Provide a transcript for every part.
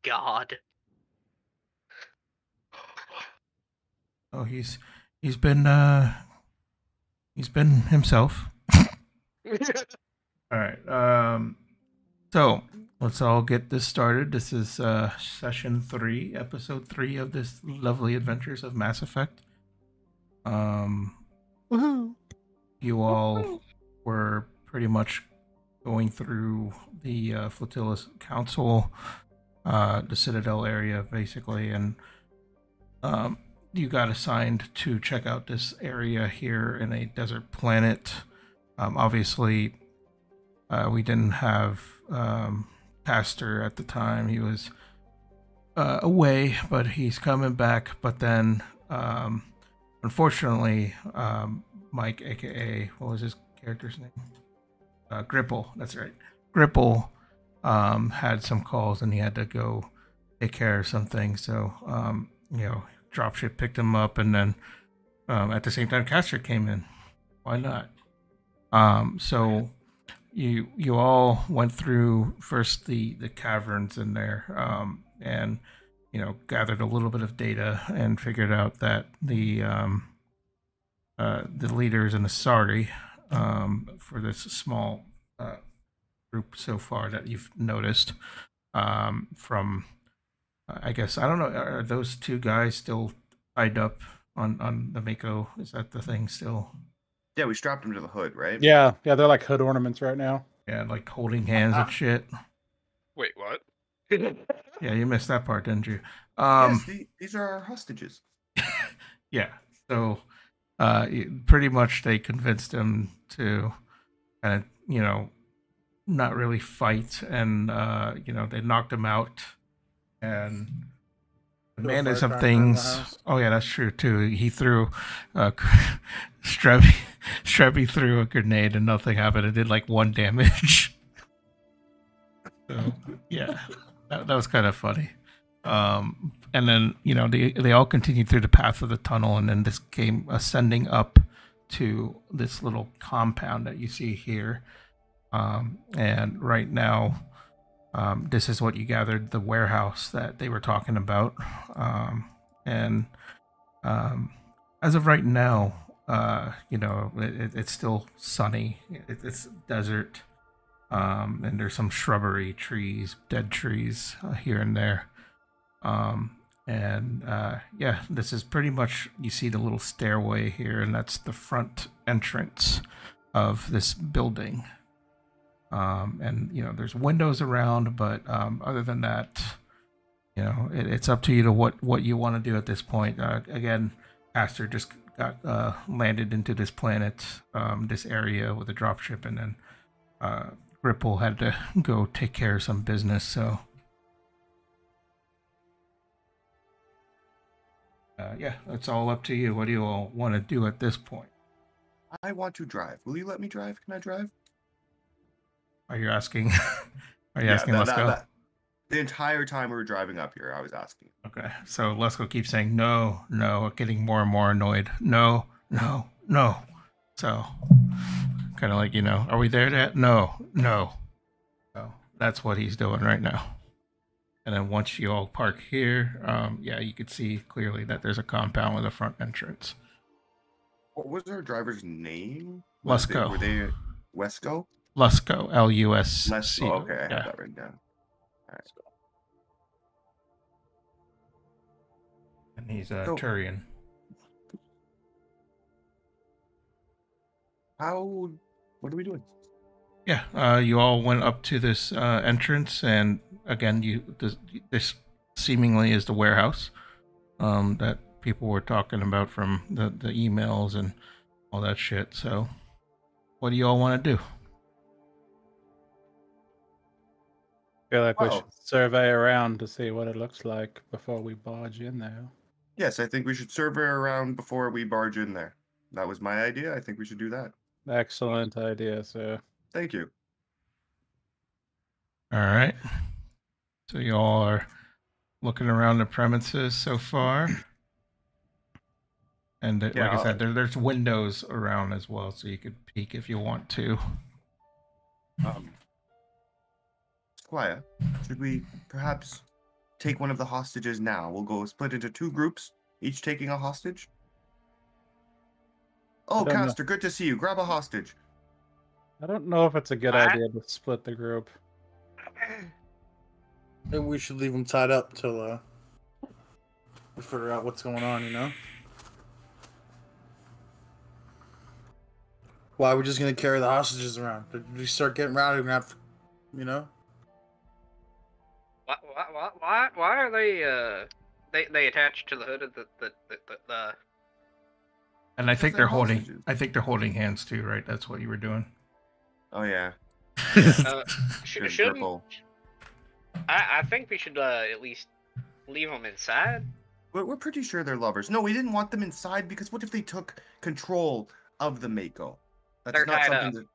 God. Oh, he's been himself. All right. So let's all get this started. This is session 3, episode 3 of this lovely adventures of Mass Effect. Woohoo! You all were pretty much going through the Flotilla's council, the Citadel area, basically, and you got assigned to check out this area here in a desert planet. Obviously, we didn't have Pastor at the time. He was away, but he's coming back. But then, unfortunately, Mike, aka what was his character's name? Gripple. That's right. Gripple had some calls, and he had to go take care of some things. So, Dropship picked him up, and then at the same time, Castor came in. Why not? So you all went through first the caverns in there, and gathered a little bit of data and figured out that the leaders in the Sari, for this small group so far that you've noticed, from I guess I don't know, are those two guys still tied up on the Mako? Is that the thing still? Yeah, we strapped them to the hood, right? Yeah, they're like hood ornaments right now. Yeah, like holding hands and shit. Wait, what? Yeah, you missed that part, didn't you? Yes, these are our hostages. Yeah, so pretty much they convinced him to kind of, not really fight, and they knocked him out, and demanded some things. Oh yeah, that's true too. He threw Strebby threw a grenade and nothing happened. It did like 1 damage. So yeah, that was kind of funny. And then they all continued through the path of the tunnel, and then this came ascending up to this little compound that you see here. And right now, this is what you gathered, the warehouse that they were talking about. And as of right now, it's still sunny. It's desert, and there's some shrubbery, trees, dead trees here and there. This is pretty much, you see the little stairway here, and that's the front entrance of this building. There's windows around, but other than that, it's up to you to what you want to do at this point. Again, Pastor just got landed into this planet, this area with a dropship, and then Ripple had to go take care of some business. So, it's all up to you. What do you all want to do at this point? I want to drive. Will you let me drive? Can I drive? Are you asking? Let's go? The entire time we were driving up here, I was asking. Okay, so Lesko keeps saying no, getting more and more annoyed. No. So, kind of like, are we there yet? No. So that's what he's doing right now. And then once you all park here, you could see clearly that there's a compound with a front entrance. What was our driver's name? Lesko. Were they Wesco? Lesko, Lusc. Lesko. Okay, I have that written down. All right. And he's a Turian. What are we doing? Yeah, you all went up to this entrance, and again, this seemingly is the warehouse that people were talking about from the emails and all that shit. So, what do you all want to do? I feel like we should survey around to see what it looks like before we barge in there. Yes, I think we should survey around before we barge in there. That was my idea. I think we should do that. Excellent idea, sir. Thank you. All right. So you all are looking around the premises so far. And like I said, there's windows around as well, so you could peek if you want to. Squire, should we perhaps take one of the hostages now. We'll go split into 2 groups, each taking a hostage. Oh, don't know. Caster, good to see you. Grab a hostage. I don't know if it's a good idea to split the group. Maybe we should leave them tied up till we figure out what's going on, you know? Why are we just gonna carry the hostages around? Did we start getting rowdy? We're gonna have, you know? Why are they attached to the hood of the And I think they're they're holding. hostages. I think they're holding hands too, right? That's what you were doing. Oh, yeah. Shouldn't Purple. I think we should at least leave them inside. We're pretty sure they're lovers. No, we didn't want them inside because what if they took control of the Mako? That's They're not tied something up.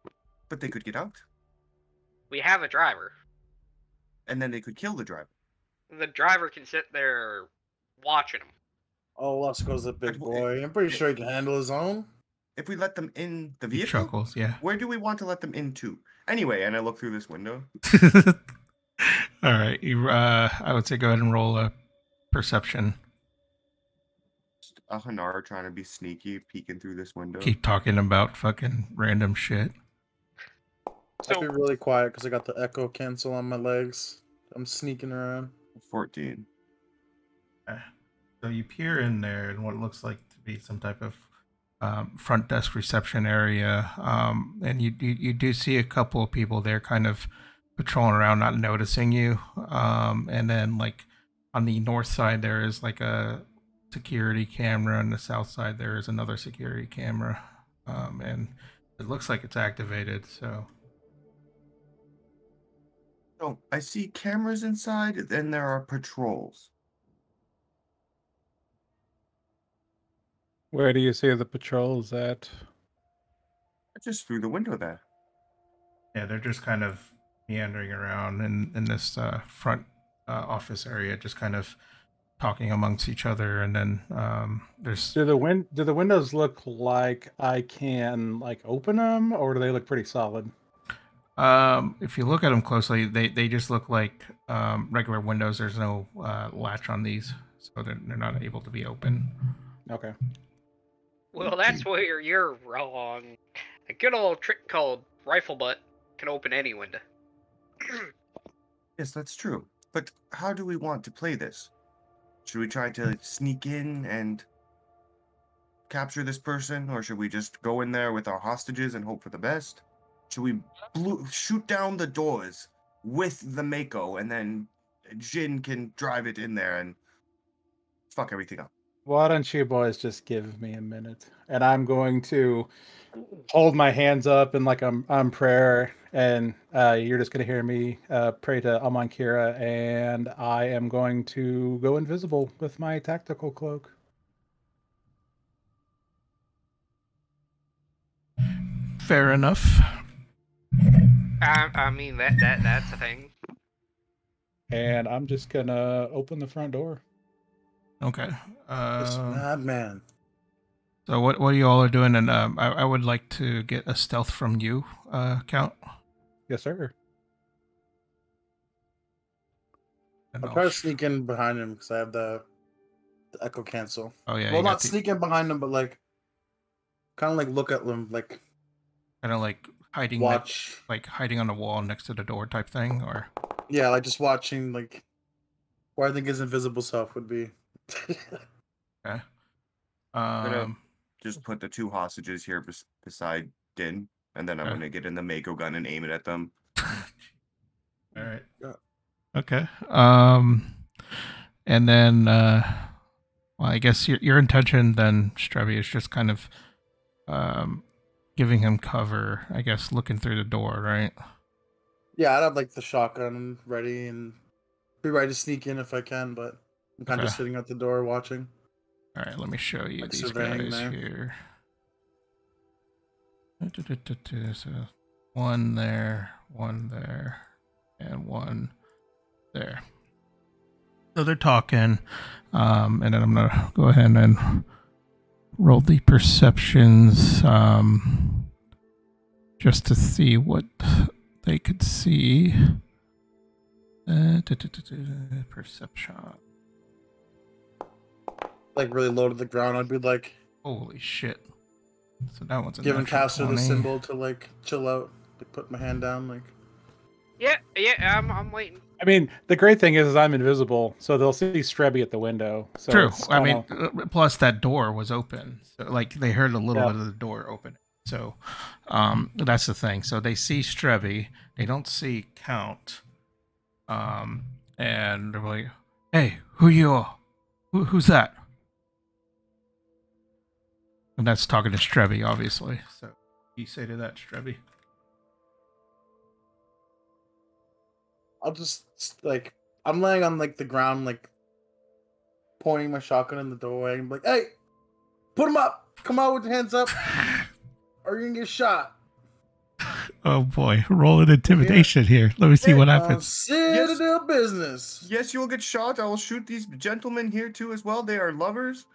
that... But they could get out. We have a driver. And then they could kill the driver. The driver can sit there watching them. Oh, lost goes the big boy. I'm pretty sure he can handle his own. If we let them in the He vehicle, chuckles, yeah. where do we want to let them into? Anyway, and I look through this window. All right, I would say go ahead and roll a perception. Just a Hanar trying to be sneaky, peeking through this window. Keep talking about fucking random shit. I'll be really quiet because I got the echo cancel on my legs. I'm sneaking around. 14. So you peer in there in what looks like to be some type of front desk reception area, and you do see a couple of people there kind of patrolling around, not noticing you. And then like on the north side there is like a security camera, and the south side there is another security camera, and it looks like it's activated. So Oh, I see cameras inside, then there are patrols. Where do you see the patrols at? Just through the window there. yeah, they're just kind of meandering around in this front office area, just kind of talking amongst each other. And then there's Do the windows look like I can like open them, or do they look pretty solid? if you look at them closely, they just look like regular windows. There's no latch on these, so they're not able to be open. Okay. Well, that's where you're wrong. A good old trick called rifle butt can open any window. Yes, that's true. But how do we want to play this? Should we try to sneak in and capture this person, or should we just go in there with our hostages and hope for the best? Should we shoot down the doors with the Mako, and then Jin can drive it in there and fuck everything up? Why don't you boys just give me a minute, and I'm going to hold my hands up in like I'm prayer, and you're just gonna hear me pray to Amankira, and I am going to go invisible with my tactical cloak. Fair enough. I mean that's a thing. And I'm just gonna open the front door. Okay. This madman. So what you all are doing, and I would like to get a stealth from you, Count. Yes, sir. And I'll try to sneak in behind him because I have the echo cancel. Oh yeah. Well, not sneak in behind him, but like kind of like look at them, like kind of like hiding, watch, like hiding on the wall next to the door type thing, or yeah, like just watching, like where I think his invisible self would be. okay. Just put the 2 hostages here beside Din, and then I'm Okay. gonna get in the Mako gun and aim it at them. All right. Yeah. Okay. And then, well, I guess your intention then, Strebi, is just kind of, giving him cover. I guess looking through the door, right? Yeah, I'd have like the shotgun ready and be ready to sneak in if I can, but I'm kind of just sitting at the door watching. All right. Let me show you Like these surveying guys there. here. So one there, and one there. So they're talking, and then I'm gonna go ahead and roll the perceptions, just to see what they could see. Perception. Like really low to the ground. I'd be like Holy shit. So that one's a giving natural Caster the 20. symbol to like chill out. Like put my hand down. Like Yeah, I'm waiting. I mean, the great thing is I'm invisible, so they'll see Strebby at the window. So True. it's I kinda, mean, plus that door was open. So, like, they heard a little Yeah. bit of the door open. So, that's the thing. So they see Strebby. They don't see Count. And they're like, "Hey, who you are? Who's that?" And that's talking to Strebby, obviously. So you say to that, Strebby. I'll just like I'm laying on like the ground, like pointing my shotgun in the doorway. I'm like, "Hey, put him up! Come out with your hands up, or you're gonna get shot." Oh boy, roll an intimidation here. Let me see what happens. Citadel business. Yes, you will get shot. I will shoot these gentlemen here too as well. They are lovers.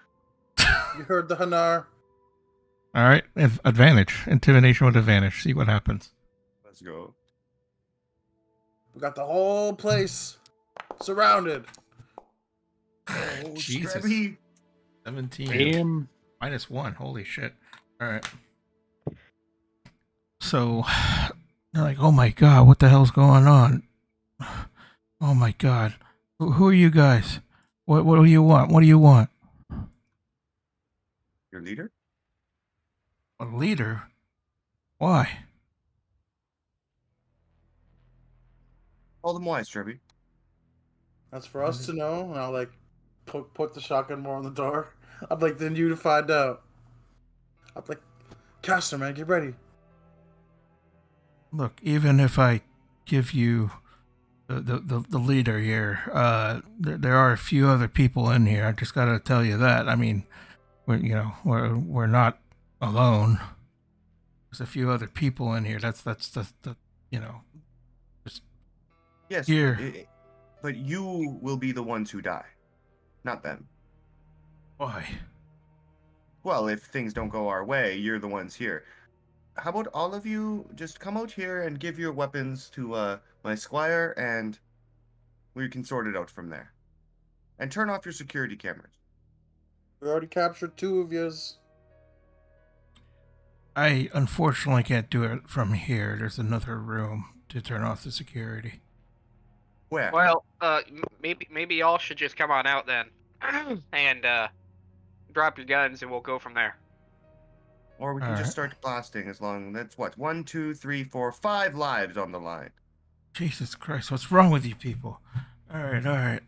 You heard the Hanar. All right, advantage, intimidation with advantage. See what happens. Let's go. We got the whole place surrounded. Oh, Jesus. Strebby. 17 Damn. -1. Holy shit! All right. So they're like, "Oh my god, what the hell's going on? Oh my god, who are you guys? What do you want? What do you want?" Your leader? A leader? Why? Tell them why, Strebby. That's for us to know. And I'll like put the shotgun more on the door. I'm like, then you to find out. I'm like, Caster, man, get ready. Look, even if I give you the leader here, there are a few other people in here. I just gotta tell you that. I mean, we're not alone. There's a few other people in here. That's the just Yes, here. but you will be the ones who die, not them. Why? Well, if things don't go our way, you're the ones here. How about all of you just come out here and give your weapons to my squire, and we can sort it out from there. And turn off your security cameras. We already captured 2 of yous. I unfortunately can't do it from here. There's another room to turn off the security. Where? Well, maybe y'all should just come on out then, and drop your guns, and we'll go from there. Or we can just start blasting as long. That's what? 1, 2, 3, 4, 5 lives on the line. Jesus Christ, what's wrong with you people? All right.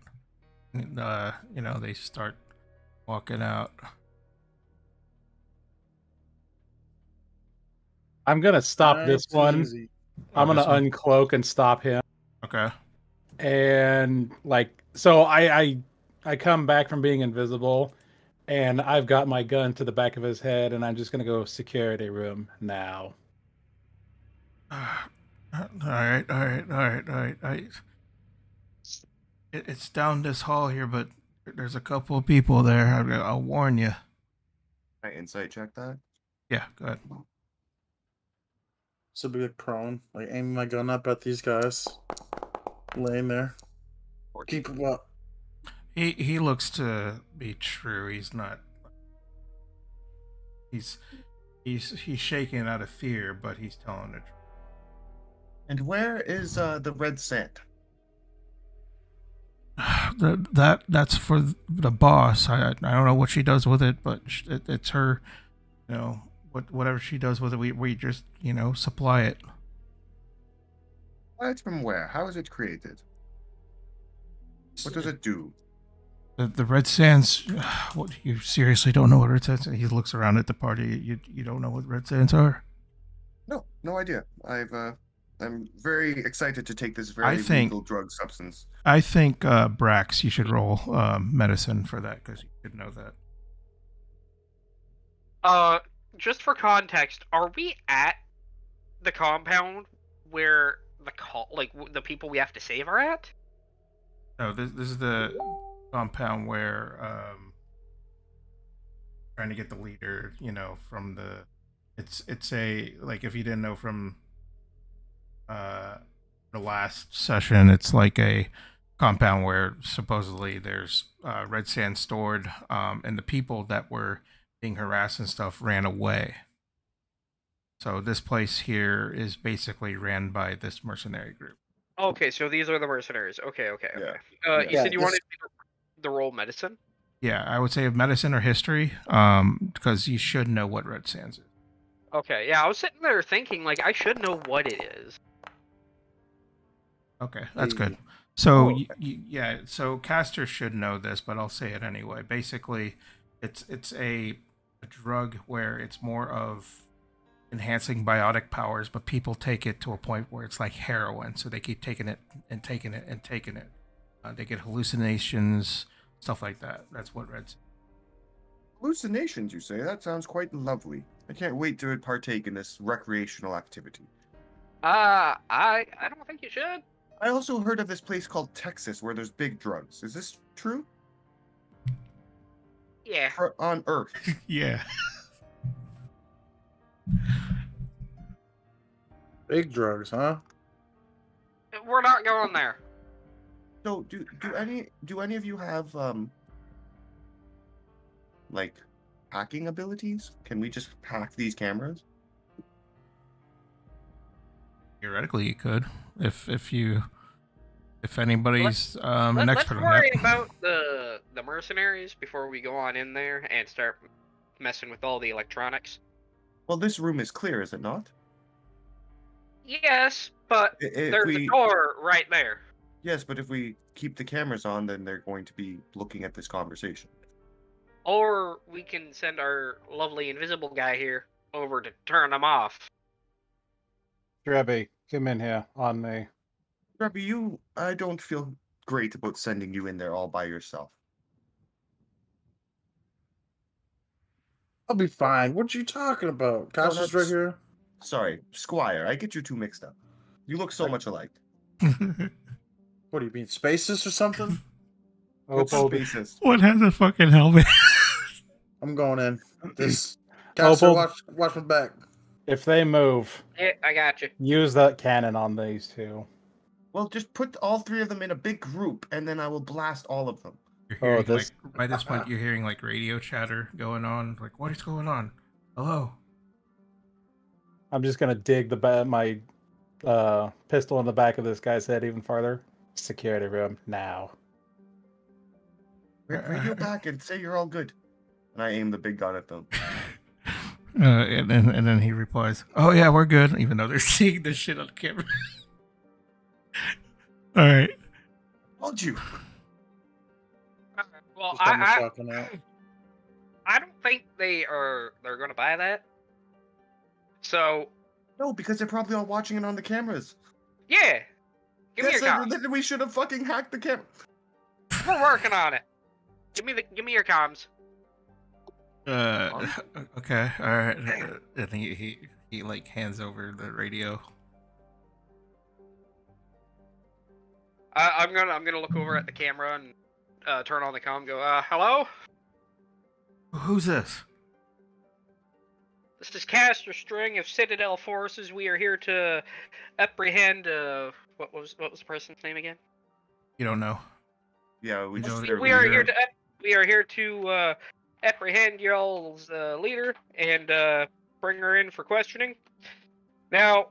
And, they start walking out. I'm gonna stop this Nice one. easy. I'm gonna this one? uncloak and stop him. Okay. And so I come back from being invisible, and I've got my gun to the back of his head, and I'm just gonna go security room now. All right. It's down this hall here, but there's a couple of people there. I'll warn you. Can I insight check that? Yeah, go ahead. So be like prone, like aiming my gun up at these guys, laying there. 14. Keep him up. He looks to be true. He's not. He's shaking out of fear, but he's telling the truth. And where is the red sand? That's for the boss. I don't know what she does with it, but it's her. Whatever she does with it, we just supply it. It's from where? How is it created? What does it do? The red sands. What, you seriously don't know what red sands? He looks around at the party. You don't know what red sands are? No idea. I'm very excited to take this very legal drug substance. I think Brax, you should roll medicine for that because you should know that. Just for context, are we at the compound where the people we have to save are at? No, this is the compound where trying to get the leader, from the it's a, like, if you didn't know from the last session, it's like a compound where supposedly there's red sand stored, and the people that were being harassed and stuff ran away. So this place here is basically ran by this mercenary group. Okay, so these are the mercenaries. Okay. Yeah. You Yeah, said you this- wanted the role medicine? Yeah, I would say medicine or history, because you should know what red sands is. Okay, yeah, I was sitting there thinking, like, I should know what it is. Okay, that's good. Hey. So Oh. yeah, so Caster should know this, but I'll say it anyway. Basically, it's a drug where it's more of enhancing biotic powers, but people take it to a point where it's like heroin, so they keep taking it and taking it and taking it. They get hallucinations, stuff like that. That's what Red's. Hallucinations, you say? That sounds quite lovely. I can't wait to partake in this recreational activity. I don't think you should. I also heard of this place called Texas where there's big drugs. Is this true? Yeah. On Earth. Yeah. Big drugs, huh? We're not going there. So do any of you have like hacking abilities? Can we just hack these cameras? Theoretically, you could if anybody's an Let's expert on worry that. about the mercenaries before we go on in there and start messing with all the electronics. Well, this room is clear, is it not? Yes, but If there's a door right there. Yes, but if we keep the cameras on, then they're going to be looking at this conversation. Or we can send our lovely invisible guy here over to turn them off. Drebby, come in here on me. Rabbi, I don't feel great about sending you in there all by yourself. I'll be fine. What you talking about? Caster's right that's- here. Sorry, Squire, I get you two mixed up. You look so much alike. What do you mean, spaces or something? What's Opal, basis? What has a fucking helmet? I'm going in. This Caster, Opal. watch my back. if they move, Yeah, I got you. use that cannon on these two. Well, just put all three of them in a big group, and then I will blast all of them. You're Oh, hearing, this- like, by this point, you're hearing like radio chatter going on. Like, what is going on? Hello. I'm just gonna dig my pistol in the back of this guy's head even farther. Security room now. Radio back and say you're all good. And I aim the big gun at them. And then he replies, "Oh yeah, we're good," even though they're seeing this shit on camera. All right. Told you. Well, Just got my shotgun out. I don't think they're going to buy that. So No, because they're probably all watching it on the cameras. yeah, give me Yes, your comms. then we should have fucking hacked the camera. We're working on it. Give me your comms. Okay. All right. And he like hands over the radio. I'm gonna look over at the camera and turn on the comm. Go, hello. Who's this? This is Caster String of Citadel Forces. We are here to apprehend. What was the person's name again? You don't know. Yeah, we You just know, We are here to apprehend y'all's leader and bring her in for questioning. Now,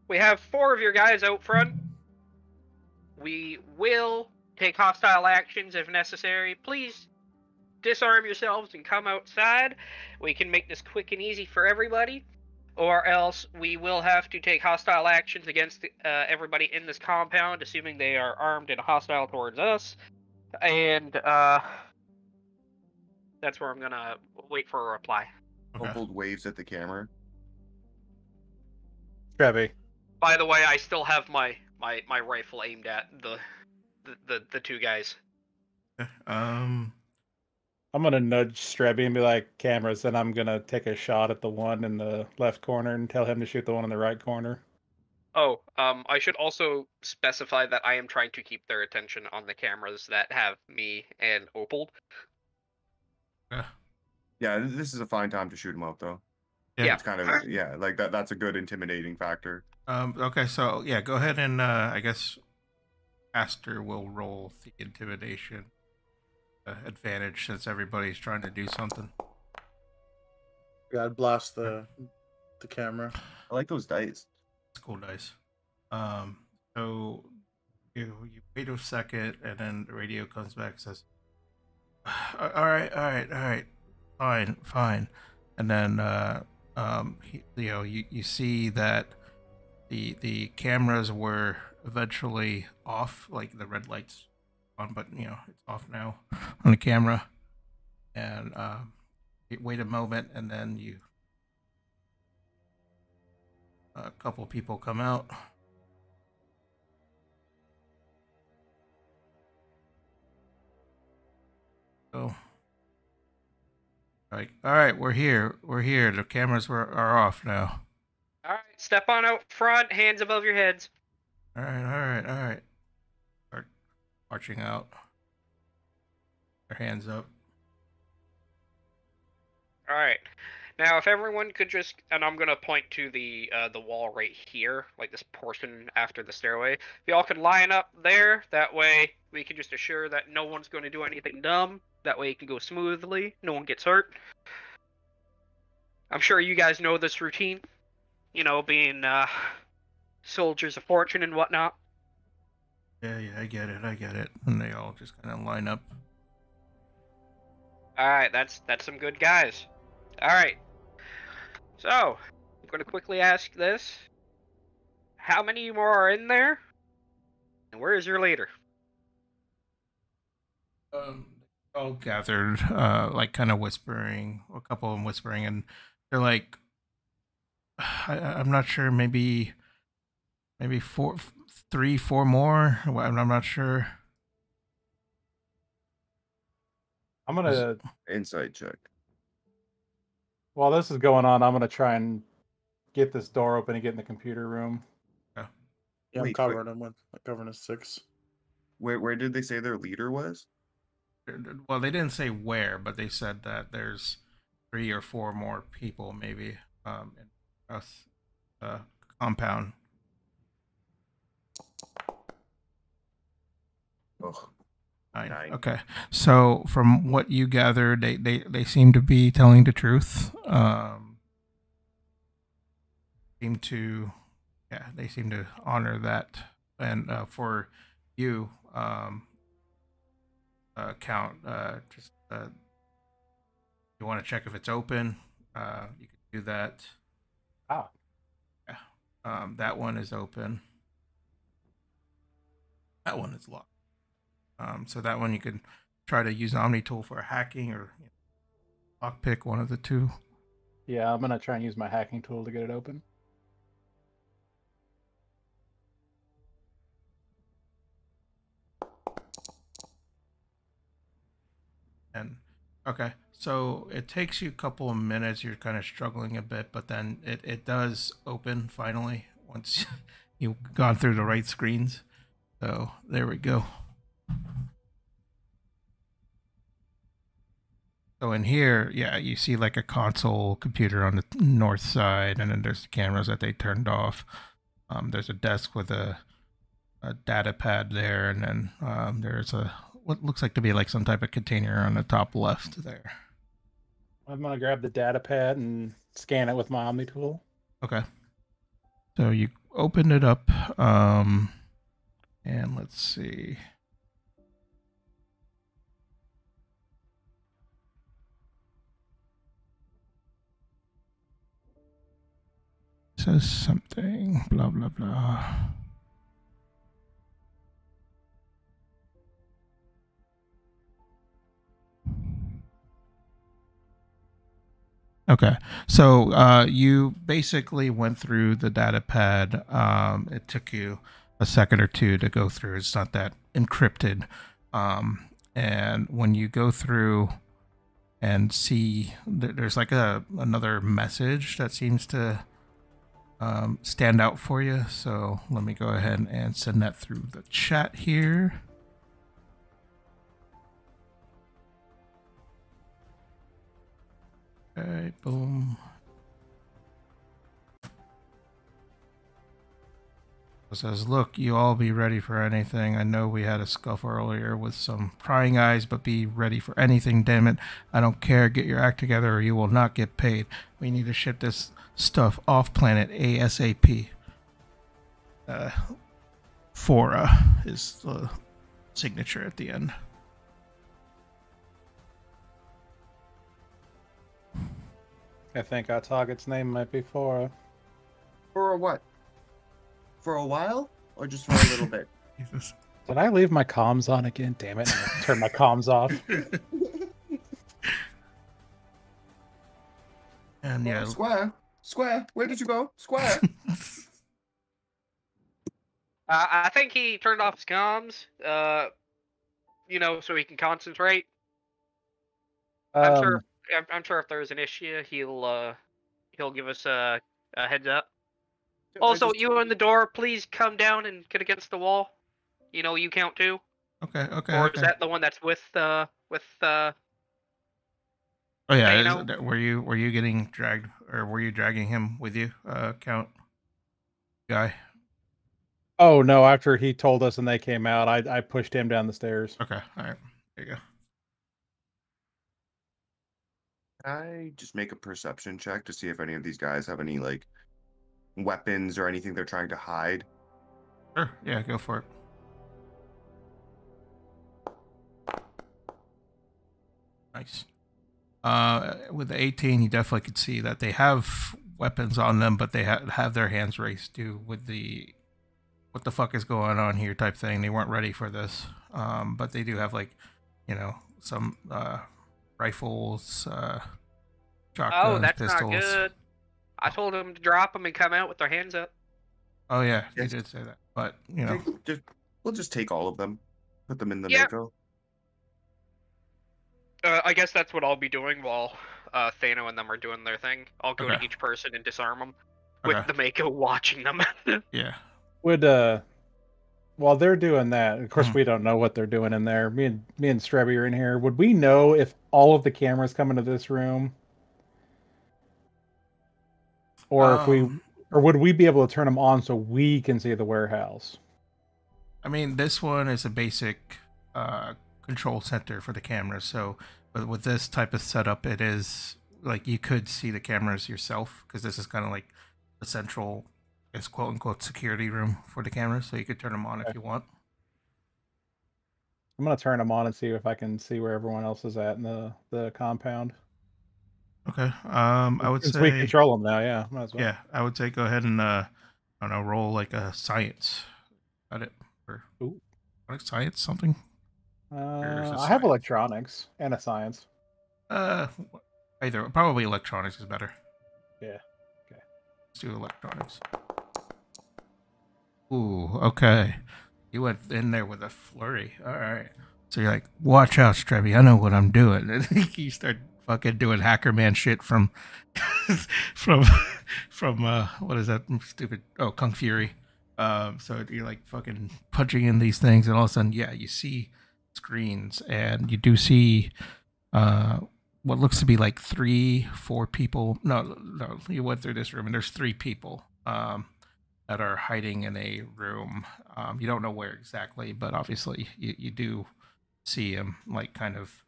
we have 4 of your guys out front. We will take hostile actions if necessary. Please disarm yourselves and come outside. We can make this quick and easy for everybody. Or else we will have to take hostile actions against everybody in this compound, assuming they are armed and hostile towards us. And that's where I'm gonna wait for a reply. Okay. Opal waves at the camera. Drebby, By the way, I still have my rifle aimed at the 2 guys. I'm gonna nudge Strebby and be like, cameras, and I'm gonna take a shot at the one in the left corner and tell him to shoot the one in the right corner. Oh, I should also specify that I am trying to keep their attention on the cameras that have me and Opal. Yeah, this is a fine time to shoot him out, though. Yeah. It's kind of like that's a good intimidating factor. Okay, so yeah, go ahead and I guess Aster will roll the intimidation advantage since everybody's trying to do something. Yeah, I'd blast the camera. I like those dice. It's cool dice. So you wait a second, and then the radio comes back and says, all right, fine," and then you see that the cameras were eventually off, like the red lights on, but it's off now on the camera, and you wait a moment, and then a couple people come out. So, like, all right, we're here. The cameras are off now. All right, step on out front, hands above your heads. All right. Start marching out. Their hands up. All right. Now, if everyone could just, and I'm gonna point to the wall right here, like this portion after the stairway. If y'all could line up there, that way we can just assure that no one's going to do anything dumb. That way it can go smoothly, no one gets hurt. I'm sure you guys know this routine. You know, being soldiers of fortune and whatnot. Yeah, I get it. And they all just kind of line up. All right, that's some good guys. All right. So, I'm going to quickly ask this. How many more are in there? And where is your leader? All gathered, like kind of whispering, a couple of them whispering, and they're like, I'm not sure, maybe three, four more. I'm not sure. I'm gonna, Insight check. while this is going on, I'm gonna try and get this door open and get in the computer room. Yeah, I'm Wait, covering him with covering a 6. Where did they say their leader was? Well, they didn't say where, but they said that there's 3 or 4 more people, maybe, in us compound. Ugh. 9. 9. Okay, so from what you gather, they seem to be telling the truth. They seem to honor that, and for you, Count, just you want to check if it's open, you can do that. Ah. Yeah, that one is open. That one is locked. So that one you could try to use Omni Tool for hacking or lockpick, one of the two. Yeah, I'm gonna try and use my hacking tool to get it open. And okay, so it takes you a couple of minutes. You're kind of struggling a bit, but then it does open finally once you've gone through the right screens. So there we go. So in here, yeah, you see like a console computer on the north side, and then there's the cameras that they turned off. There's a desk with a data pad there, and then there's what looks like to be like some type of container on the top left there. I'm gonna grab the data pad and scan it with my Omni tool. Okay. So you opened it up, and let's see. It says something, blah, blah, blah. Okay, so you basically went through the data pad. It took you a second or two to go through. It's not that encrypted. And when you go through and see, there's like another message that seems to stand out for you. So let me go ahead and send that through the chat here. Okay, boom. Says, look, you all be ready for anything. I know we had a scuffle earlier with some prying eyes, but be ready for anything, damn it. I don't care. Get your act together or you will not get paid. We need to ship this stuff off planet ASAP. Fora is the signature at the end. I think our target's name might be Fora. For a what? For a while? Or just for a little bit? Jesus. Did I leave my comms on again? Damn it. I turned my comms off. And yeah, Square. Square. Where did you go? Square. I think he turned off his comms, so he can concentrate. I'm sure if there's an issue, he'll give us a heads up. Also, you in the door, please come down and get against the wall. You count too. Okay. Or is that the one that's with Oh yeah, Dano? were you getting dragged, or were you dragging him with you, Count guy? Oh no! After he told us and they came out, I pushed him down the stairs. Okay, all right, there you go. I just make a perception check to see if any of these guys have any like weapons or anything they're trying to hide. Sure, yeah, go for it. Nice. With the 18, you definitely could see that they have weapons on them, but they have their hands raised too with the what the fuck is going on here type thing. They weren't ready for this. But they do have some rifles, shotguns, that's pistols. not good. I told them to drop them and come out with their hands up. Oh yeah, Yes. they did say that. But We'll just take all of them, put them in the Yeah. Mako. I guess that's what I'll be doing while Thano and them are doing their thing. I'll go to Okay. each person and disarm them with Okay. the Mako watching them. Yeah. Would while they're doing that, of course we don't know what they're doing in there. Me and Strebby are in here. Would we know if all of the cameras come into this room, or would we be able to turn them on so we can see the warehouse? I mean, this one is a basic control center for the cameras. So, but with this type of setup, it is like you could see the cameras yourself because this is kind of like the central, is quote unquote security room for the cameras. So you could turn them on if you want. I'm gonna turn them on and see if I can see where everyone else is at in the compound. Okay. I would Since say we control them now, yeah. Might as well. Yeah, I would say go ahead and I don't know, roll like a science at it or like science something. I have electronics and a science. Either probably electronics is better. Yeah. Okay. Let's do electronics. Ooh, okay. You went in there with a flurry. All right. So you're like, watch out, Strebby. I know what I'm doing. And you start fucking doing hacker man shit from what is that stupid? Oh, Kung Fury. So you're like fucking punching in these things, and all of a sudden, yeah, you see screens, and you do see what looks to be like 3-4 people. No, you went through this room, and there's 3 people that are hiding in a room. You don't know where exactly, but obviously you do see him, like kind of.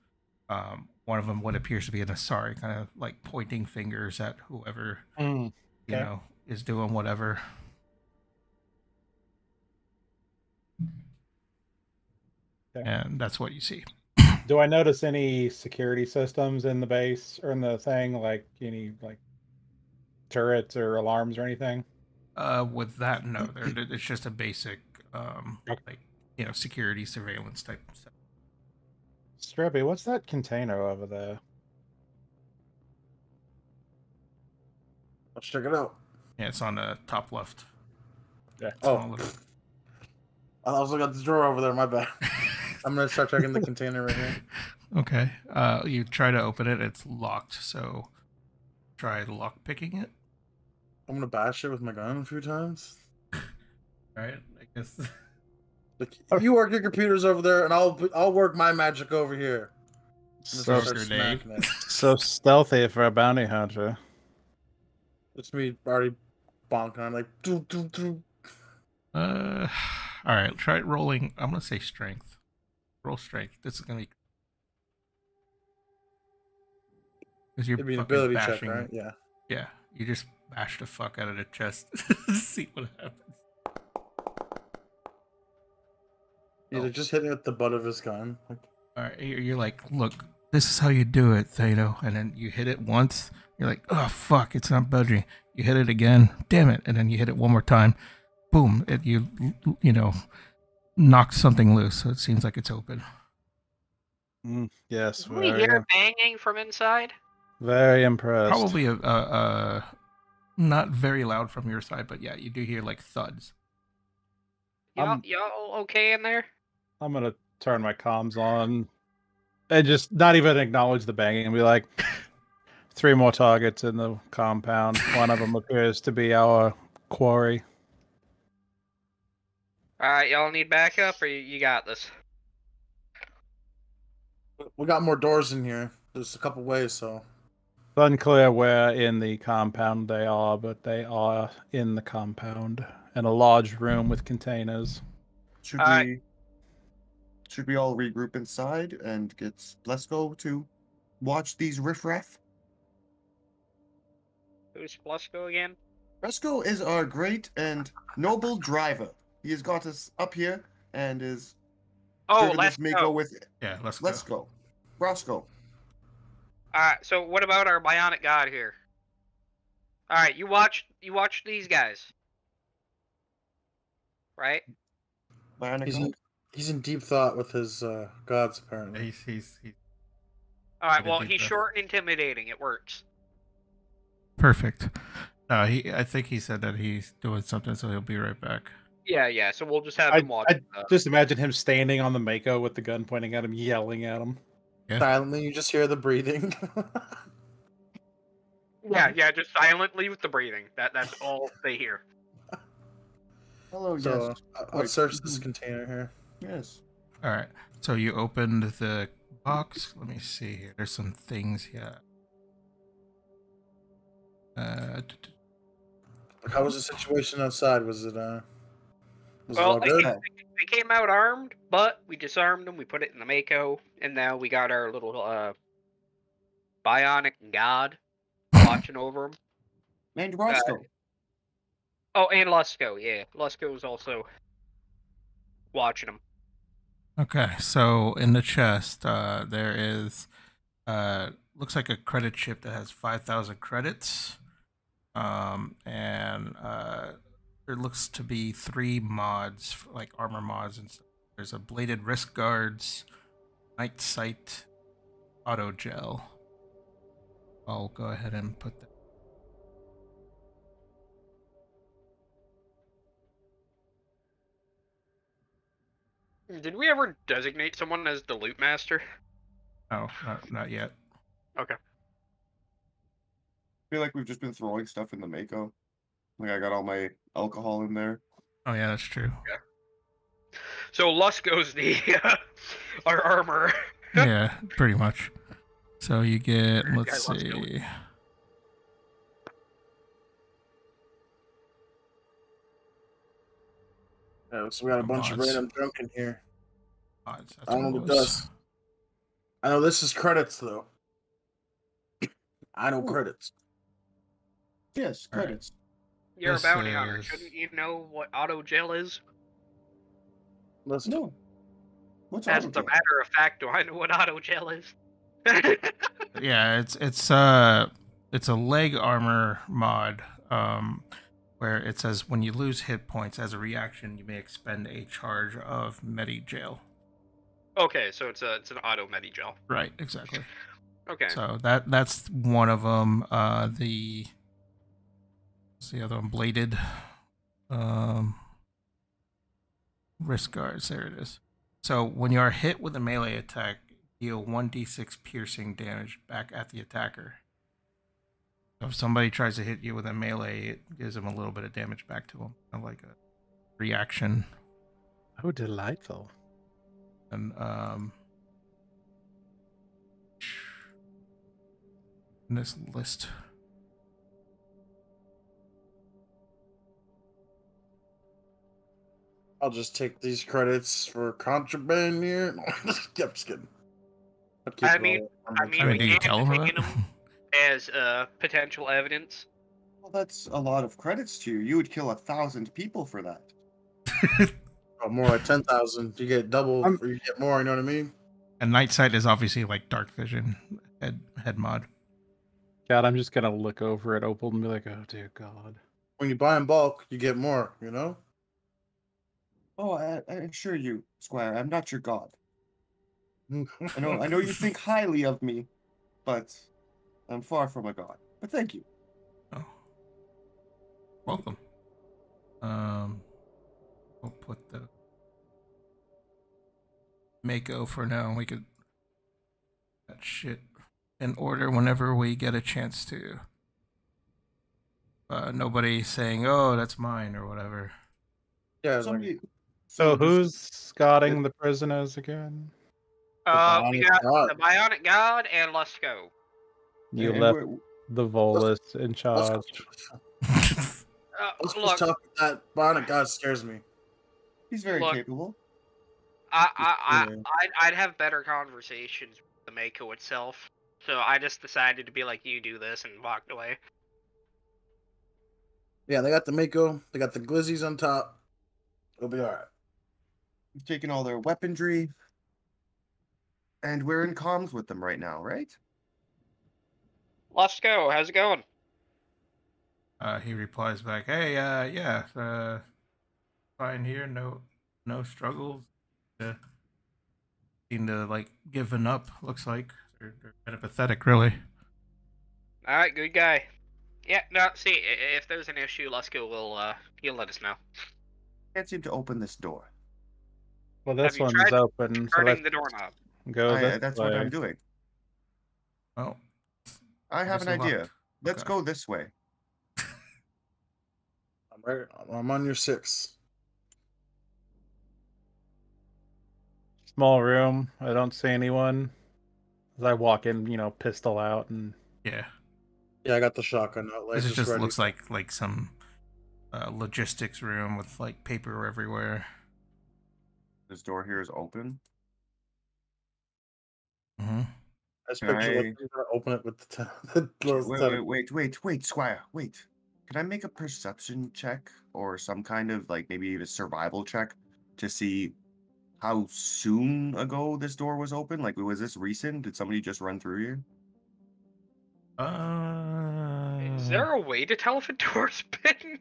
One of them, what appears to be an Asari, kind of like pointing fingers at whoever you know is doing whatever. Okay. And that's what you see. Do I notice any security systems in the base or in the thing, like any like turrets or alarms or anything? With that, no, it's just a basic like security surveillance type stuff. Strebby, what's that container over there? Let's check it out. Yeah, it's on the top left. Yeah. Oh, I also got the drawer over there. My bad. I'm gonna start checking the container right here. Okay. You try to open it. It's locked. So try lock picking it. I'm gonna bash it with my gun a few times. All right. I guess. Like, you work your computers over there, and I'll work my magic over here. So, grenade. so stealthy for a bounty hunter. It's me already bonking. I'm like, doo, doo, doo. All right. Try rolling. I'm gonna say strength. Roll strength. This is gonna be because you're It'd be an fucking ability check, bashing. right? Yeah. Yeah, you just bash the fuck out of the chest. See what happens. Either just hitting with the butt of his gun. Like, All right, you're like, look, this is how you do it, Thato. And then you hit it once. You're like, oh fuck, it's not budging. You hit it again, damn it, and then you hit it one more time. Boom! You know knock something loose. So it seems like it's open. Yes, Do we hear banging from inside? very impressed. Probably a not very loud from your side, but yeah, you do hear like thuds. Y'all okay in there? I'm gonna turn my comms on and just not even acknowledge the banging and be like, 3 more targets in the compound. One of them appears to be our quarry. Alright, y'all need backup, or you got this? we got more doors in here. There's a couple ways, so. It's unclear where in the compound they are, but they are in the compound in a large room with containers. Should Alright. we all regroup inside and get Blesko to watch these riffraff? Who's Blusco again? Blesko is our great and noble driver. He has got us up here and is Oh, driven let's this Mako go. with. Yeah, let's go. Roscoe. Alright, so what about our bionic god here? Alright, you watch these guys. Right? Bionic He's God? in, he's in deep thought with his gods, apparently. He's Alright, Get a well, deep he's breath. short and intimidating. It works. perfect. I think he said that he's doing something, so he'll be right back. Yeah, so we'll just have I, him watch. I just imagine him standing on the Mako with the gun pointing at him, yelling at him. Yeah. Silently, you just hear the breathing. Yeah, just silently with the breathing. That's all they hear. Hello, So yes. I'll Wait. search this container here. Yes. All right. So you opened the box. Let me see here. There's some things here. How was the situation outside? Was it Well, all good? they came out armed, but we disarmed them. We put it in the Mako, and now we got our little bionic god watching over them. And Roscoe. Oh, and Lusco. Yeah, Lusco was also watching them. Okay. So in the chest, there is looks like a credit chip that has 5,000 credits. And there looks to be 3 mods, like armor mods and stuff. There's a bladed wrist guards, night sight, auto gel. I'll go ahead and put that. Did we ever designate someone as the loot master? Oh, not yet. Okay. I feel like we've just been throwing stuff in the Mako. Like I got all my alcohol in there. Oh yeah, that's true. So Lusco's the our armor. Yeah, pretty much. So you get, let's Yeah, let's go. see. Yeah, so we got a bunch of Mods. random junk in here. Mods, that's I don't know what what it does. I know this is credits though. I know credits. Yes, All right. credits. You're This a bounty hunter. is- Shouldn't you know what auto gel is? Listen, No. What's As a auto-gel? matter of fact, do I know what auto gel is? Yeah, it's a leg armor mod, where it says when you lose hit points as a reaction, you may expend a charge of Medi-Gel. Okay, so it's an auto medi gel. Right, exactly. Okay. So that's one of them. What's the other one? Bladed wrist guards. There it is. So when you are hit with a melee attack, deal 1d6 piercing damage back at the attacker. So if somebody tries to hit you with a melee, it gives them a little bit of damage back to them, kind of like a reaction. Oh, delightful. And in this list. I'll just take these credits for contraband here. I'm just kidding. I'd keep I it mean, all I on mean, my we do you can't tell him take that? them as potential evidence. Well, that's a lot of credits to you. You would kill 1,000 people for that. Oh, more like 10,000. You get double, I'm- or you get more. You know what I mean? And night sight is obviously like dark vision head mod. God, I'm just gonna look over at Opal and be like, oh dear God. When you buy in bulk, you get more. You know? Oh, I assure you, Squire, I'm not your god. I know you think highly of me, but I'm far from a god. But thank you. Oh, welcome. We'll put the Mako for now. We could that shit in order whenever we get a chance to. Nobody saying, "Oh, that's mine" or whatever. Yeah, it's Somebody. So this- who's scotting the prisoners again? We Bionic got God. the Bionic God and Let's Go. You and left we're- the Volus in Let's charge. let's Look, talk. That Bionic God scares me. He's very Look. capable. I'd have better conversations with the Mako itself. So I just decided to be like, you do this, and walked away. Yeah, they got the Mako. They got the glizzies on top. It'll be all right. We've taken all their weaponry, and we're in comms with them right now, right? Let's go. How's it going? He replies back, "Hey, yeah, fine here. No struggles. Seem to like given up. Looks like they're kind of pathetic, really." All right, good guy. Yeah, no. See, if there's an issue, Let's Go will he'll let us know. Can't seem to open this door. Well, Have this you one's tried open, so Turning let's the doorknob. go this That's way. what I'm doing. Oh, I have guess an you're idea. locked. Let's Okay. go this way. I'm right. I'm on your 6. Small room. I don't see anyone. As I walk in, pistol out, and Yeah. Yeah, I got the shotgun out. Like, This is just ready. looks like some logistics room with like paper everywhere. This door here is open. Mm-hmm. I just picture like, I- you're gonna open it with the Wait, Squire, wait. Can I make a perception check or some kind of like maybe a survival check to see how soon ago this door was open? Like, was this recent? Did somebody just run through here? Is there a way to tell if a door's been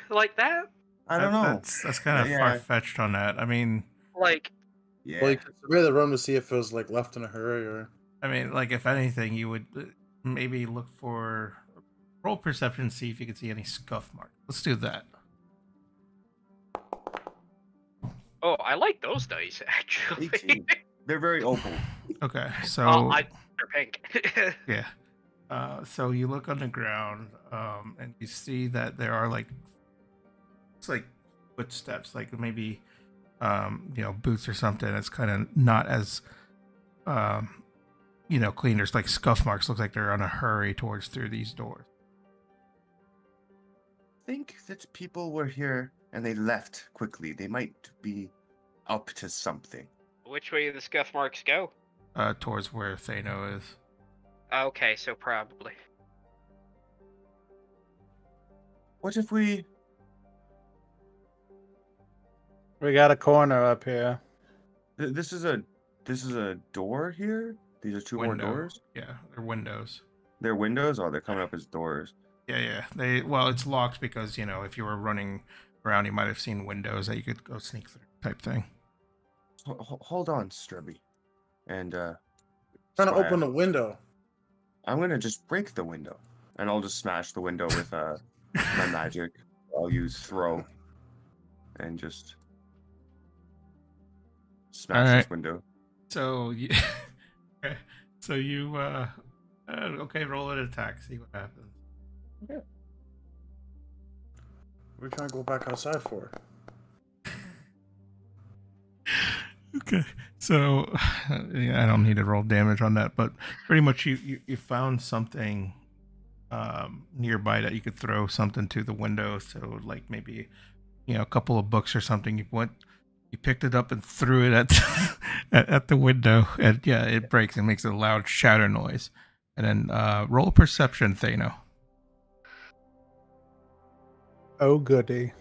like that? I don't know. That's kind of Yeah. far fetched on that. I mean, Like, Yeah. Well, you can survey the room to see if it was like left in a hurry or. like if anything, you would maybe look for roll perception, see if you can see any scuff marks. Let's do that. oh, I like those dice actually. 18. They're very opal. Okay, so They're pink. yeah. So you look on the ground, and you see that there are it's like footsteps, like maybe, boots or something. It's kind of not as, clean. There's like scuff marks. Looks like they're on a hurry towards through these doors. I think that people were here and they left quickly. They might be up to something. Which way do the scuff marks go? Towards where Thano is. Okay, so probably. What if we... we got a corner up here. This is a door here? These are two more Window. doors? Yeah, they're windows. They're windows? Oh, they're coming up as doors. Yeah. It's locked because if you were running around, you might have seen windows that you could go sneak through, type thing. Hold on, Strubby. And, Trying to Squire, open the window. I'm gonna just break the window. And I'll just smash the window with, my magic. I'll use throw. And just... smash Alright. this window. So you, okay, roll an attack, see what happens. What are you trying to go back outside for? Okay, so I don't need to roll damage on that, but pretty much you found something nearby that you could throw something to the window, so like maybe a couple of books or something. You picked it up and threw it at at the window, and yeah, it breaks and makes a loud shatter noise. And then roll a perception, Thano. Oh goody.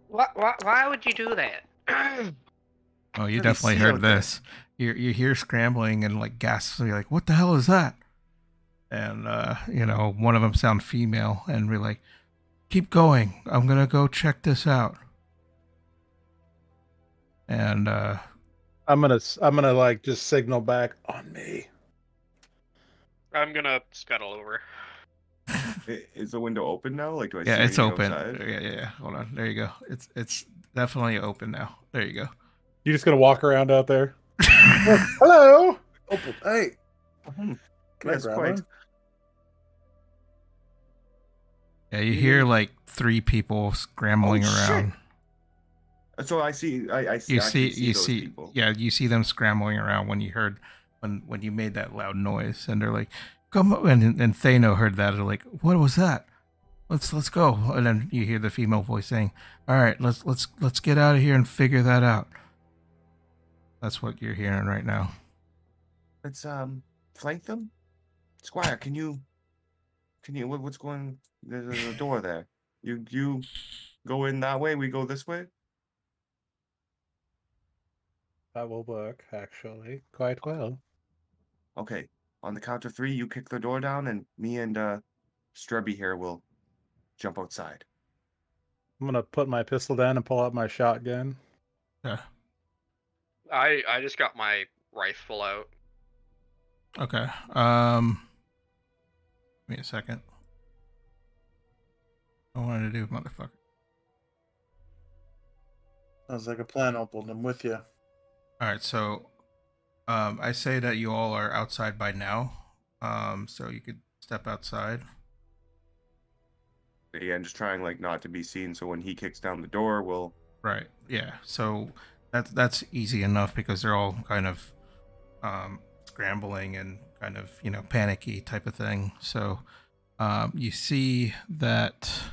Why would you do that? Oh, you Pretty definitely sea heard out there. this. You hear scrambling and like gasps. And you're like, "What the hell is that?" And one of them sound female, and we're like, "Keep going. I'm gonna go check this out." And I'm gonna like just signal back on me. I'm gonna scuttle over. Is the window open now? Like, do I yeah, see it's anything open. outside? Yeah. Hold on. There you go. It's definitely open now. There you go. You just gonna walk around out there? Hello. Opal, hey, Mhm. can I Yes, grab quite. one? Yeah, you You hear mean- like 3 people scrambling Oh, shit. around. So I see. I see. You actually see, you those see, people. yeah, you see them scrambling around when you heard when you made that loud noise, and they're like, "Come on!" And Thano heard that. They're like, "What was that? Let's go!" And then you hear the female voice saying, "All right, let's get out of here and figure that out." That's what you're hearing right now. Let's flank them. Squire, can you? What's going? There's a door there. You go in that way. We go this way. That will work, actually, quite well. Okay. On the count of 3, you kick the door down, and me and Strebby here will jump outside. I'm gonna put my pistol down and pull out my shotgun. Yeah. I just got my rifle out. Okay. Give me a second. What I wanted to do, motherfucker. Sounds like a plan, Opal. I'm with you. All right, so I say that you all are outside by now, so you could step outside. Again, just trying like not to be seen. So when he kicks down the door, we'll. Right. Yeah. So that's easy enough because they're all kind of scrambling and kind of panicky type of thing. So you see that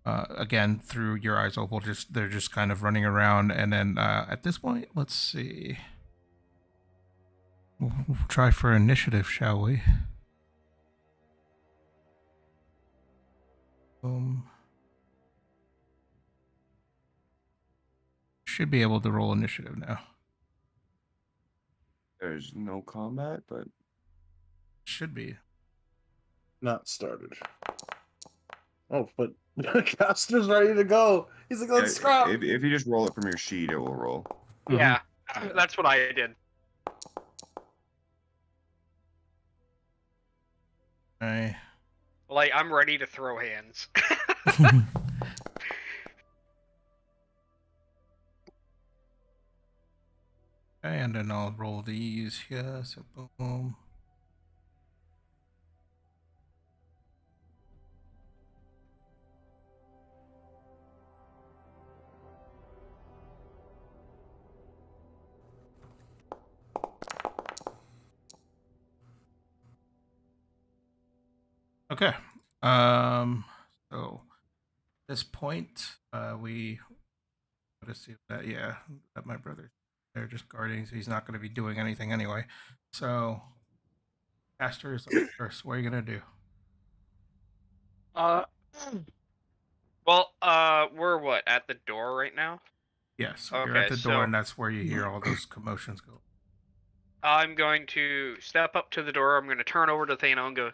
again through your eyes, Opal. They're just kind of running around, and then at this point, let's see. We'll try for initiative, shall we? Should be able to roll initiative now. There's no combat, but Should be. Not started. Oh, but Caster's ready to go. He's like, let's scrap. if you just roll it from your sheet, it will roll. Yeah, that's what I did. Okay. Like, I'm ready to throw hands. And then I'll roll these here. So boom. Okay. So at this point, we would assume that that my brother, they're just guarding, so he's not going to be doing anything anyway. So, Caster is up first. What are you gonna do? Well, we're what, at the door right now? Yes, you're Okay, at the door, so- and that's where you hear all those commotions go. I'm going to step up to the door. I'm going to turn over to Thano and go,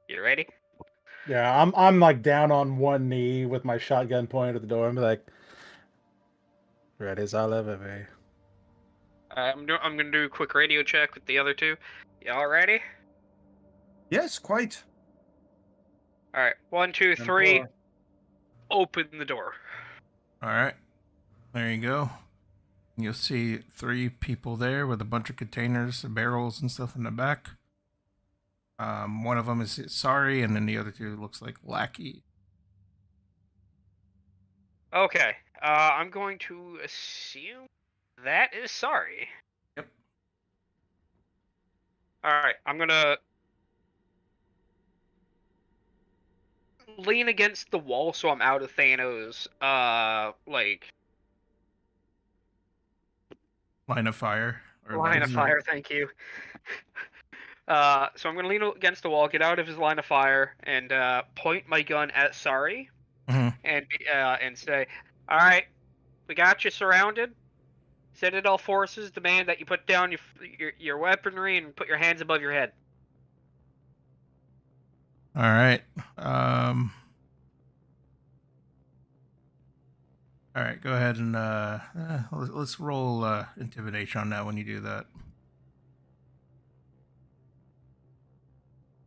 "You ready?" Yeah, I'm like down on one knee with my shotgun pointed at the door. I'm like, ready as I'll ever be. I'm going to do a quick radio check with the other two. Y'all ready? Yes, quite. All right, 1, 2, 3. Open the door. All right, there you go. You'll see 3 people there with a bunch of containers and barrels and stuff in the back. One of them is sorry, and then the other 2 looks like lackey. Okay, I'm going to assume that is sorry. Yep. All right, I'm gonna. lean against the wall so I'm out of Thanos. Like Line of fire. Or line of fire. Thank you. So I'm gonna lean against the wall, get out of his line of fire, and point my gun at Sari, and say, "All right, we got you surrounded. Citadel forces demand that you put down your weaponry and put your hands above your head." All right. All right. Go ahead and let's roll intimidation on that when you do that.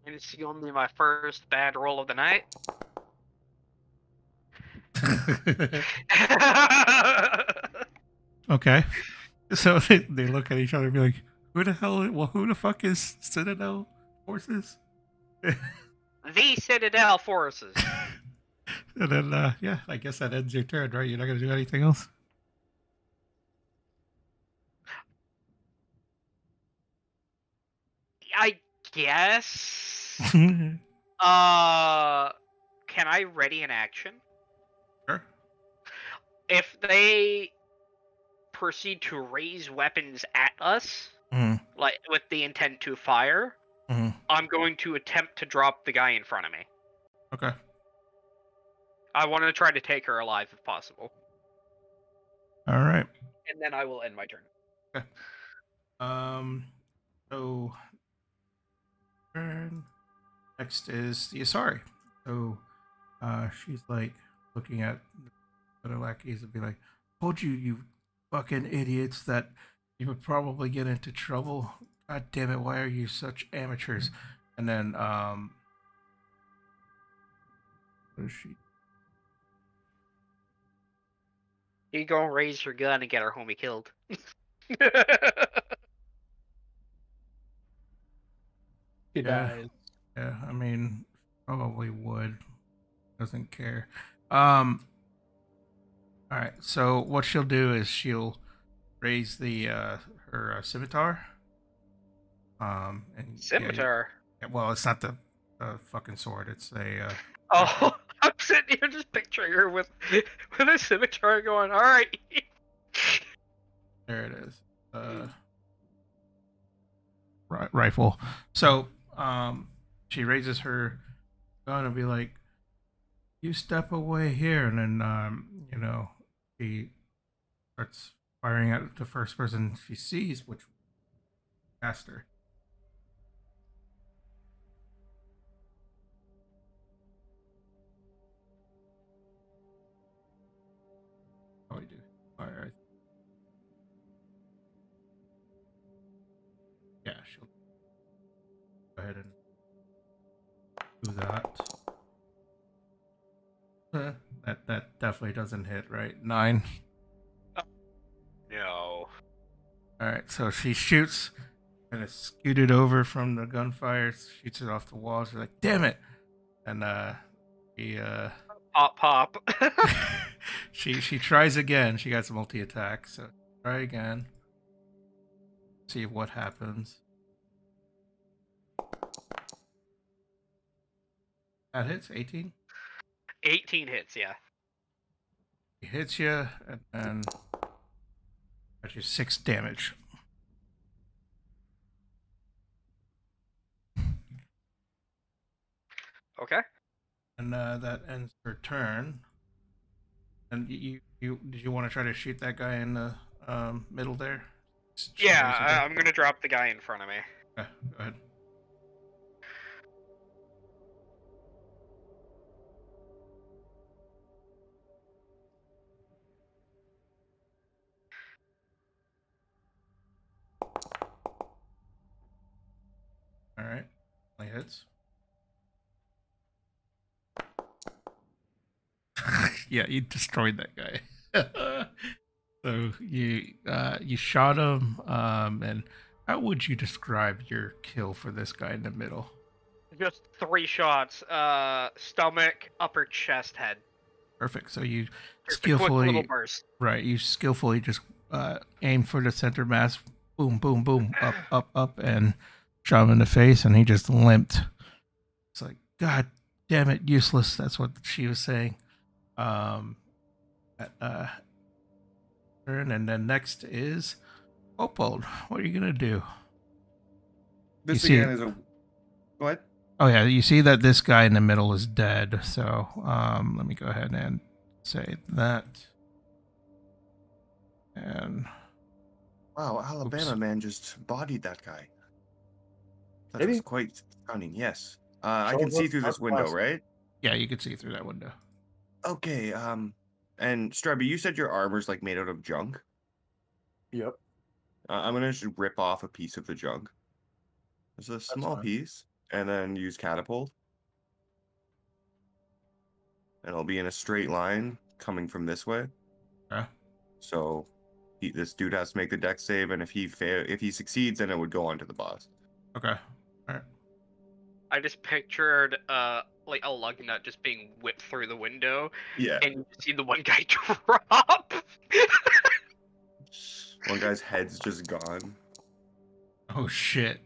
And it's only my first bad roll of the night. Okay. So they look at each other and be like, who the fuck is Citadel Forces? The Citadel forces. And then, yeah, I guess that ends your turn, right? You're not going to do anything else? I guess. Can I ready an action? Sure. If they proceed to raise weapons at us, like with the intent to fire, I'm going to attempt to drop the guy in front of me. Okay. I want to try to take her alive if possible. All right. And then I will end my turn. Okay. So turn. Next is the Asari. So she's like looking at the other lackeys and be like, told you, you fucking idiots, that you would probably get into trouble. God damn it, why are you such amateurs? And then what is she? You go raise your gun and get our homie killed. He dies. Yeah, I mean, probably would. Doesn't care. All right. So what she'll do is she'll raise the her scimitar. And Scimitar. Yeah, well, it's not the fucking sword. It's a. Oh, I'm sitting here just picturing her with a scimitar going. All right. There it is. Rifle. So she raises her gun and be like, "You step away here," and then she starts firing at the first person she sees, which passed her. Oh, we do. All right. Yeah, she'll go ahead and do that. That definitely doesn't hit, right? 9. No. All right, so she shoots, and it's scooted over from the gunfire, shoots it off the wall. She's like, "Damn it!" And Pop. she tries again. She got some multi attack, so try again. See what happens. That hits 18. 18 hits, yeah. He hits you, and got you 6 damage. Okay. And that ends her turn. And you did you want to try to shoot that guy in the middle there? Yeah, I'm gonna drop the guy in front of me. Okay, go ahead. All right, only hits. Yeah, you destroyed that guy. So you shot him. And how would you describe your kill for this guy in the middle? Just 3 shots. Stomach, upper chest, head. Perfect. So you Just a quick skillfully little burst. right. You skillfully just aim for the center mass. Boom, boom, boom, up, and shot him in the face, and he just limped. It's like, God damn it, useless. That's what she was saying. Turn, and then next is Opold. What are you gonna do? This see- again is a what? Oh yeah, you see that this guy in the middle is dead. So let me go ahead and say that. And Wow, Alabama Oops. man just bodied that guy. That Did was he? quite stunning. Yes. I Show can us see what through this dark window, glass. right? yeah, you can see through that window. Okay. And Strebby, you said your armor's like made out of junk. Yep. I'm gonna just rip off a piece of the junk. There's a small fine. piece, and then use catapult, and it'll be in a straight line coming from this way. Okay. So, this dude has to make the dex save, and if he succeeds, then it would go on to the boss. Okay. All right. I just pictured like a lug nut just being whipped through the window, Yeah. and you see the one guy drop. One guy's head's just gone. Oh shit.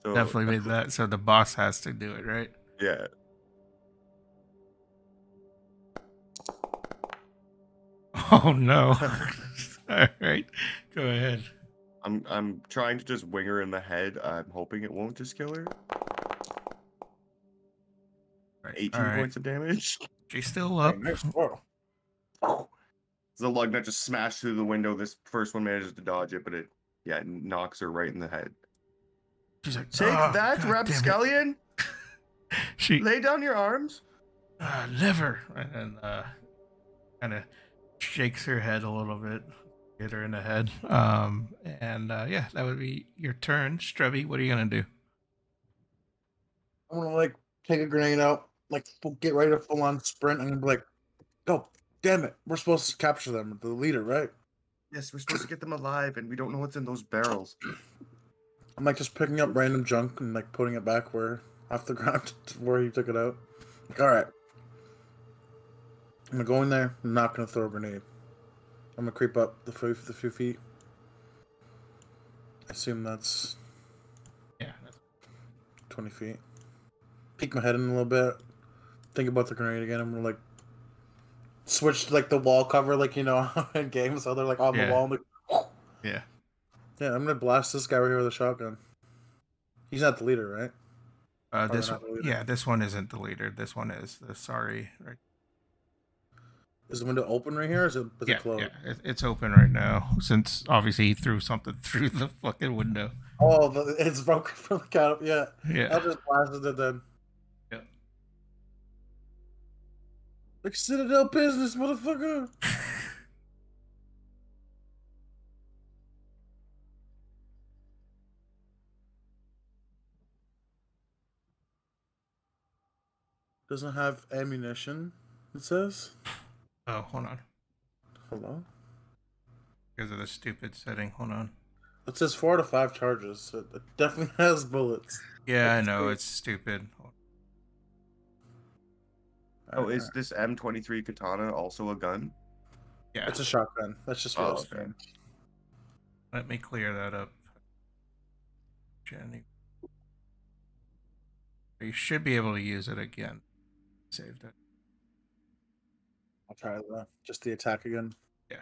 So Definitely made that. So the boss has to do it, right? yeah. Oh no. All right. Go ahead. I'm trying to just wing her in the head. I'm hoping it won't just kill her. Right. 18 All right. points of damage. She's still up. Hey, nice. Whoa. The lug nut just smashed through the window. This first one manages to dodge it, but it knocks her right in the head. She's like, Take "Oh, that, God damn it." rapscallion! She Lay down your arms. never, and kind of shakes her head a little bit, hit her in the head. Yeah, that would be your turn, Strubby. What are you gonna do? I'm gonna like take a grenade out, like get ready to full on sprint, and be like, "Go! Damn it! We're supposed to capture them, the leader, right?" Yes, we're supposed to get them alive, and we don't know what's in those barrels. I'm like just picking up random junk and like putting it back where off the ground to where he took it out. Like, all right, I'm gonna go in there. I'm not gonna throw a grenade. I'm gonna creep up the few feet. I assume that's Yeah. 20 feet. Peek my head in a little bit. Think about the grenade again. I'm gonna like switch to like the wall cover, like you know in games, so they're like on the Yeah. wall. I'm like, Yeah. yeah, I'm gonna blast this guy right here with a shotgun. He's not the leader, right? This not one, the leader. yeah, this one isn't the leader. This one is the sorry. Right? Is the window open right here? Or is it closed? Yeah, it's open right now since obviously he threw something through the fucking window. Oh, it's broken from the count. Yeah, Yeah. I'll just blast it then. Yep. Like Citadel business, motherfucker. Doesn't have ammunition, it says. Oh, hold on. Hello? Because of the stupid setting. Hold on. It says 4 to 5 charges. So it definitely has bullets. Yeah, I That's know great. it's stupid. Oh, is this M23 katana also a gun? Yeah. It's a shotgun. That's just what Oh, I was okay. saying. Let me clear that up. Jenny. You should be able to use it again. Saved it. I'll try just the attack again. Yeah.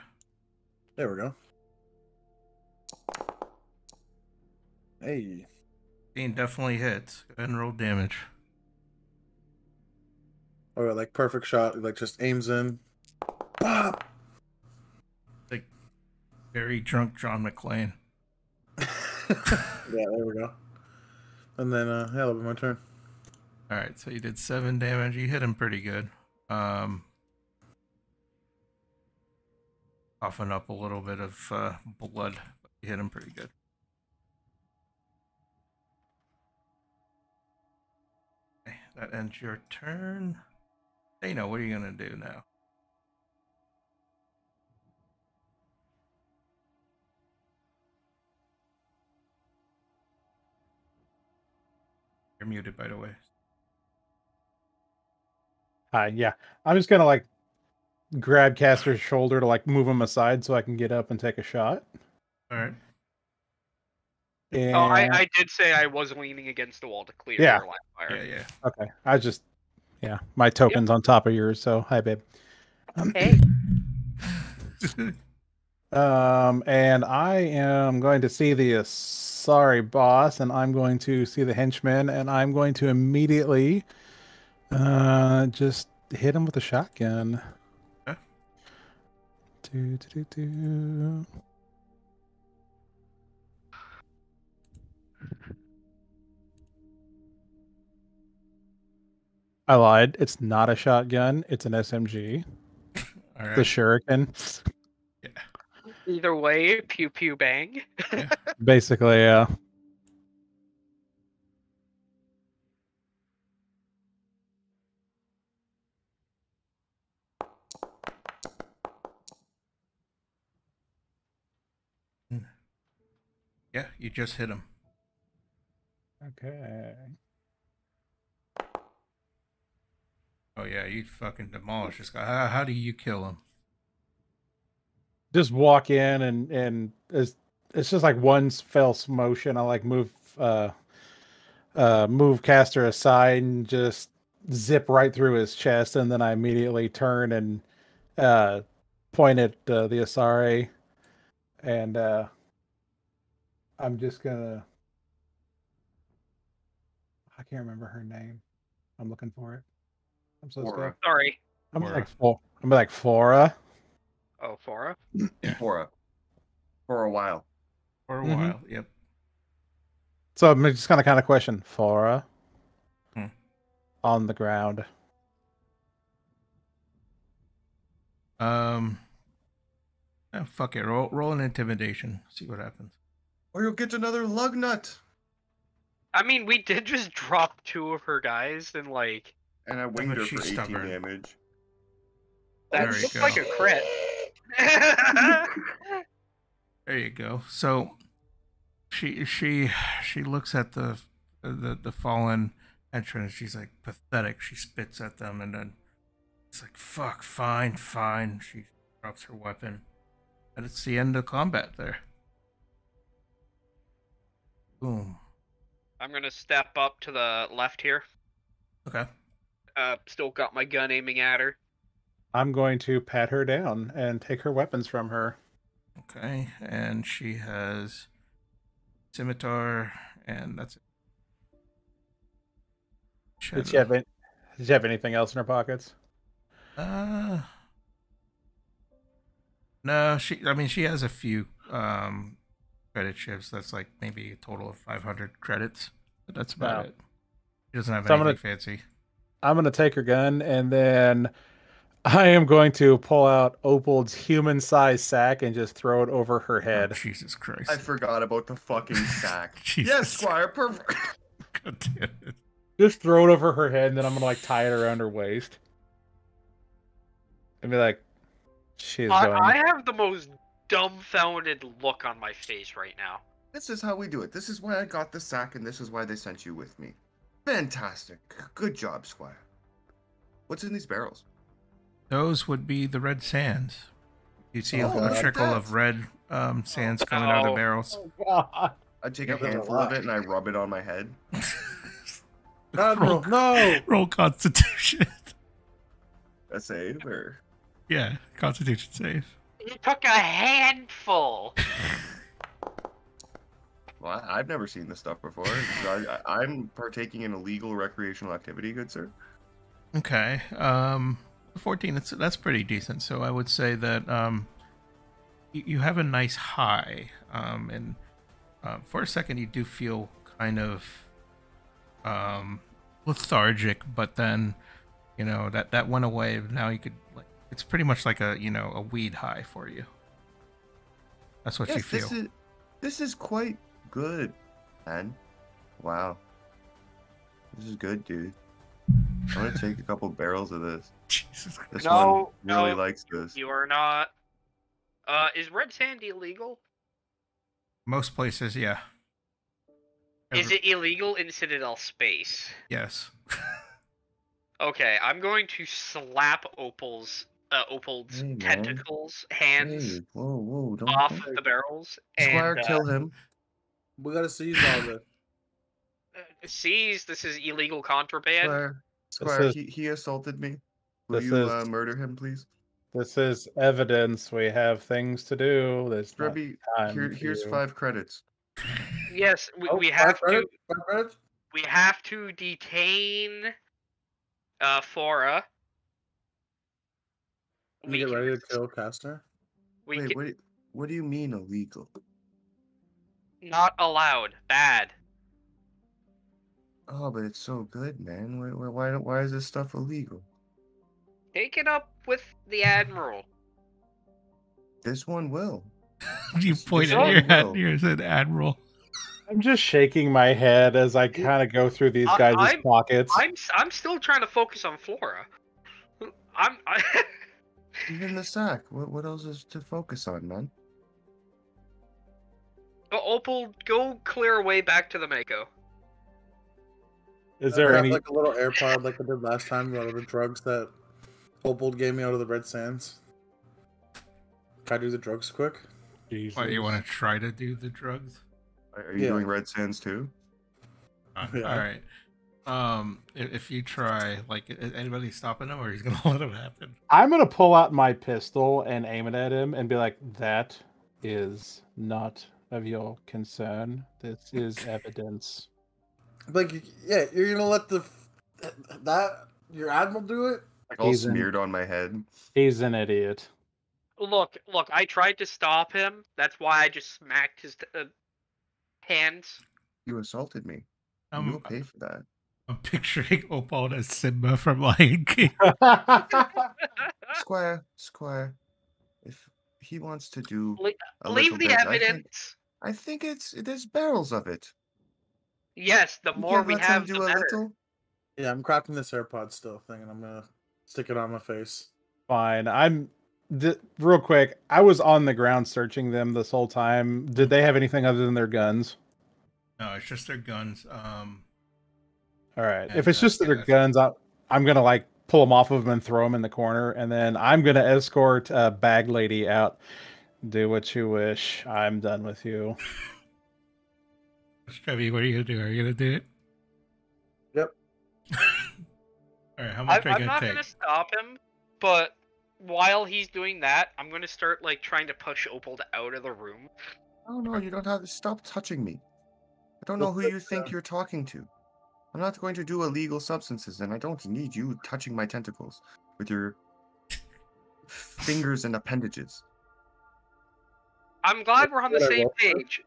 There we go. Hey. Definitely hits. Go ahead and roll damage. Oh, like perfect shot. Like just aims in. Ah! Like very drunk John McClane. Yeah, there we go. And then, yeah, that'll be my turn. All right, so you did 7 damage. You hit him pretty good. Coughing up a little bit of blood, but you hit him pretty good. Okay, that ends your turn. Dana, what are you gonna do now? You're muted, by the way. Hi, yeah. I'm just gonna like grab Castor's shoulder to like move him aside so I can get up and take a shot. All right. And Oh, I did say I was leaning against the wall to clear Yeah. your line of fire. Yeah. okay, I just Yeah, my token's on top of yours. So hi, babe. Hey. And I am going to see the sorry boss, and I'm going to see the henchman, and I'm going to immediately just hit him with a shotgun. Okay. Do. I lied. It's not a shotgun. It's an SMG. All The right. shuriken. Either way, pew pew bang. Yeah. Basically, yeah. Yeah, you just hit him. Okay. Oh yeah, you fucking demolish this guy. How do you kill him? Just walk in and it's just like one fell motion. I like move caster aside and just zip right through his chest, and then I immediately turn and point at the Asari, and I'm just gonna. I can't remember her name. I'm looking for it. I'm so Aura. scared. Sorry. I'm Aura. like I'm like Flora. Oh, Fora. Yeah. For a while. For a Mhm. while. Yep. So I'm just kind of question Flora Hmm. on the ground. Oh, fuck it. Roll an intimidation. See what happens. Or you'll get another lug nut. I mean, we did just drop 2 of her guys, and like And I winged but her for she's 18 stubborn. damage. that There you looks go. like a crit. There you go. So she looks at the fallen entrance. She's like pathetic. She spits at them, and then it's like fuck. Fine. She drops her weapon, and it's the end of combat there. Boom. I'm gonna step up to the left here. Okay. Still got my gun aiming at her. I'm going to pat her down and take her weapons from her. Okay. And she has scimitar, and that's it. Did she have anything else in her pockets? No, she has a few credit chips. That's like maybe a total of 500 credits. But that's about No. it. She doesn't have So anything fancy. I'm gonna take her gun, and then I am going to pull out Opal's human-sized sack and just throw it over her Oh, head. Jesus Christ. I forgot about the fucking sack. Jesus. Yes, Squire, perfect. God damn it. Just throw it over her head, and then I'm gonna like tie it around her waist and be like, "She's going." I have the most dumbfounded look on my face right now. This is how we do it. This is why I got the sack, and this is why they sent you with me. Fantastic. Good job, Squire. What's in these barrels? Those would be the red sands. You see Oh, a trickle that's- of red sands coming out of the no. barrels. Oh God! I take Yeah, a there's a handful lot. of it and I rub it on my head. Admiral, no! Roll Constitution. A save or Yeah, Constitution save. You took a handful. well, I've never seen this stuff before. So I'm partaking in illegal recreational activity, good sir. Okay. 14. That's pretty decent. So I would say that you have a nice high, and for a second you do feel kind of lethargic, but then that went away. Now you could it's pretty much like a weed high for you. That's what you feel. This is quite good, man. Wow. This is good, dude. I'm gonna take a couple barrels of this. Jesus Christ. This No, one really no, likes this. You are not. Is red sand illegal? Most places, yeah. Is it illegal in Citadel space? Yes. Okay, I'm going to slap Opal's Hey, man. tentacles, hands Hey, whoa, don't off the barrels, Squire, and kill him. We gotta seize all this. seize. This is illegal contraband. Squire, Squire, is- he assaulted me. Will this you is- murder him, please? This is evidence. We have things to do. There's not Strebby, time for here's you. 5 credits. Yes, we, Oh, we 5 have credits? to. 5 credits? We have to detain Flora. Can we get ready to kill Castor? We Wait, can, what do you mean illegal? not allowed. Bad. Oh, but it's so good, man. Why is this stuff illegal? Take it up with the Admiral. This one will. You This point one at your head will. here and said Admiral. I'm just shaking my head as I kind of go through these guys' pockets. I'm still trying to focus on Flora. I Even the sack. What else is to focus on, man? Opal, go clear away back to the Mako. Is I there have any? like a little AirPod like I did last time about the drugs that Opal gave me out of the Red Sands? Can I do the drugs quick? What, you want to try to do the drugs? Are you Yeah. doing Red Sands too? Yeah. All right. If you try, like, is anybody stopping him, or he's gonna let him happen? I'm gonna pull out my pistol and aim it at him and be like, "That is not of your concern. This is evidence." Like, yeah, you're gonna let your admiral do it? Like all He's in- smeared on my head. He's an idiot. Look, I tried to stop him. That's why I just smacked his hands. You assaulted me. You will pay for that. I'm picturing Opal as Simba from Lion King. Squire, if he wants to do a Leave little the bit, evidence. I think there's barrels of it. Yes, the You more can't we let have, him the do a better. little. Yeah, I'm crafting this AirPod still thing, and I'm gonna stick it on my face. Fine. Real quick. I was on the ground searching them this whole time. Did they have anything other than their guns? No, it's just their guns. All right. And, If it's just yeah, their that's- guns, I'm gonna like pull them off of them and throw them in the corner, and then I'm gonna escort Bag Lady out. Do what you wish. I'm done with you. Trevi, what are you gonna do? Are you gonna do it? Yep. All right. How much are you I'm gonna not take? gonna stop him, but while he's doing that, I'm gonna start like trying to push Opal out of the room. Oh no, you don't have to stop touching me. I don't know who you think you're talking to. I'm not going to do illegal substances, and I don't need you touching my tentacles with your fingers and appendages. I'm glad we're on the What I same will for. page.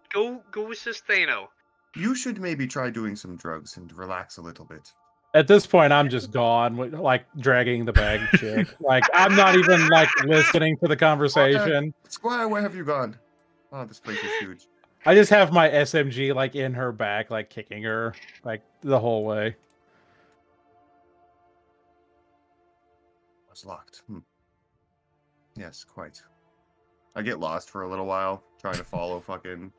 Go assist Thano. You should maybe try doing some drugs and relax a little bit. At this point, I'm just gone, like dragging the bag chick. Like I'm not even like listening to the conversation. Squire, where have you gone? Oh, this place is huge. I just have my SMG like in her back, like kicking her like the whole way. It's locked. Yes, quite. I get lost for a little while, trying to follow fucking...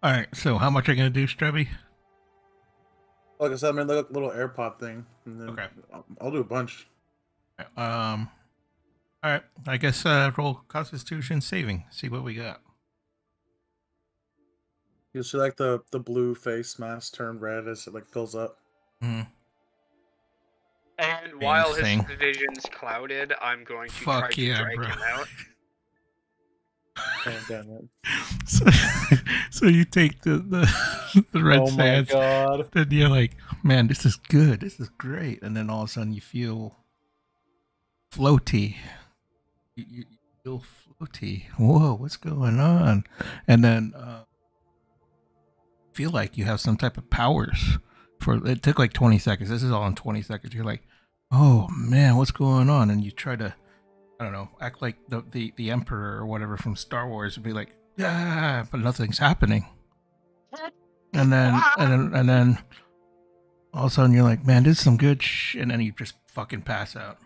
All right. So, how much are you gonna do, Strebby? Like I said, I'm gonna look at the little AirPod thing, and then Okay. I'll do a bunch. All right. I guess roll Constitution saving. See what we got. You'll see like the blue face mask turn red as it like fills up. Hmm. And while his thing. vision's clouded, I'm going to Fuck try to yeah, drag bro. him out. Oh, damn it. So you take the red Oh my sands, god. and you're like, man, this is good. This is great. And then all of a sudden you feel floaty. You feel floaty. Whoa, what's going on? And then feel like you have some type of powers. It took like 20 seconds. This is all in 20 seconds. You're like, oh man, what's going on? And you try to, I don't know, act like the Emperor or whatever from Star Wars and be like, yeah, but nothing's happening. And then all of a sudden you're like, man, this is some good shit. And then you just fucking pass out.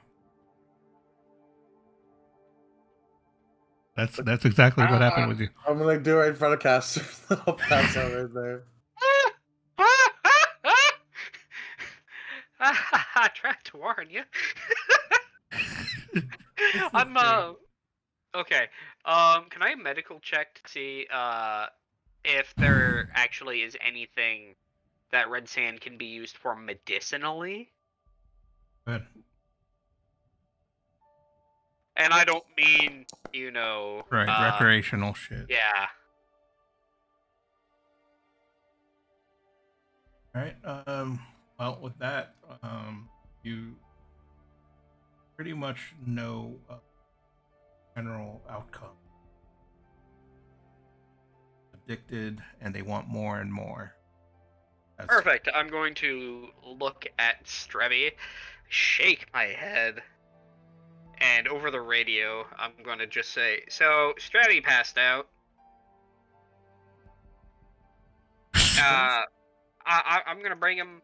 That's exactly what happened with you. I'm gonna do it right in front of Castor. I'll pass out right there. I tried to warn you. I'm okay. Can I medical check to see if there actually is anything that red sand can be used for medicinally. Good. And I don't mean, Right, recreational shit. yeah. All right. Well, with that, you pretty much know general outcome. Addicted, and they want more and more. Perfect. I'm going to look at Strevy, shake my head, and over the radio, I'm going to just say, so Strevy passed out. I'm going to bring him.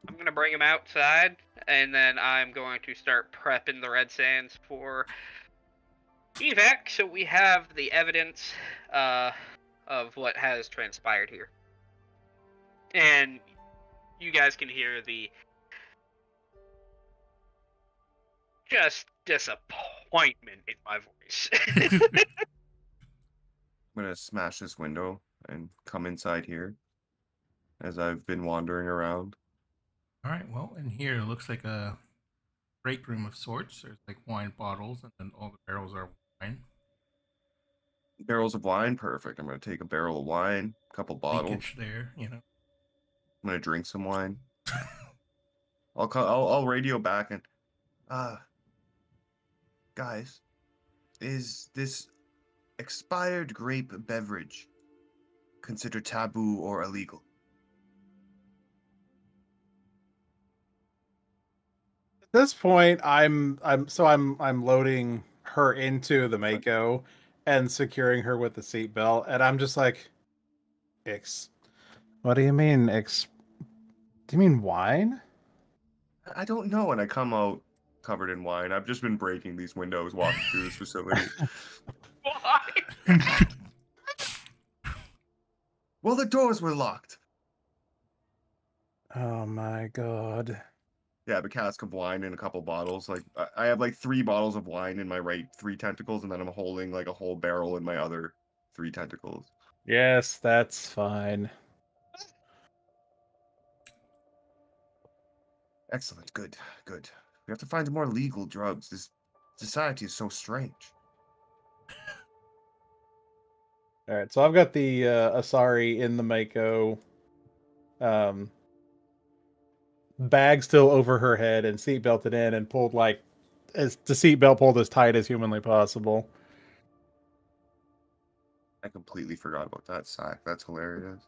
I'm going to bring him outside, and then I'm going to start prepping the red sands for evac, so we have the evidence of what has transpired here. And you guys can hear the just disappointment in my voice. I'm gonna smash this window and come inside here as I've been wandering around. All right. Well, in here it looks like a break room of sorts. There's like wine bottles, and then all the barrels are wine. Barrels of wine, perfect. I'm gonna take a barrel of wine, a couple bottles. Leakage there, I'm gonna drink some wine. I'll radio back and guys, is this expired grape beverage considered taboo or illegal? At this point, I'm loading her into the Mako and securing her with the seatbelt, and I'm just like, what do you mean? Do you mean wine? I don't know. And I come out covered in wine. I've just been breaking these windows walking through this facility. Why? Well, the doors were locked. Oh my god. Yeah, I have a cask of wine and a couple bottles. Like I have like 3 bottles of wine in my right 3 tentacles, and then I'm holding like a whole barrel in my other 3 tentacles. Yes, that's fine. Excellent. Good. Good. We have to find more legal drugs. This society is so strange. All right, so I've got the Asari in the Mako, bag still over her head and seat belted in and pulled as the seatbelt pulled as tight as humanly possible. I completely forgot about that sack. That's hilarious.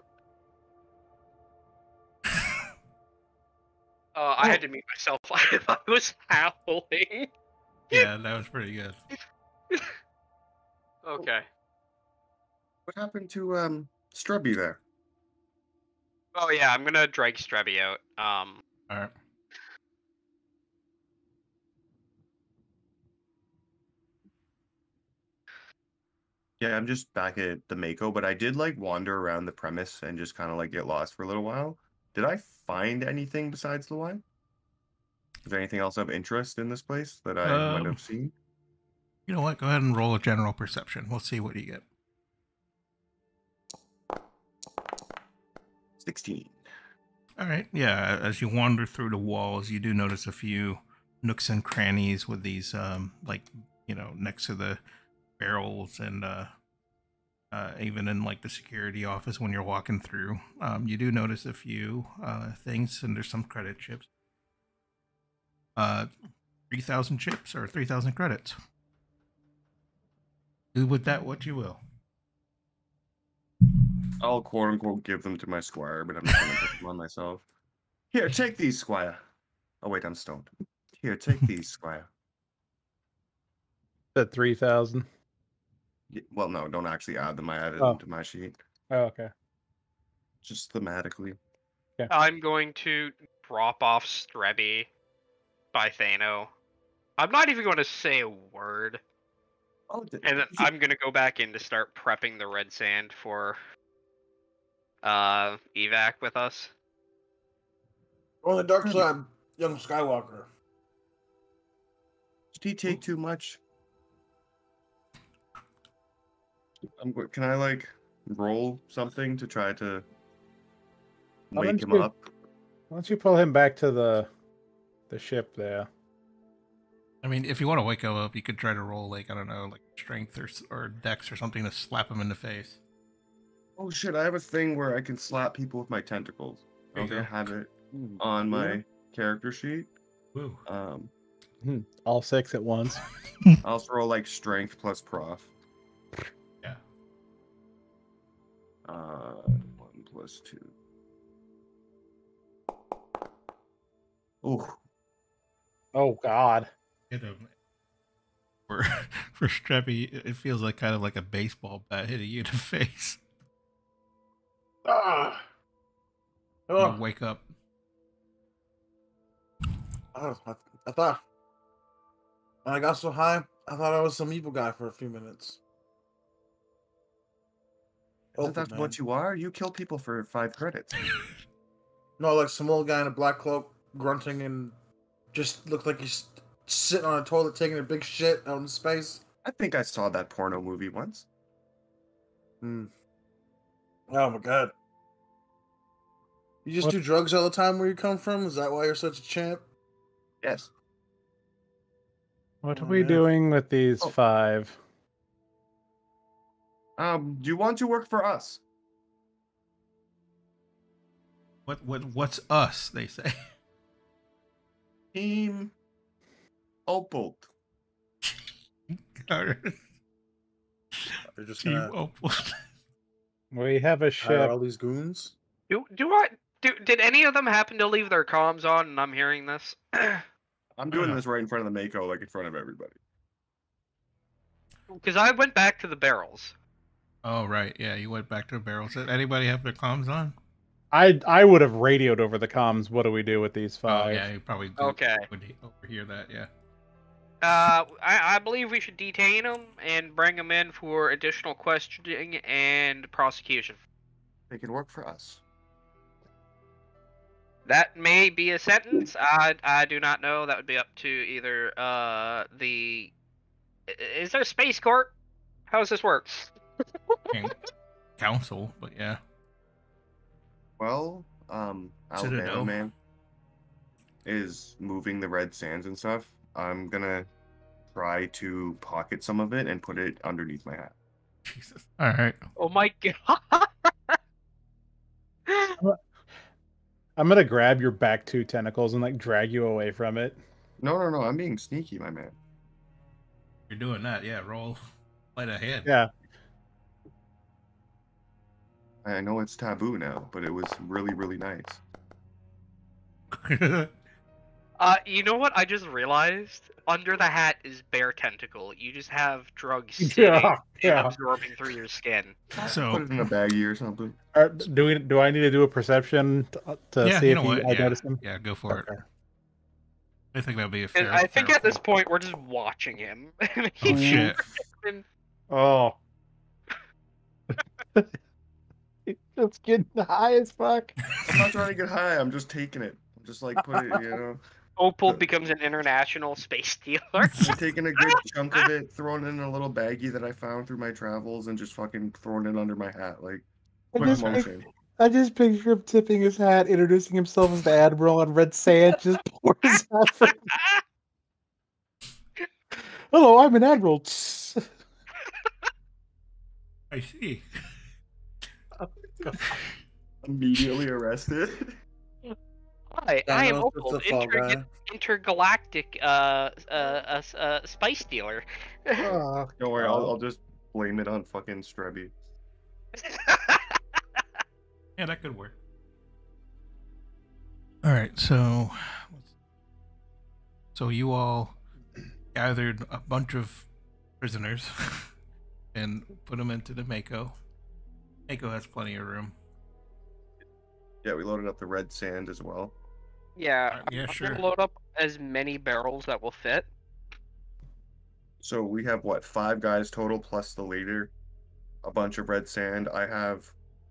I had to mute myself. I was howling. Yeah, that was pretty good. Okay. What happened to Strubby there? Oh yeah, I'm gonna drag Strevy out. All right. Yeah, I'm just back at the Mako, but I did like wander around the premise and just kind of like get lost for a little while. Did I find anything besides the wine? Is there anything else of interest in this place that I might have seen? You know what? Go ahead and roll a general perception. We'll see what you get. 16. All right. Yeah. As you wander through the walls, you do notice a few nooks and crannies with these, next to the barrels and even in like the security office when you're walking through. You do notice a few things, and there's some credit chips. 3,000 chips or 3,000 credits. Do with that what you will. I'll quote unquote give them to my squire, but I'm not gonna put them on myself. Here, take these, squire. Oh wait, I'm stoned. Here, take these, squire. At 3,000. Well, no, don't actually add them. I added Oh. them to my sheet. Oh, okay. Just thematically. I'm going to drop off Strevy by Thano. I'm not even going to say a word. Oh, And then I'm going to go back in to start prepping the red sand for evac with us. On the dark side, young Skywalker. Did he take too much? Can I like roll something to try to Why wake don't him you- up. Why don't you pull him back to the ship there? I mean, if you want to wake him up, you could try to roll like I don't know, like strength or dex or something to slap him in the face. Oh shit! I have a thing where I can slap people with my tentacles. There you Okay, go. have it on my character sheet. Woo. All 6 at once. I'll also roll like strength plus prof. Yeah. 1 plus 2. Oh, Oh God. Hit him. For Streppy, it feels like kind of like a baseball bat hitting you in the face. Ah. You Oh, wake up. I thought when I got so high, I thought I was some evil guy for a few minutes. isn't that man. what you are? You kill people for 5 credits. No, like some old guy in a black cloak grunting and just looked like he's sitting on a toilet taking a big shit out in space. I think I saw that porno movie once. Oh my god. You just What- do drugs all the time where you come from? Is that why you're such a champ? Yes. What are Oh, we man. doing with these Oh. 5? Do you want to work for us? What's us? They say. Team Opal. They're just Team gonna Opal. We have a hire ship. all these goons? Did any of them happen to leave their comms on and I'm hearing this? I'm doing this right in front of the Mako, like in front of everybody. Because I went back to the barrels. Oh right, yeah. You went back to the barrels. Did anybody have their comms on? I would have radioed over the comms. What do we do with these 5? Oh yeah, you probably do, Okay. would overhear that. Yeah. I believe we should detain them and bring them in for additional questioning and prosecution. They can work for us. That may be a sentence. I do not know. That would be up to either the. Is there a space court? How does this work? And council, but yeah. Well, Citadel. Alabama man is moving the red sands and stuff. I'm gonna try to pocket some of it and put it underneath my hat. Jesus. All right. Oh my god! I'm gonna grab your back 2 tentacles and like drag you away from it. No, I'm being sneaky, my man. You're doing that. Yeah. Roll. Light ahead. Yeah. I know it's taboo now, but it was really, really nice. You know what? I just realized under the hat is bear tentacle. You just have drugs sitting Yeah. and Yeah. absorbing through your skin. So Put it in a baggie or something. Do I need to do a perception to yeah, see you if know what? I Yeah. notice him? Yeah, go for it. Okay. I think that would be a And fair. I think fair at this pull. point we're just watching him. Oh shit. Oh. It's getting high as fuck. I'm not trying to get high. I'm just taking it. I'm just like put it, you know. Opal becomes an international space dealer. I'm taking a good chunk of it, throwing it in a little baggie that I found through my travels, and just fucking throwing it under my hat, like just motion. I just picture him tipping his hat, introducing himself as the Admiral on red sand, just pours out from... Hello, I'm an Admiral. I see. Immediately arrested. Hi, I am Thanos with Opal, the fall guy. intergalactic spice dealer. Oh, Don't worry, I'll just blame it on fucking Strebby. Yeah, that could work. All right, so you all gathered a bunch of prisoners and put them into the Mako. Mako has plenty of room. Yeah, we loaded up the red sand as well. Yeah, Yeah, I'm sure. gonna load up as many barrels that will fit. So we have what, 5 guys total plus the leader, a bunch of red sand. I have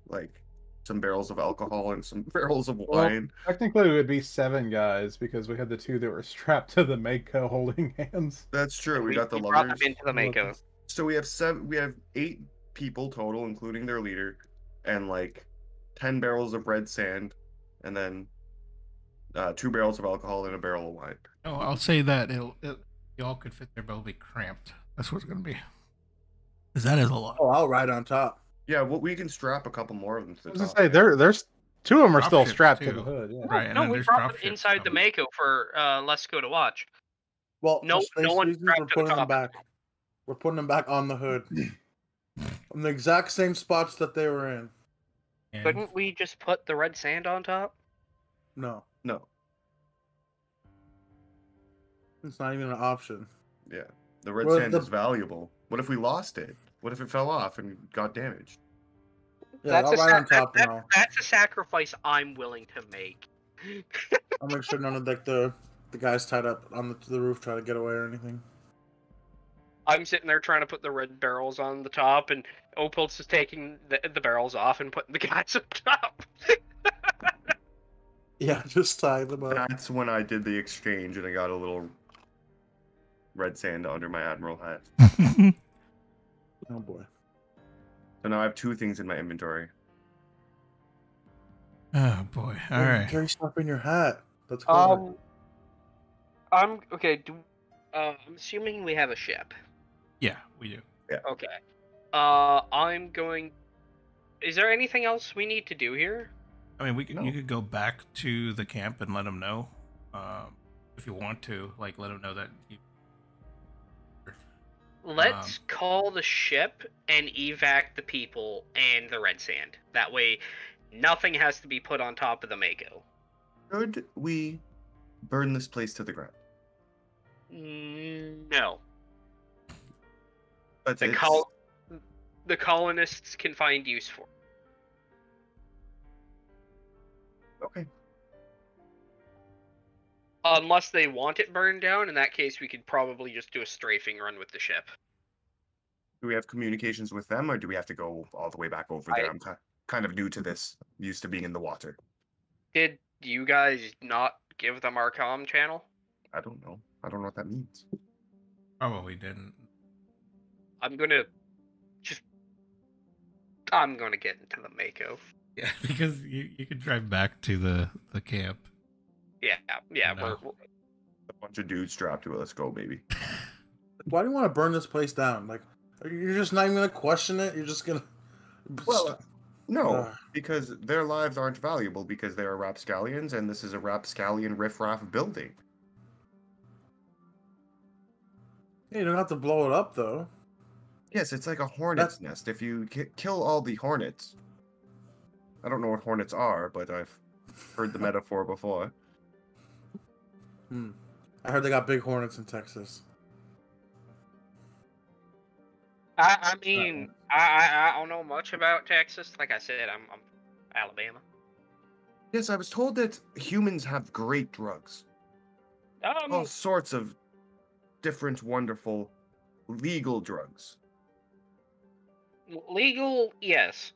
like some barrels of alcohol and some barrels of Well, wine. technically it would be 7 guys because we had the 2 that were strapped to the Mako holding hands. That's true. We got the brought them luggers. into the Mako. So we have 8 people total, including their leader, and like 10 barrels of red sand, and then 2 barrels of alcohol and a barrel of wine. Oh, I'll say that y'all could fit there, but it'll be cramped. That's what it's gonna be. Because that is a lot. Oh, I'll ride on top. Yeah, well, we can strap a couple more of them to I the was top. gonna say there's 2 of them are Drop still ships, strapped to too. the hood. Yeah. Right, and No, then we there's brought drop them ships inside the coming. Mako for Let's Go to Watch. Well, No- for space no one reasons, strapped we're to the putting them top. back. We're putting them back on the hood. On the exact same spots that they were in. And Couldn't we just put the red sand on top? No, No, it's not even an option. yeah. The red Well, if sand is valuable. What if we lost it? What if it fell off and got damaged? Yeah, I'll ride on top that- now. That's a sacrifice I'm willing to make. I'll make sure none of the guys tied up on the roof try to get away or anything. I'm sitting there trying to put the red barrels on the top, and Opals is taking the barrels off and putting the guys up top. Yeah, just tie them up. That's when I did the exchange and I got a little red sand under my admiral hat. Oh boy. So now I have 2 things in my inventory. oh boy. All You right. carry stuff in your hat. That's clever. I'm okay. I'm assuming we have a ship. Yeah, we do. Okay. I'm going. Is there anything else we need to do here? I mean, you No. could go back to the camp and let them know, if you want to. Like, let them know that. Let's call the ship and evac the people and the red sand. That way, nothing has to be put on top of the Mako. Should we burn this place to the ground? No. But The colonists can find use for it. Okay. Unless they want it burned down, in that case, we could probably just do a strafing run with the ship. Do we have communications with them, or do we have to go all the way back over there? I'm kind of new to this, used to being in the water. Did you guys not give them our comm channel? I don't know. I don't know what that means. Probably didn't. I'm gonna get into the Mako. Yeah, because you could drive back to the camp. Yeah, No. we're A bunch of dudes strapped to it. Let's go, baby. Why do you want to burn this place down? Like, you're just not even gonna question it. You're just gonna. Well, no, Ugh. because their lives aren't valuable because they are rapscallions, and this is a rapscallion riffraff building. You don't have to blow it up though. Yes, it's like a hornet's nest. If you kill all the hornets, I don't know what hornets are, but I've heard the metaphor before. I heard they got big hornets in Texas. I mean, I don't know much about Texas. Like I said, I'm Alabama. Yes, I was told that humans have great drugs. All sorts of different, wonderful, legal drugs. Legal, yes.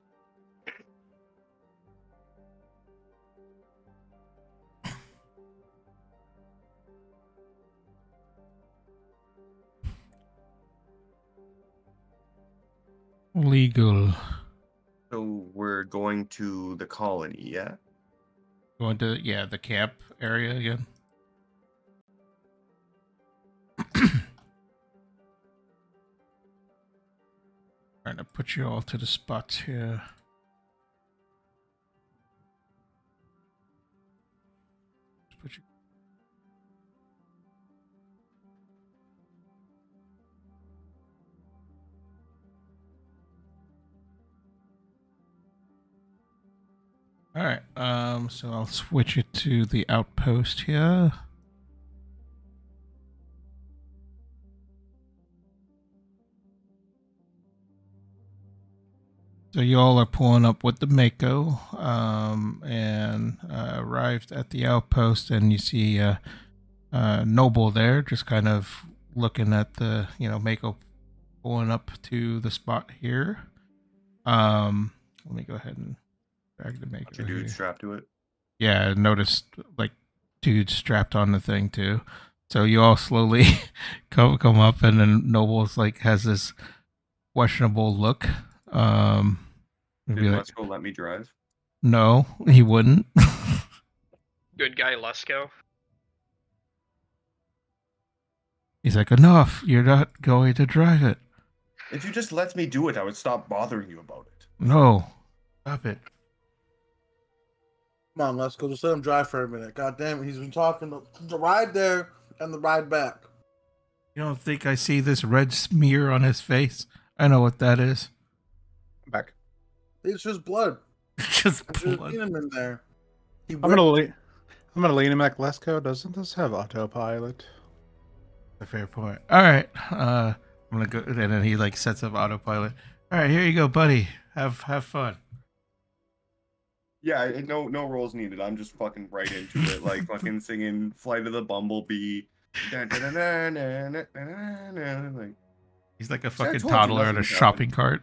Legal. So we're going to the colony, yeah? Going to the camp area again. Trying to put you all to the spots here. Put you. All right. So I'll switch it to the outpost here. So you all are pulling up with the Mako, and arrived at the outpost, and you see Noble there, just kind of looking at the Mako pulling up to the spot here. Let me go ahead and drag the Mako. Bunch of dudes strapped to it. Yeah, I noticed like dudes strapped on the thing too. So you all slowly come up, and then Noble's like has this questionable look. Did Maybe like, Let's go let me drive? no, he wouldn't. Good guy Lesko. He's like, enough. You're not going to drive it. If you just let me do it, I would stop bothering you about it. No. Stop it. Come on, let's go. Just let him drive for a minute. God damn it, he's been talking the ride there and the ride back. You don't think I see this red smear on his face? I know what that is. Back. It's just blood. Just I should have blood. seen him in there. I'm gonna lean him back. Lesko, doesn't this have autopilot? A fair point. All right. I'm gonna go, and then he like sets up autopilot. All right, here you go, buddy. Have fun. Yeah, no rolls needed. I'm just fucking right into it, like fucking singing "Flight of the Bumblebee." Like, He's like a See, I fucking told you toddler in nothing a would shopping cart.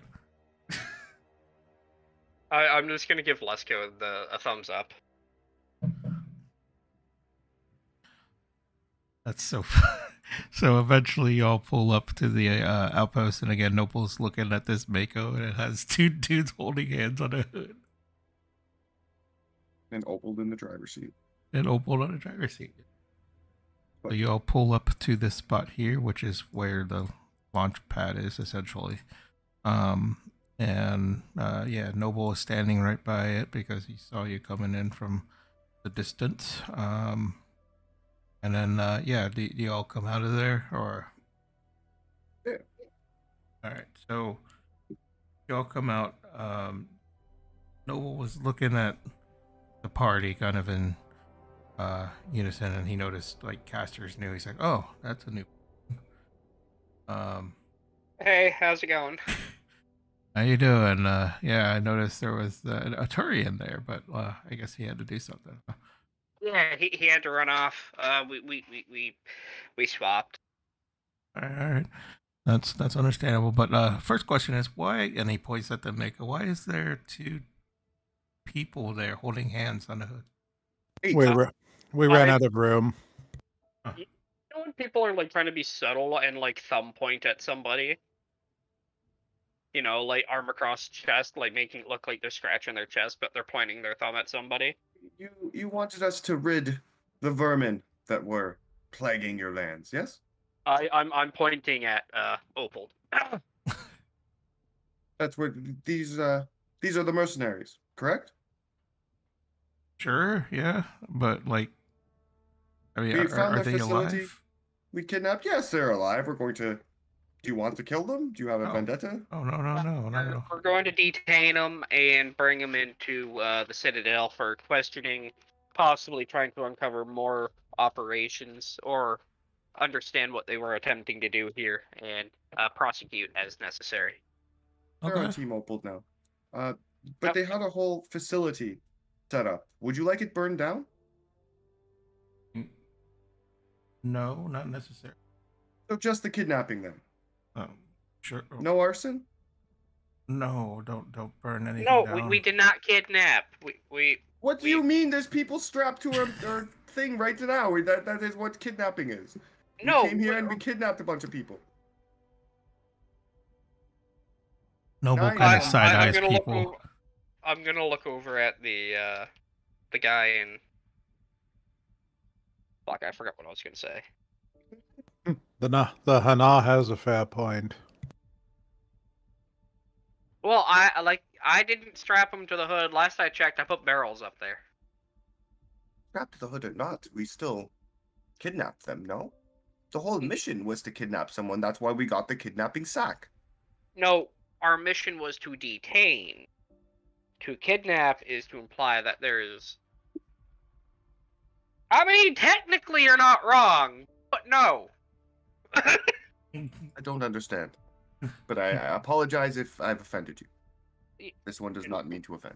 I'm just gonna give Lesko a thumbs up. That's so so eventually y'all pull up to the outpost, and again Nopal's looking at this Mako, and it has two dudes holding hands on a hood and Opal in the driver's seat. and Opal on a driver's seat. So But- you all pull up to this spot here, which is where the launch pad is essentially. Yeah, Noble is standing right by it because he saw you coming in from the distance. And then, do you all come out of there, or? Yeah. All right, so you all come out. Noble was looking at the party kind of in unison, and he noticed like Caster's new. He's like, "Oh, that's a new." Hey, how's it going? How you doing? Yeah, I noticed there was a Turian there, but I guess he had to do something. Yeah, he had to run off. We swapped. All right, that's understandable. But first question is why? And he points at the Mako. Why is there two people there holding hands on the hood? Hey, We ran out of room. You know when people are like trying to be subtle and like thumb point at somebody? You know, like arm across chest, like making it look like they're scratching their chest, but they're pointing their thumb at somebody. you wanted us to rid the vermin that were plaguing your lands, yes? I'm pointing at Opal. That's where these are the mercenaries, correct? Sure, yeah, but like, I mean, We found are their they facility. alive? We kidnapped. Yes, they're alive. We're going to. Do you want to kill them? Do you have a No. vendetta? Oh no. We're going to detain them and bring them into the Citadel for questioning, possibly trying to uncover more operations or understand what they were attempting to do here and prosecute as necessary. They're our Okay. team Opal now. But Yep. they had a whole facility set up. Would you like it burned down? No, not necessary. So just the kidnapping then. Sure. No arson? No, don't burn anything No, down. we did not kidnap. We What do you mean? There's people strapped to our thing right now. That is what kidnapping is. We No, came here and we kidnapped a bunch of people. Noble Nice. kind of I'm side eyes gonna people. I'm gonna look over at the guy and fuck, I forgot what I was gonna say. The Hana has a fair point. Well, I didn't strap him to the hood. Last I checked, I put barrels up there. Strapped to the hood or not, we still kidnapped them, no? The whole mission was to kidnap someone. That's why we got the kidnapping sack. No, our mission was to detain. To kidnap is to imply that there is. I mean, technically you're not wrong, but no. I don't understand. But I apologize if I've offended you. This one does not mean to offend.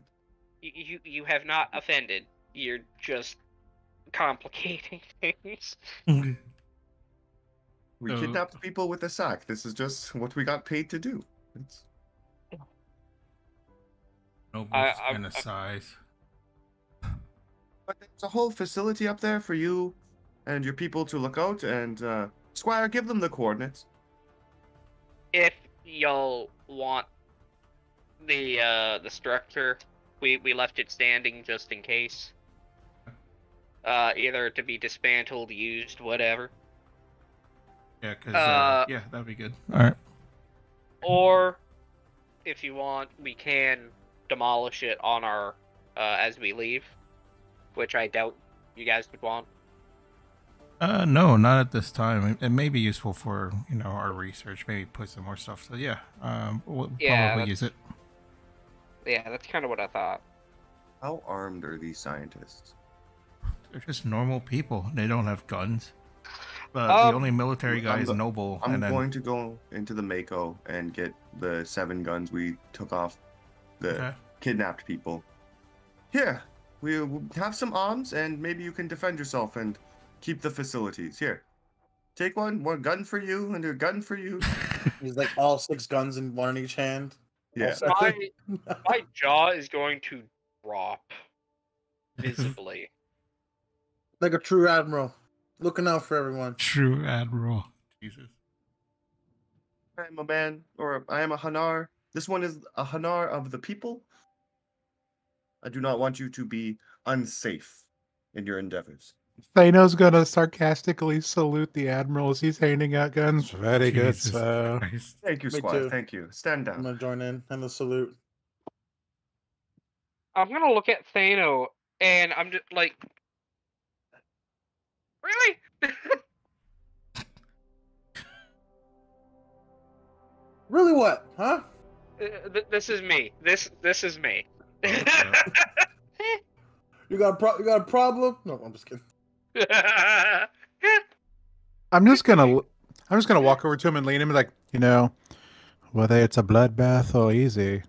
You have not offended. You're just complicating things. We So- kidnapped people with a sack. This is just what we got paid to do. It's... Noble's I- kind of sighs. But there's a whole facility up there for you and your people to look out. And Squire, give them the coordinates. If y'all want the structure, we left it standing just in case. either to be dismantled, used, whatever. Yeah, because Uh, yeah, that'd be good. All right. Or, if you want, we can demolish it on our as we leave, which I doubt you guys would want. No, not at this time. It may be useful for our research. Maybe put some more stuff. So yeah, we'll Yeah, probably use it. Yeah, that's kind of what I thought. How armed are these scientists? They're just normal people. They don't have guns. The Um, only military guy is Noble. I'm and then, going to go into the Mako and get the 7 guns we took off the Okay. kidnapped people. Here, we'll have some arms, and maybe you can defend yourself and keep the facilities. Here, take one gun for you, and a gun for you. He's like all 6 guns in one in each hand. Yeah. All my 7. my jaw is going to drop visibly. Like a true admiral, looking out for everyone. True Admiral. Jesus. I am a man, or I am a Hanar. This one is a Hanar of the people. I do not want you to be unsafe in your endeavors. Thanos gonna sarcastically salute the admiral as he's handing out guns. Very good, Jesus sir. Christ. Thank you, Me Squire. too. Thank you. Stand I'm down. gonna join in and the salute. I'm gonna look at Thano, and I'm just like, really? Really, what? Huh? This is me. This is me. You got a problem? No, I'm just kidding. I'm just gonna walk over to him and lean him like, whether it's a bloodbath or easy,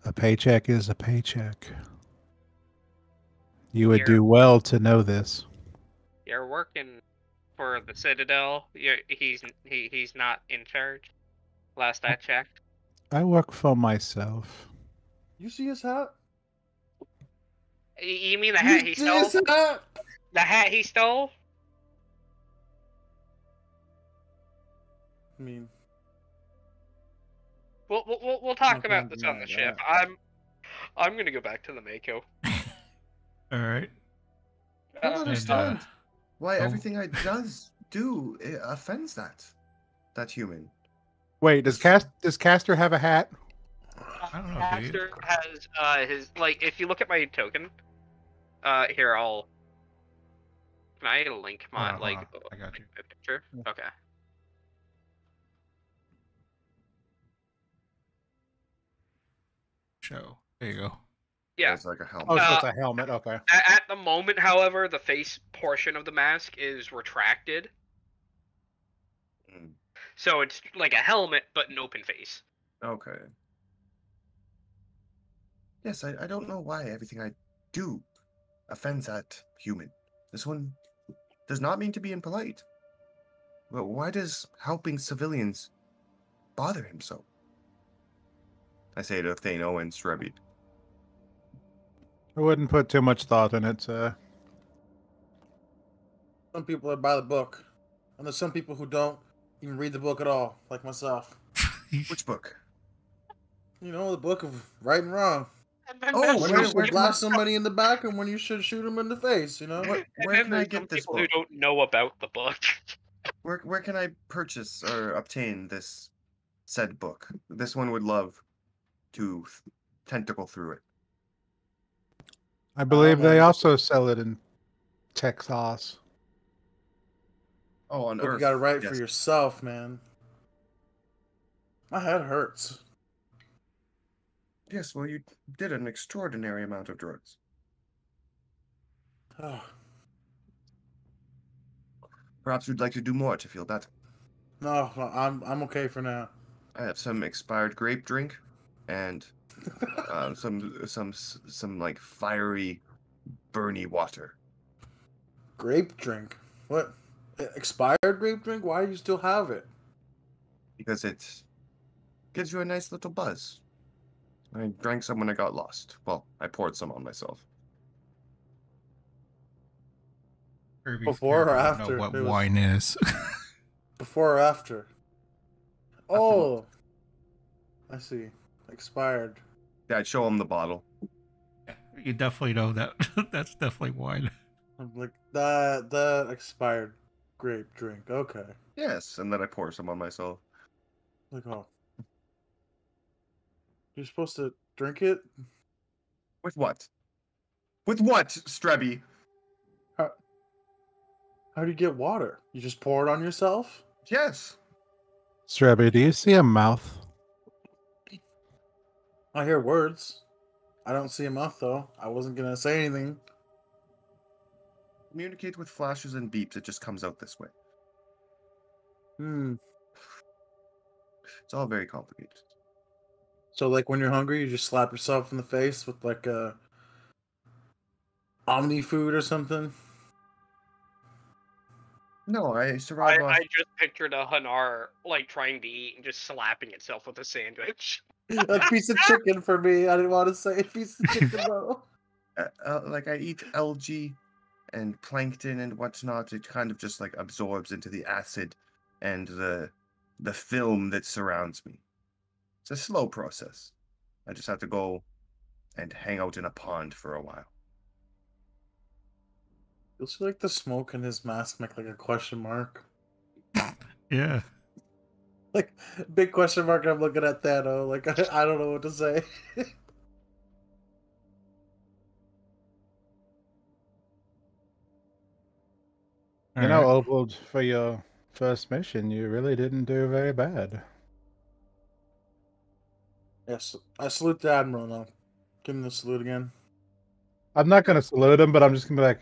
a paycheck is a paycheck. You would do well to know this. You're working for the Citadel. He's not in charge. Last I checked. I work for myself. You see his hat? You mean the hat he You see stole? his hat? The hat he stole? I mean, We'll talk I about can't this on the deny ship. that. I'm gonna go back to the Mako. All right. I don't understand why oh. everything I do offends that human. Wait, does Castor have a hat? I don't know, dude. Caster has his if you look at my token, here I'll. Can I link my Hold on. I got you. my picture? Okay. Show. There you go. Yeah. It's like a helmet. Oh, so it's a helmet. Okay. At the moment, however, the face portion of the mask is retracted, Mm, so it's like a helmet but an open face. okay. Yes, I don't know why everything I do offends that human. This one does not mean to be impolite. But why does helping civilians bother him so? I say to Thano and Strebby. I wouldn't put too much thought in it, sir. some people that buy the book, and there's some people who don't even read the book at all, like myself. Which book? You know, the book of right and wrong. And then Oh, there's When where- you some should where- blast somebody in the back, and when you should shoot them in the face. You know. Where and can then I there's get some this people book? who don't know about the book. Where can I purchase or obtain this said book? This one would love to tentacle through it. I believe they man. also sell it in Texas. Oh, on Book Earth. you gotta write yes. for yourself, man. My head hurts. Yes, well, you did an extraordinary amount of drugs. Oh, Perhaps you'd like to do more to feel better. no, I'm okay for now. I have some expired grape drink, and some like fiery, burny water. Grape drink. What? Expired grape drink? Why do you still have it? Because it gives you a nice little buzz. I drank some when I got lost. Well, I poured some on myself. Kirby's Before or character would after? know what It was- wine is. Before or after? Oh, I see. Expired. Yeah, I'd show him the bottle. You definitely know that. That's definitely wine. I'm like, that expired grape drink. Okay. Yes, and then I pour some on myself. Like, oh, you're supposed to drink it? With what? With what, Strebby? How, how do you get water? You just pour it on yourself? Yes. Strawberry, do you see a mouth? I hear words. I don't see a mouth, though. I wasn't going to say anything. Communicate with flashes and beeps. It just comes out this way. Hmm. It's all very complicated. So, like, when you're hungry, you just slap yourself in the face with, like, a Omni food or something? No, I survive off. I just pictured a Hanar like trying to eat and just slapping itself with a sandwich. A piece of chicken for me. I didn't want to say a piece of chicken, though. Like I eat algae and plankton and whatnot. It kind of just like absorbs into the acid and the film that surrounds me. It's a slow process. I just have to go and hang out in a pond for a while. You'll see, like, the smoke in his mask make, like, a question mark. Yeah. Like, big question mark. I'm looking at Thano. Like, I don't know what to say. You know, Opal, for your first mission, you really didn't do very bad. Yes, I salute the Admiral now. Give him the salute again. I'm not going to salute him, but I'm just going to be like,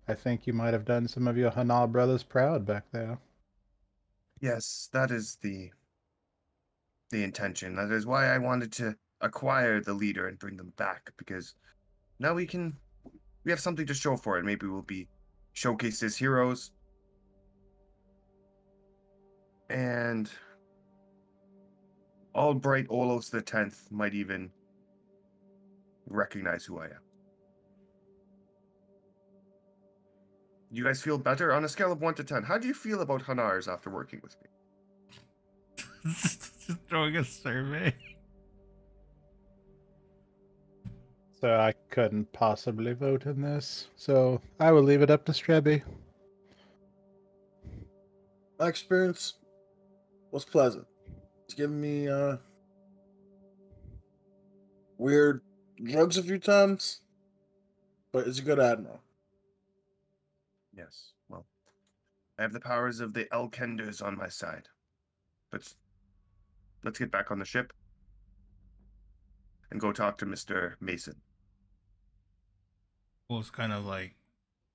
I think you might have done some of your Hanal brothers proud back there. Yes, that is the intention. That is why I wanted to acquire the leader and bring them back, because now we have something to show for it. Maybe we'll be showcased as heroes. And Albright Olos the 10th might even recognize who I am. You guys feel better? On a scale of 1 to 10, how do you feel about Hanars after working with me? Just throwing a survey. So I couldn't possibly vote in this. So I will leave it up to Strebby. My experience was pleasant. It's given me weird drugs a few times, but it's a good Admiral. Yes, well, I have the powers of the Elkenders on my side. But let's get back on the ship and go talk to Mr. Mason. Was kind of like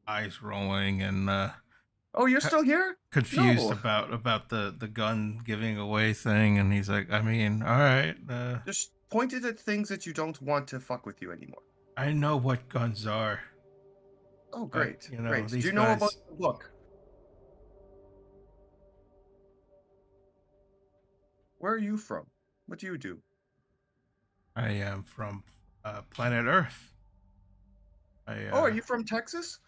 eyes rolling and Oh, you're still here? confused No. about the gun giving away thing, and he's like, I mean, all right, Just pointed at things that you don't want to fuck with you anymore. I know what guns are. Oh, But, great. you know, Great. Do these you know about guys- the book? Where are you from? What do you do? I am from planet Earth. Oh, are you from Texas?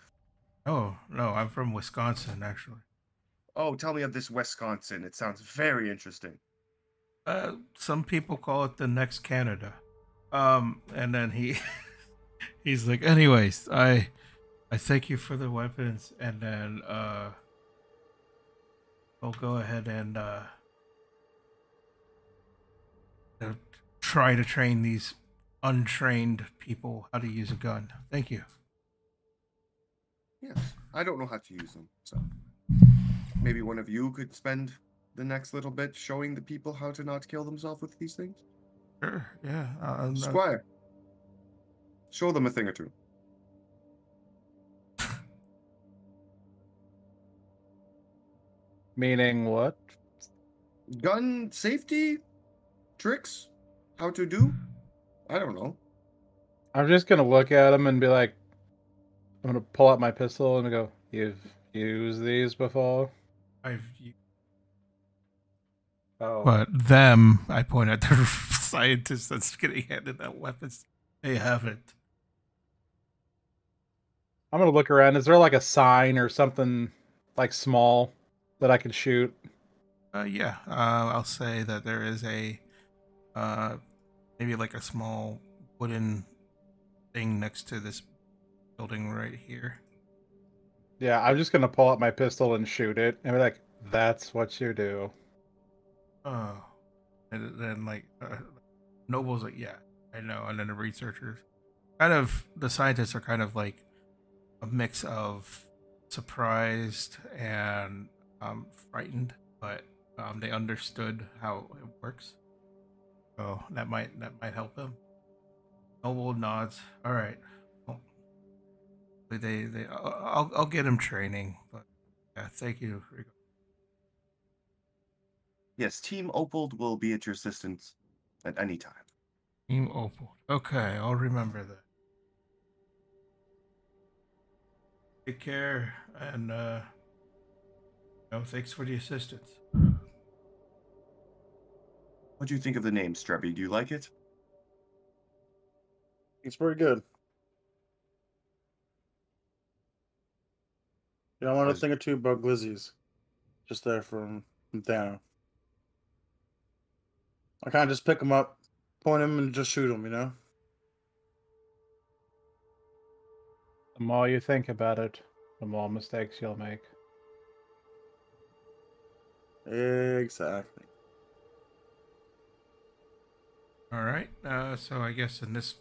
Oh no, I'm from Wisconsin actually. Oh, tell me of this Wisconsin. It sounds very interesting. Some people call it the next Canada. And then he's like, anyways, I thank you for the weapons, and then I'll go ahead and try to train these untrained people how to use a gun. Thank you. Yes. I don't know how to use them, so maybe one of you could spend the next little bit showing the people how to not kill themselves with these things. Sure, yeah. Squire, show them a thing or two. Meaning what? Gun safety tricks, how to do. I don't know. I'm just going to look at him and be like, I'm going to pull out my pistol and go, you've used these before? I've Oh. But them, I point at the scientist that's getting handed out weapons. They haven't. I'm going to look around. Is there like a sign or something like small that I can shoot? Yeah. I'll say that there is a maybe like a small wooden thing next to this building right here. Yeah, I'm just gonna pull out my pistol and shoot it, and be like, "That's what you do." Oh, and then like Noble's like, yeah, I know, and then the researchers, the scientists are kind of like a mix of surprised and frightened, but they understood how it works, so that might help them. Noble nods. All right. Well, I'll get him training, but yeah, thank you. Yes, Team Opal will be at your assistance at any time. Team Opal. Okay, I'll remember that. Take care, and thanks for the assistance. What do you think of the name, Strebby? Do you like it? It's pretty good. I want a thing or two about glizzies. Just there from Thano. I kind of just pick them up, point them, and just shoot them, you know? The more you think about it, the more mistakes you'll make. Exactly. All right. So I guess in this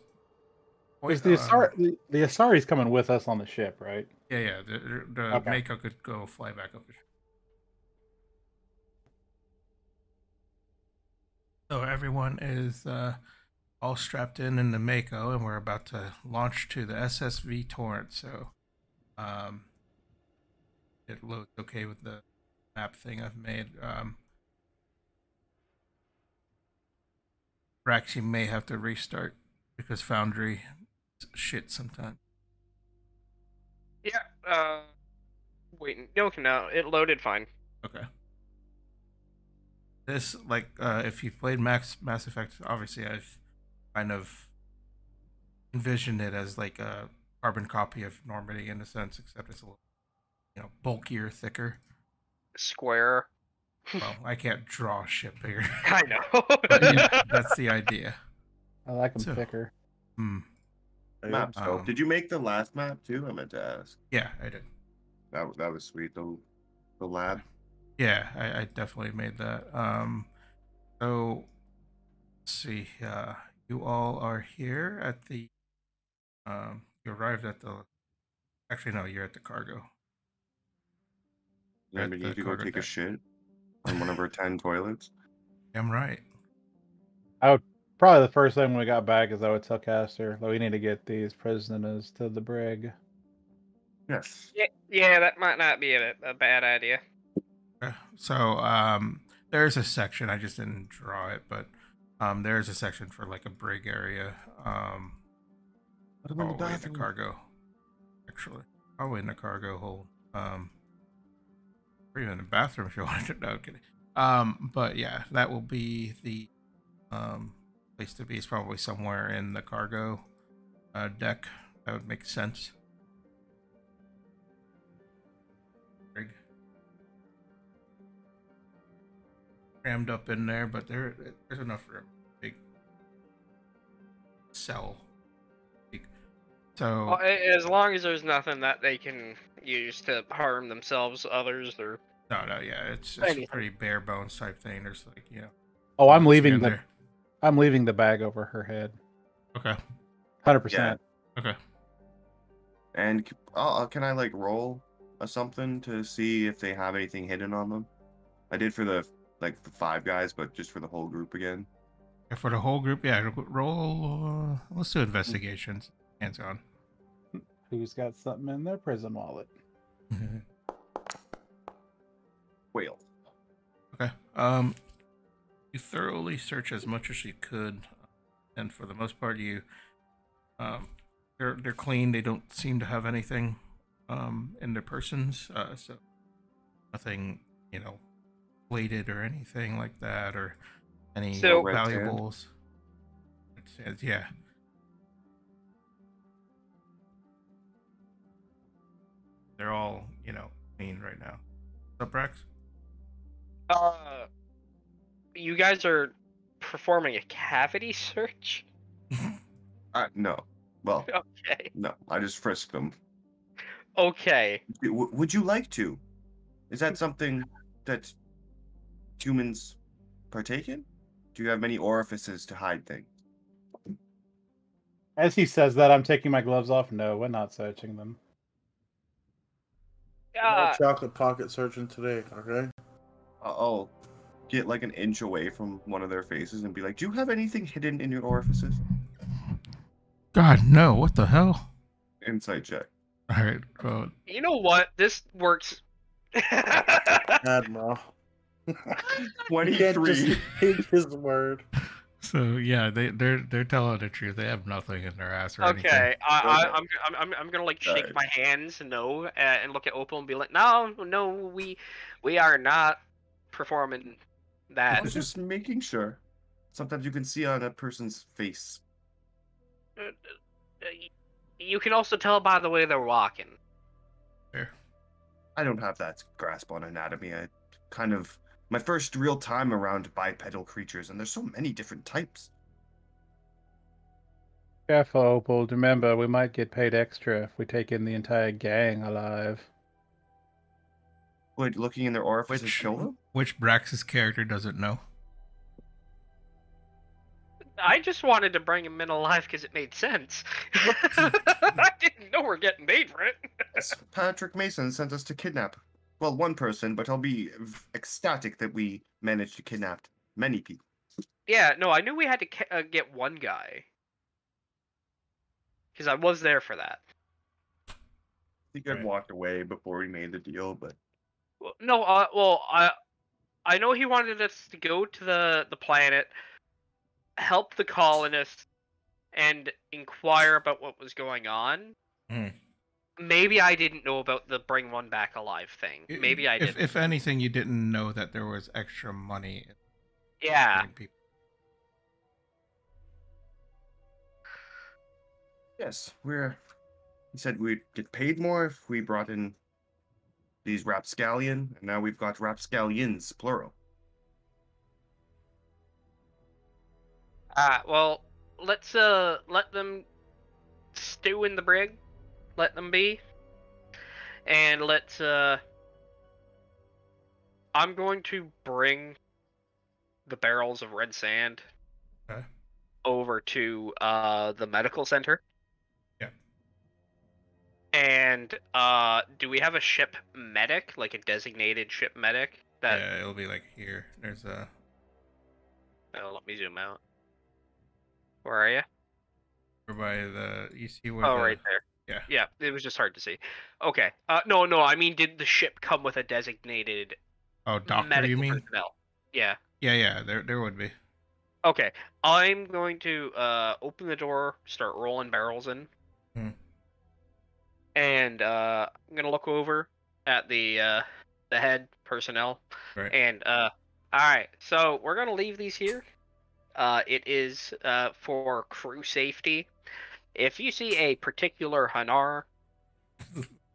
Is point, the Asari's coming with us on the ship, right? yeah, the Okay. Mako could go fly back up the ship. So everyone is all strapped in the Mako, and we're about to launch to the SSV Torrent. So, it loads okay with the map thing I've made. Brax, you may have to restart because Foundry shit sometimes. Yeah. Wait. Okay, no, it loaded fine. Okay. This, like, if you've played Mass Effect, obviously I've kind of envisioned it as like a carbon copy of Normandy in a sense, except it's a little, bulkier, thicker. Square. Well, I can't draw shit bigger, I know. but that's the idea. I like them So- thicker. Hmm. Map scope. Did you make the last map too? I meant to ask. Yeah, I did. That was sweet. The lab. Yeah, I definitely made that. So let's see. You all are here at the. You arrived at the. Actually, no, you're at the cargo. Then At we the need to go cargo take a deck. shit on one of our 10 toilets. I'm right. I would probably the first thing when we got back is I would tell Caster, like, we need to get these prisoners to the brig. Yes. yeah, that might not be a bad idea. So there's a section. I just didn't draw it, but there's a section for like a brig area. Put them in the Probably in the bathroom. cargo. Actually, probably in the cargo hold. Or even in the bathroom if you wanted to. No, I'm kidding. But yeah, that will be the place to be. It's probably somewhere in the cargo deck. That would make sense. Brig. Crammed up in there, but there's enough room. Big cell. So Well, as long as there's nothing that they can use to harm themselves, others, or no, yeah, it's anything. a pretty bare bones type thing. There's like Oh, I'm bullets here leaving and the there. I'm leaving the bag over her head. Okay. 100%. Okay. And can I like roll a something to see if they have anything hidden on them? I did for the 5 guys, but just for the whole group again. For the whole group, yeah, roll. Let's do investigations. Hands on. Who's got something in their prison wallet? Whale. Okay. You thoroughly search as much as you could, and for the most part, they're clean. They don't seem to have anything, in their persons. So nothing, bladed or anything like that, or any So- Red sand? valuables. It says, yeah. They're all, clean right now. What's up, Rex? You guys are performing a cavity search? No. Well, Okay. no. I just frisked them. Okay. Would you like to? Is that something that humans partake in? Do you have many orifices to hide things? As he says that, I'm taking my gloves off. No, we're not searching them. No chocolate pocket surgeon today, okay? I'll get like an inch away from one of their faces and be like, "Do you have anything hidden in your orifices?" God, no. What the hell? Insight check. All right. Well, You know what? This works. Admiral. You can't 23. just take his word. so yeah, they're telling the truth. They have nothing in their ass or anything. Okay, I'm gonna like shake Alright. my hands, no, and look at Opal and be like, no, we are not performing I that. was just making sure. Sometimes you can see on a person's face. You can also tell by the way they're walking. Fair. I don't have that grasp on anatomy. I kind of my first real time around bipedal creatures, and there's so many different types. Careful, Opal. Remember, we might get paid extra if we take in the entire gang alive. Would looking in their orifices Which kill them? which Brax's character doesn't know. I just wanted to bring him in alive because it made sense. I didn't know we're getting paid for it. Yes, Patrick Mason sent us to kidnap. Well, one person, but I'll be ecstatic that we managed to kidnap many people. Yeah, no, I knew we had to get one guy. Because I was there for that. I think I'd Right. walked away before we made the deal, but Well, no, I know he wanted us to go to the planet, help the colonists, and inquire about what was going on. Hmm. Maybe I didn't know about the bring one back alive thing. Maybe I didn't. If anything, you didn't know that there was extra money in Yeah. getting people. yes, he said we'd get paid more if we brought in these rapscallion, and now we've got rapscallions, plural. Well, let's let them stew in the brig. Let them be. And let's I'm going to bring the barrels of red sand Okay. over to the medical center. Yeah. And do we have a ship medic, like a designated ship medic? That Yeah, it'll be like here. There's a. oh, let me zoom out. Where are you? By the you see where Oh, the, right there. Yeah. Yeah, it was just hard to see. Okay. No, I mean, did the ship come with a designated Oh, doctor, medical you mean? personnel? Yeah. Yeah, there would be. Okay. I'm going to open the door, start rolling barrels in. Hmm. And I'm gonna look over at the head personnel. Right. And alright, so we're gonna leave these here. It is for crew safety. If you see a particular Hanar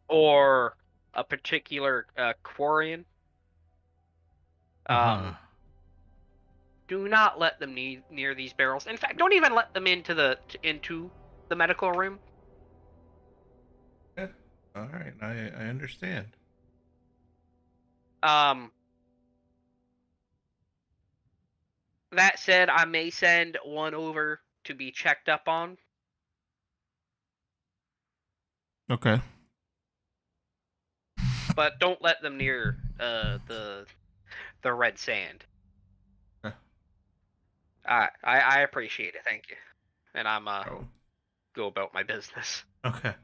or a particular Quarian, do not let them near these barrels. In fact, don't even let them into the medical room. Yeah. All right, I understand. That said, I may send one over to be checked up on. Okay. But don't let them near the red sand. Okay. I appreciate it, thank you. And I'm Oh. go about my business. Okay.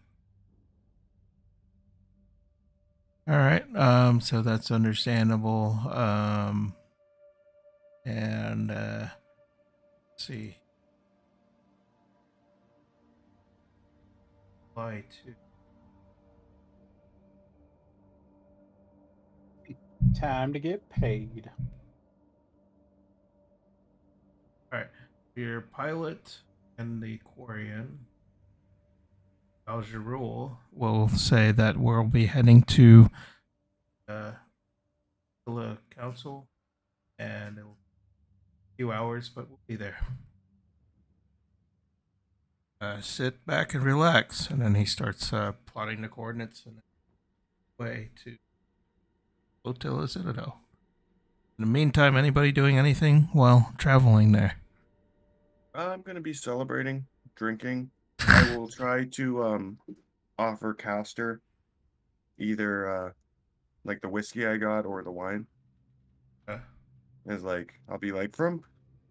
All right. So that's understandable. And let's see. Apply to. Time to get paid. All right. Your pilot and the Quarian, as your rule, will say that we'll be heading to the council, and it'll be a few hours, but we'll be there. Sit back and relax, and then he starts plotting the coordinates, and way to Hotel Citadel. In the meantime, anybody doing anything while traveling there? I'm gonna be celebrating, drinking. I will try to offer Castor either like the whiskey I got or the wine. Is like I'll be like from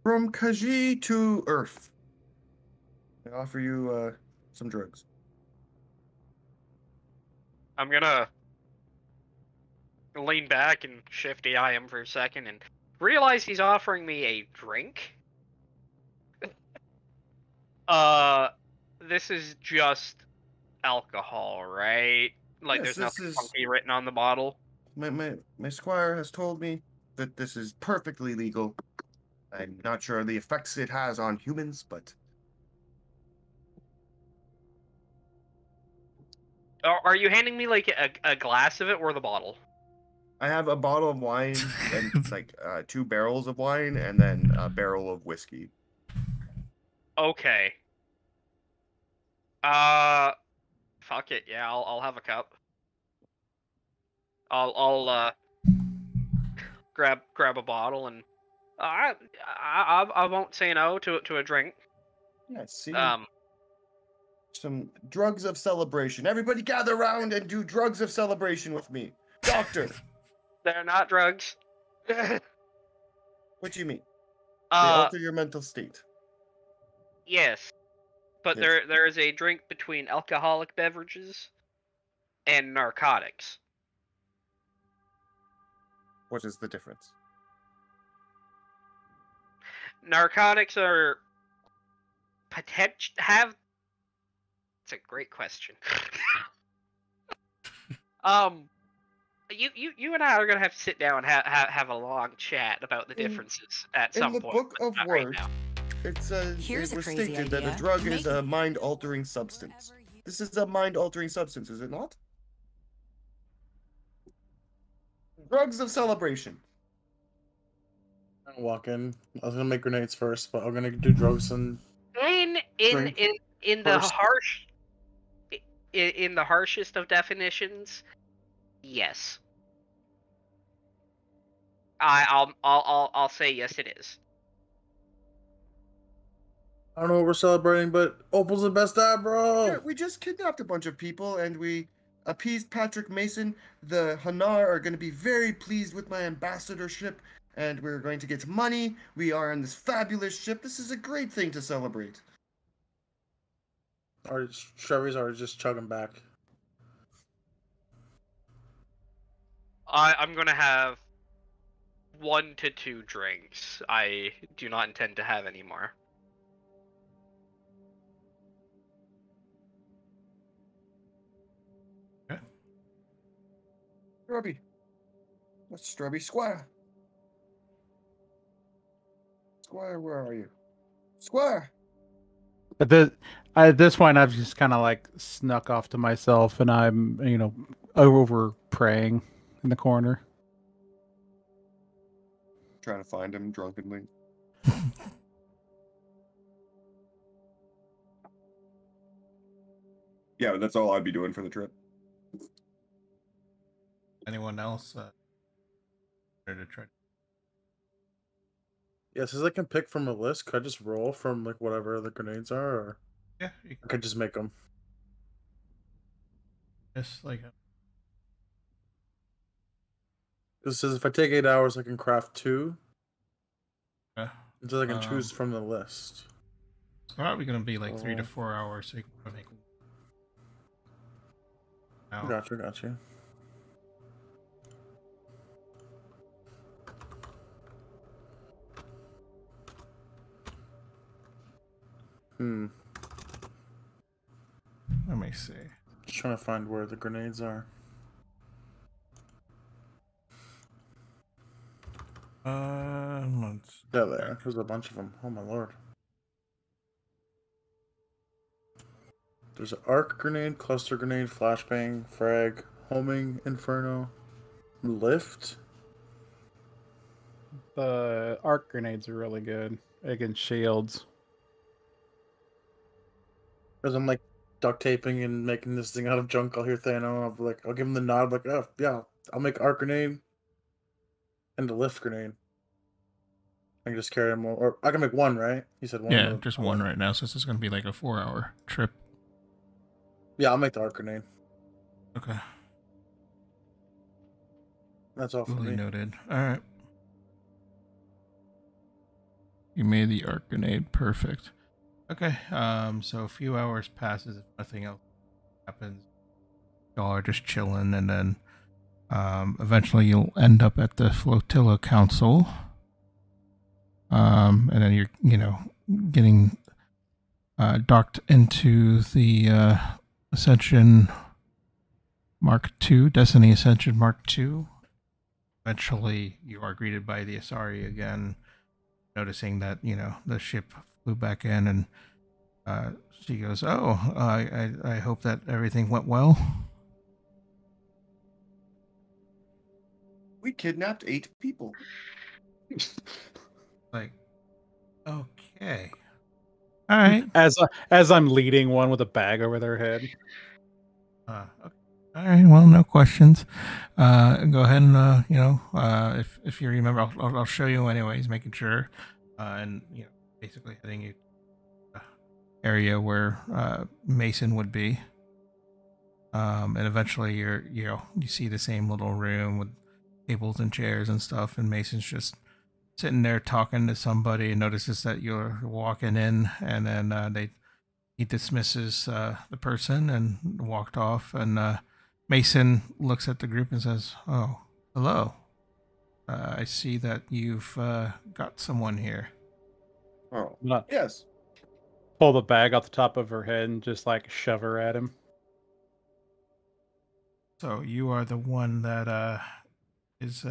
Kaji to Earth. I offer you some drugs. I'm gonna lean back and shifty eye him for a second and realize he's offering me a drink. This is just alcohol, right? Like, Yes, there's this nothing is funky written on the bottle. my squire has told me that this is perfectly legal. I'm not sure the effects it has on humans, but Are you handing me like a glass of it or the bottle? I have a bottle of wine and like 2 barrels of wine and then a barrel of whiskey. Okay. Fuck it. Yeah, I'll have a cup. I'll grab a bottle and I won't say no to a drink. Yeah, see, Um, some drugs of celebration. Everybody gather around and do drugs of celebration with me. Doctor, they're not drugs. what do you mean? They uh, alter your mental state. yes, but Yes. there is a drink between alcoholic beverages and narcotics. What is the difference? Narcotics are have. It's a great question. You and I are gonna have to sit down and have a long chat about the differences at In some the point. book but of not right words, now. it was stated that a drug is a mind-altering substance. This is a mind-altering substance, is it not? Drugs of celebration. I'm gonna walk in. I was gonna make grenades first, but I'm gonna do drugs and In drink the first. in the harshest of definitions, yes. I'll say yes. It is. I don't know what we're celebrating, but Opal's the best dad, bro. Yeah, we just kidnapped a bunch of people and we appeased Patrick Mason. The Hanar are going to be very pleased with my ambassadorship and we're going to get money. We are on this fabulous ship. This is a great thing to celebrate. Or Trevor's are just chugging back. I'm gonna have 1 to 2 drinks. I do not intend to have any more. Strubby. That's Strubby Squire. Squire, where are you? Squire! At this point, I've just kind of like snuck off to myself, and I'm over praying in the corner. Trying to find him drunkenly. Yeah, that's all I'd be doing for the trip. Anyone else? To try. Yeah, since I can pick from a list, could I just roll from like whatever the grenades are, or Yeah, I could just make them? just like It says if I take 8 hours, I can craft 2. it Until I can choose from the list. it's probably gonna be like 3 to 4 hours, so you can probably make. Gotcha. Let me see. Just trying to find where the grenades are. Yeah, there's a bunch of them. Oh my lord. There's an arc grenade, cluster grenade, flashbang, frag, homing, inferno, lift. The arc grenades are really good against shields. Because I'm like duct taping and making this thing out of junk, I'll hear Thano. I'll give him the nod. Like, oh yeah, I'll make arc grenade and a lift grenade. I can just carry them, or I can make one, right? You said one. Yeah, just one right now. So this is going to be like a 4-hour trip. Yeah, I'll make the arc grenade. Okay. That's all for Fully me. noted. All right. You made the arc grenade. Perfect. Okay. So a few hours passes if nothing else happens. Y'all are just chilling, and then eventually you'll end up at the flotilla council. And then you're, getting docked into the Ascension Mark II, Destiny Ascension Mark II. Eventually, you are greeted by the Asari again, noticing that, the ship flew back in, and she goes, "Oh, I hope that everything went well." We kidnapped 8 people. Like, okay. All right. As I'm leading one with a bag over their head. Okay. All right. Well, no questions. Go ahead and if you remember, I'll show you anyways, making sure, and basically heading you to the area where Mason would be, and eventually you see the same little room with tables and chairs and stuff, and Mason's just sitting there talking to somebody, and notices that you're walking in, and then he dismisses the person and walked off, and Mason looks at the group and says, "Oh, hello. I see that you've got someone here." Oh, Not yes. pull the bag off the top of her head and just like shove her at him. So you are the one that is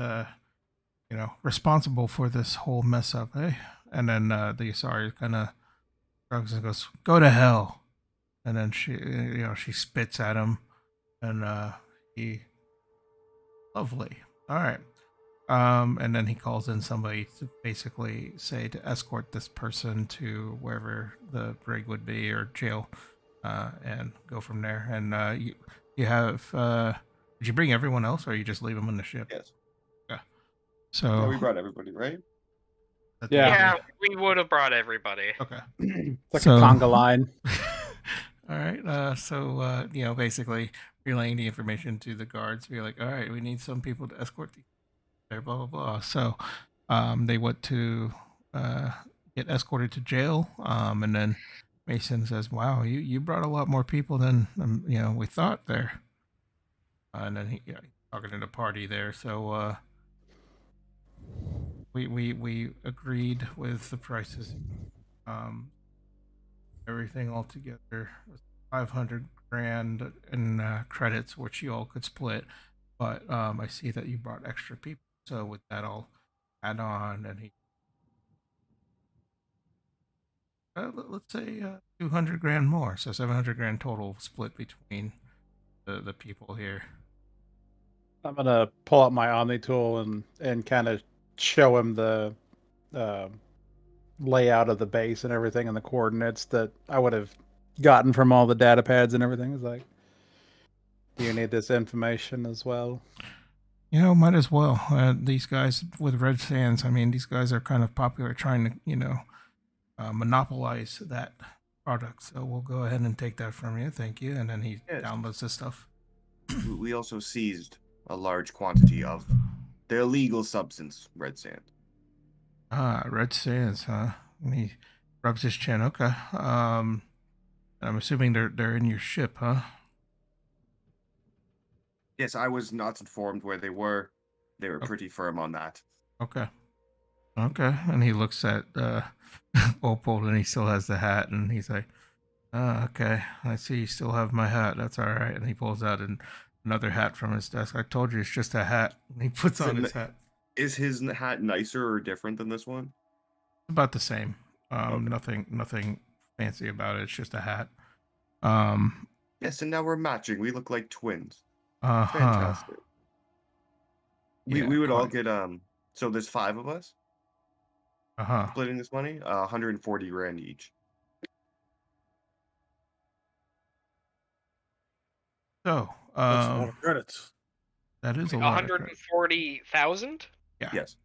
responsible for this whole mess up, eh? And then the Asari kind of shrugs and goes, "Go to hell." And then she spits at him, and he, lovely. All right. And then he calls in somebody to basically say to escort this person to wherever the brig would be, or jail, and go from there. And you have, did you bring everyone else, or you just leave them on the ship? Yes. Yeah. So Yeah, we brought everybody, right? Yeah, we would have brought everybody. Okay. It's like So- a conga line. All right. So basically relaying the information to the guards. We're like, all right, we need some people to escort these. There, blah blah blah. So, they went to get escorted to jail. And then Mason says, "Wow, you brought a lot more people than we thought there." And then he's talking to the party there. So we agreed with the prices. Everything all together was 500 grand in credits, which you all could split. But I see that you brought extra people, so with that, I'll add on, and he, let's say 200 grand more, so 700 grand total split between the people here. I'm gonna pull out my Omni tool and kind of show him the layout of the base and everything, and the coordinates that I would have gotten from all the data pads and everything. It's like, do you need this information as well? Might as well. These guys with Red Sands, I mean, these guys are kind of popular, trying to, monopolize that product. So we'll go ahead and take that from you. Thank you. And then he Yes. downloads this stuff. We also seized a large quantity of the illegal substance, red sand. Ah, Red Sands, huh? And he rubs his chin. Okay. I'm assuming they're in your ship, huh? Yes, I was not informed where they were. They were pretty firm on that. Okay. Okay. And he looks at Opal, and he still has the hat, and he's like, okay, I see you still have my hat. That's all right. And he pulls out another hat from his desk. I told you it's just a hat. And he puts on his hat. Is his hat nicer or different than this one? About the same. Okay. Nothing fancy about it. It's just a hat. Yes, and now we're matching. We look like twins. Uh-huh. Fantastic. Yeah, we would all quite. get so there's 5 of us Uh-huh. splitting this money, 140 grand each. So, That's a lot of credits. that is a lot of credit. 140,000? Yeah. Yes.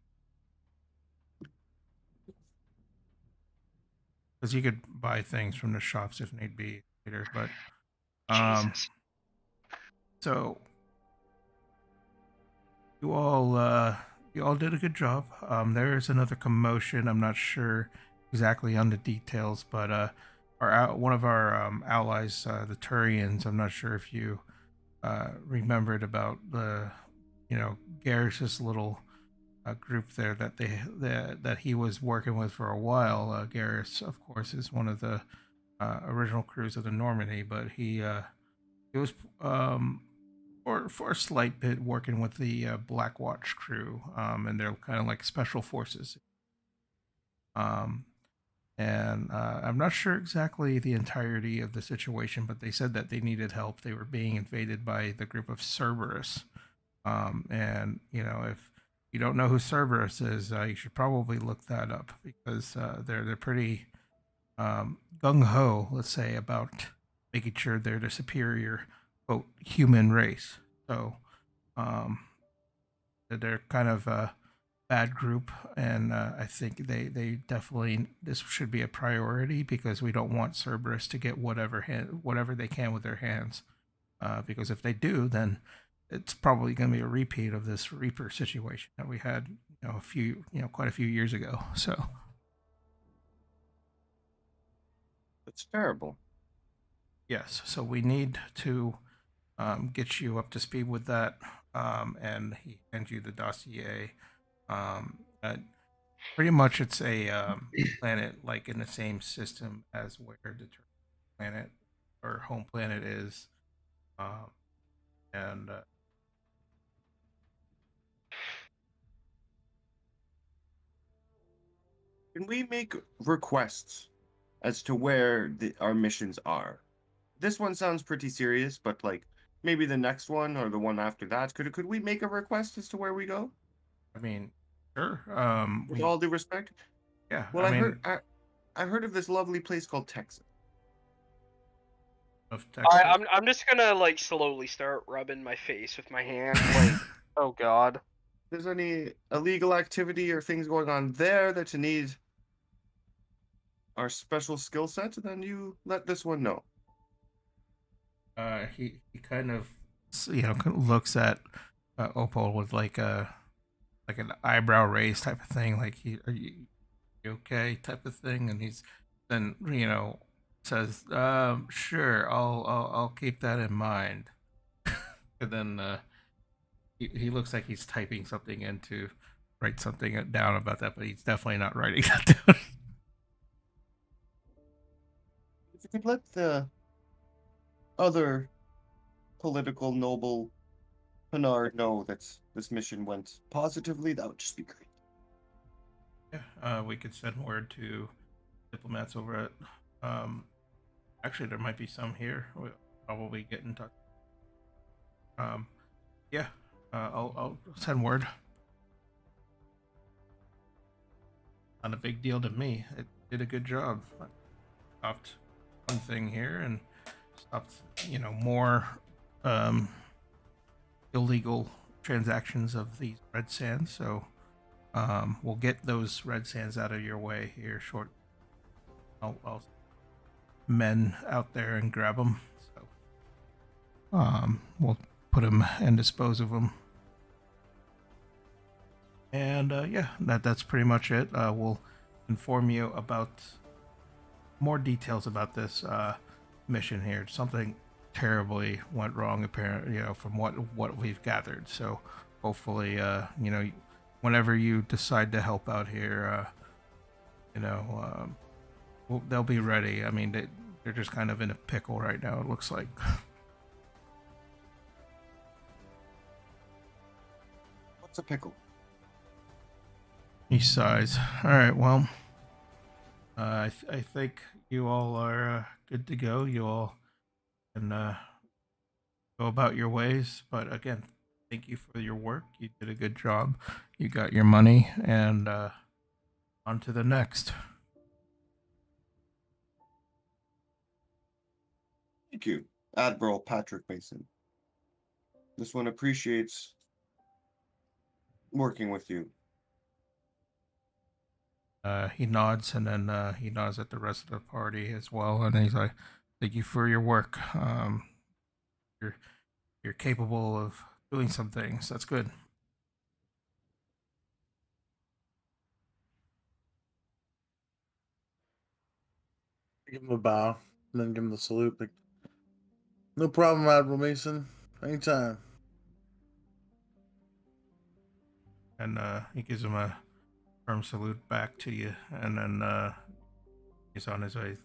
Because you could buy things from the shops if need be later. But Jesus. so you all did a good job. There is another commotion. I'm not sure exactly on the details, but one of our allies, the Turians. I'm not sure if you remembered about the Garrus's little group there that he was working with for a while. Garrus, of course, is one of the original crews of the Normandy, but he was for a slight bit working with the Black Watch crew, and they're kind of like special forces. Um, and I'm not sure exactly the entirety of the situation, but they said that they needed help. They were being invaded by the group of Cerberus. And if you don't know who Cerberus is, you should probably look that up because they're pretty gung ho, let's say, about making sure they're the superior quote human race. So they're kind of a bad group, and I think they definitely this should be a priority because we don't want Cerberus to get whatever they can with their hands. Because if they do, then it's probably going to be a repeat of this Reaper situation that we had, quite a few years ago. So That's terrible. yes, so we need to get you up to speed with that, and he hands you the dossier. Pretty much, it's a planet like in the same system as where the planet or home planet is, and Can we make requests as to where our missions are? This one sounds pretty serious, but like maybe the next one or the one after that. Could we make a request as to where we go? I mean, sure. With all due respect. Yeah. Well, I mean, I heard of this lovely place called Texas. of Texas. I'm just gonna like slowly start rubbing my face with my hand. Like, oh god. If there's any illegal activity or things going on there that you need our special skill set, then you let this one know. He kind of looks at Opal with like an eyebrow raise type of thing, like are you okay type of thing, and he's then says, sure, I'll keep that in mind. And then he looks like he's typing something in to write something down about that, but he's definitely not writing that down. If you could let the other political noble Pinard know that this mission went positively, that would just be great. Yeah, we could send word to diplomats over at. Actually, there might be some here. We'll probably get in touch. Yeah, I'll send word. Not a big deal to me. It did a good job. I stopped one thing here and stopped, more illegal transactions of these red sands. So we'll get those red sands out of your way here short. I'll men out there and grab them. So we'll put them and dispose of them. And yeah, that's pretty much it. We'll inform you about more details about this mission here. Something terribly went wrong, apparently, from what we've gathered. So hopefully, whenever you decide to help out here, they'll be ready. I mean, they're just kind of in a pickle right now, it looks like. What's a pickle? He sighs. All right, well, I think you all are good to go. You all can go about your ways. But again, thank you for your work. You did a good job. You got your money, and on to the next. Thank you, Admiral Patrick Mason. This one appreciates working with you. He nods, and then he nods at the rest of the party as well, and he's like, "Thank you for your work. You're you're capable of doing some things. That's good." Give him a bow, and then give him the salute. Like, no problem, Admiral Mason. Anytime. And he gives him a firm salute back to you, and then he's on his way. He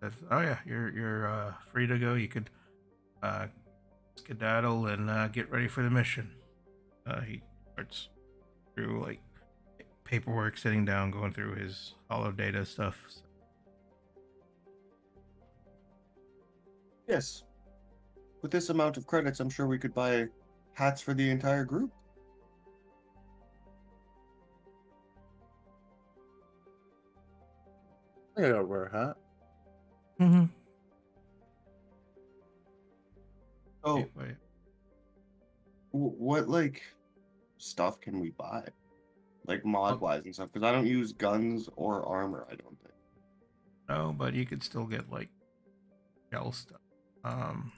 says, "Oh yeah, you're free to go. You could skedaddle and get ready for the mission." He starts through like paperwork, sitting down, going through his hollow data stuff. Yes. With this amount of credits, I'm sure we could buy hats for the entire group. I gotta wear a hat. Mm-hmm. Oh, Wait. what like stuff can we buy? Like mod wise and stuff, because I don't use guns or armor, I don't think. No, but you could still get like shell stuff. I'm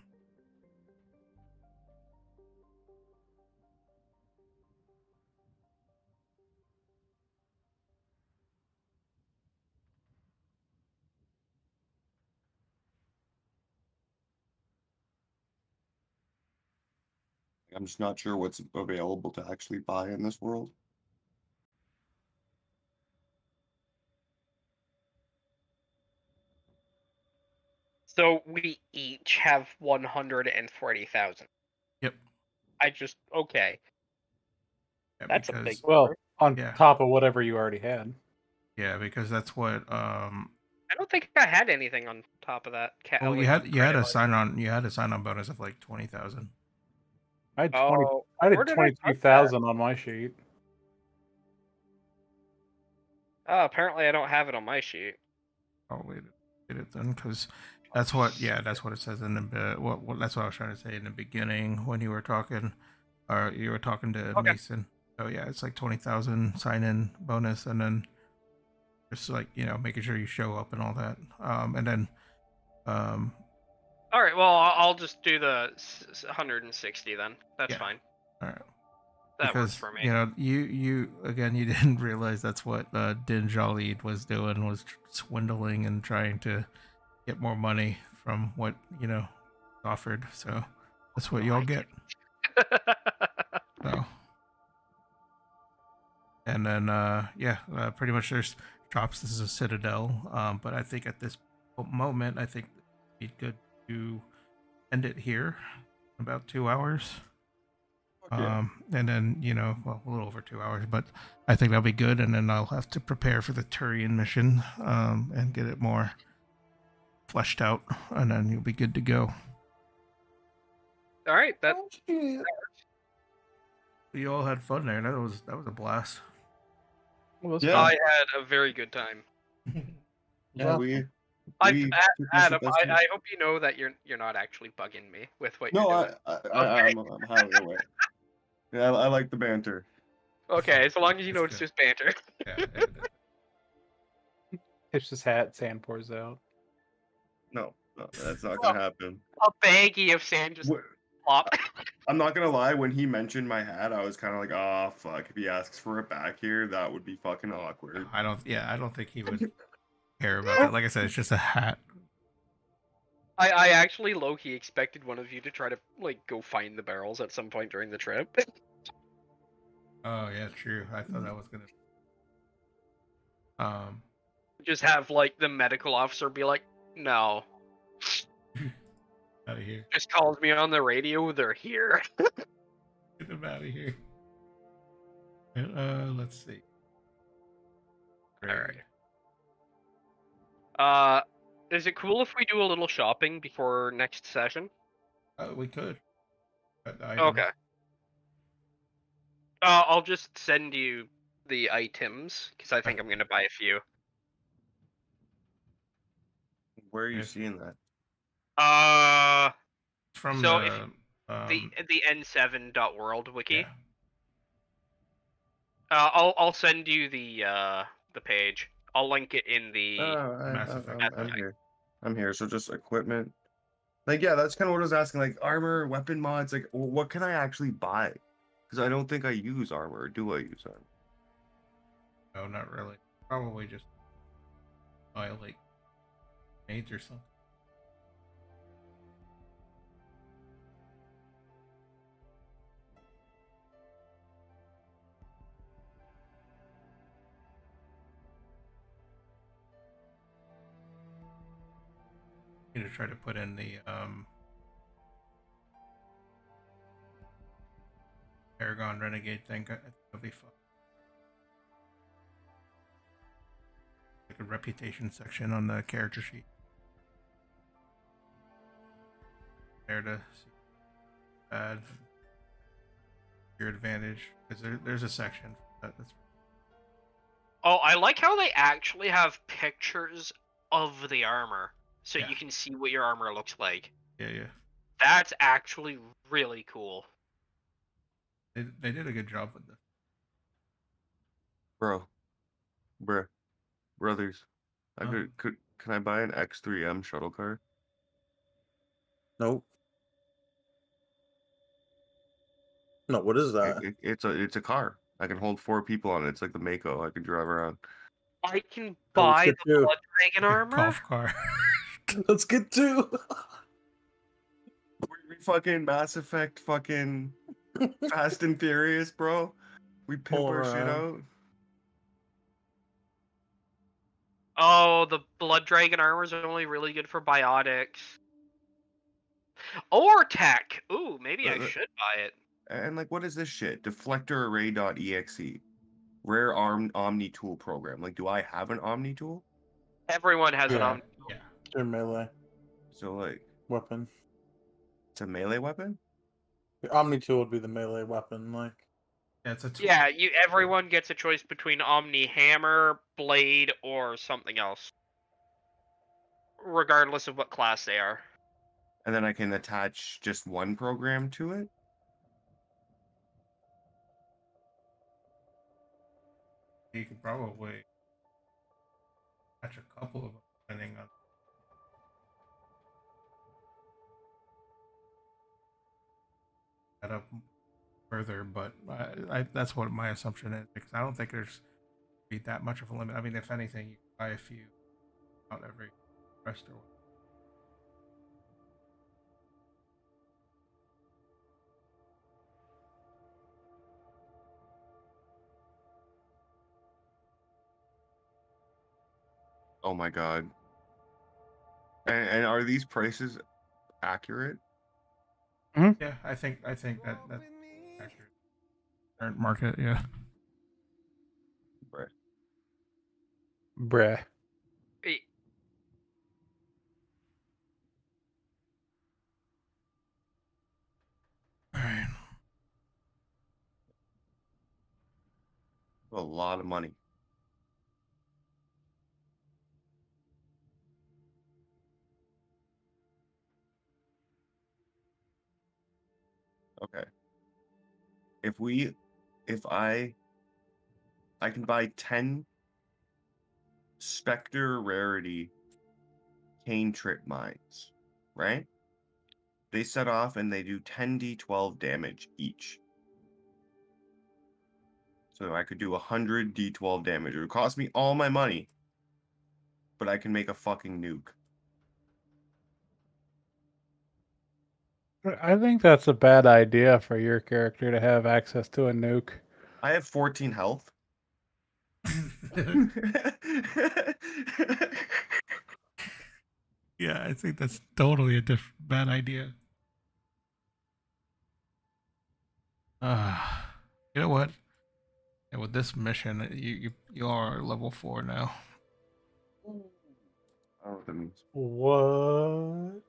just not sure what's available to actually buy in this world. So we each have 140,000. Yep. Okay. Yeah, That's a because big Well, number. on Yeah. top of whatever you already had. yeah, because that's what I don't think I had anything on top of that. well, you had a sign on bonus of like 20,000. I had Oh, I where did did I put 23,000 on my sheet. Oh, apparently I don't have it on my sheet. Probably did it then, because that's what it says in the what that's what I was trying to say in the beginning when you were talking, or you were talking to Okay. Mason. So yeah, it's like 20,000 sign in bonus, and then just like making sure you show up and all that. And then All right, well, I'll just do the 160 then. That's Yeah. fine. all right. That works Because for me. you again, you didn't realize that's what Din Jalid was doing, was swindling and trying to get more money from what offered. So that's what y'all get. So and then pretty much there's drops. This is a citadel, but I think at this moment, I think it'd be good to end it here in about 2 hours. Yeah. And then a little over 2 hours, but I think that'll be good. And then I'll have to prepare for the Turian mission and get it more fleshed out, and then you'll be good to go. All right, that Oh, shit. We all had fun there. That was a blast. Well, that's Yeah. I had a very good time. Yeah, Well, we Adam, took this Adam, the best way. I hope you know that you're not actually bugging me with what No, you're doing. I'm highly aware. Yeah, I like the banter. Okay, so long as you know That's it's good. just banter. Yeah, pitch his hat, sand pours out. No, that's not gonna happen. A baggie of sand just plop. I'm not gonna lie, when he mentioned my hat, I was kind of like, oh fuck, if he asks for it back here, that would be fucking awkward. I don't think he would care about that. Like I said, it's just a hat. I actually low-key expected one of you to try to go find the barrels at some point during the trip. Oh yeah, true. I thought that was gonna Just have the medical officer be like, no. out of here. Just calls me on the radio, they're here. Get them out of here. Let's see. Alright. Is it cool if we do a little shopping before next session? We could. Okay. I'll just send you the items, because I think I'm going to buy a few. Where are you Yes. seeing that? From So the The N7.world wiki. Yeah. I'll send you the page. I'll link it in the. Mass Effect. I'm here. I'm here. So just equipment. Like, yeah, that's kind of what I was asking. Like, armor, weapon mods. Like, what can I actually buy? Because I don't think I use armor. Or do I use armor? No, not really. Probably just buy like grenades or something. Need to try to put in the Paragon Renegade thing. I think it'll be fun. Like a reputation section on the character sheet. There to see bad your advantage because there's a section for that. That's Oh, I like how they actually have pictures of the armor, so Yeah. you can see what your armor looks like. yeah. That's actually really cool. They did a good job with this. Bruh, brothers. Huh? Can I buy an X3M shuttle car? Nope. No, what is that? It's a car. I can hold 4 people on it. It's like the Mako. I can drive around. I can Oh, let's buy get the two. Blood Dragon Like a armor. golf car. Let's get two. We fucking Mass Effect, fucking Fast and Furious, bro. We pimp Pull our shit around. out. Oh, the Blood Dragon armors are only really good for biotics. Or tech. Ooh, maybe I should buy it. And like, what is this shit? Deflector array.exe. Rare Omni tool program. Like, do I have an Omni tool? Everyone has an Yeah. Omni. Yeah. Your melee So like, weapon. it's a melee weapon? The Omni tool would be the melee weapon. Like, Yeah, it's a tool. Yeah, everyone gets a choice between Omni Hammer, Blade, or something else. Regardless of what class they are. And then I can attach just one program to it? You could probably catch a couple of them depending on that up further, but that's what my assumption is because I don't think there's be that much of a limit. I mean, if anything, you buy a few, not every rest or Oh my god. And are these prices accurate? yeah. I think that's accurate. Current market, yeah. Right. Bruh. Eh, All right. A lot of money. Okay. If I can buy 10 Spectre rarity cane trip mines, right? They set off and they do 10d12 damage each. So I could do 100 d12 damage. It would cost me all my money, but I can make a fucking nuke. I think that's a bad idea for your character to have access to a nuke. I have 14 health. Yeah, I think that's totally a bad idea. You know what? Yeah, with this mission, you are level 4 now. I don't know what that means. What?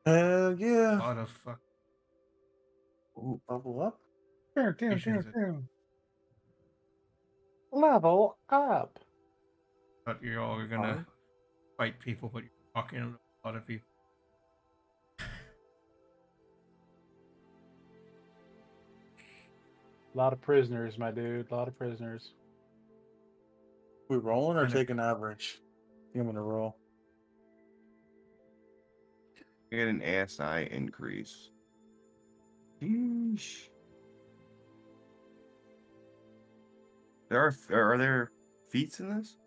hell A yeah. lot of fuck. Ooh, level up. Missions. Level up. But you're all gonna fight people, but you're talking to a lot of people. A lot of prisoners, my dude. A lot of prisoners. We rolling or And it- taking average? I think I'm gonna roll. Get an ASI increase. Yeesh. Are there feats in this?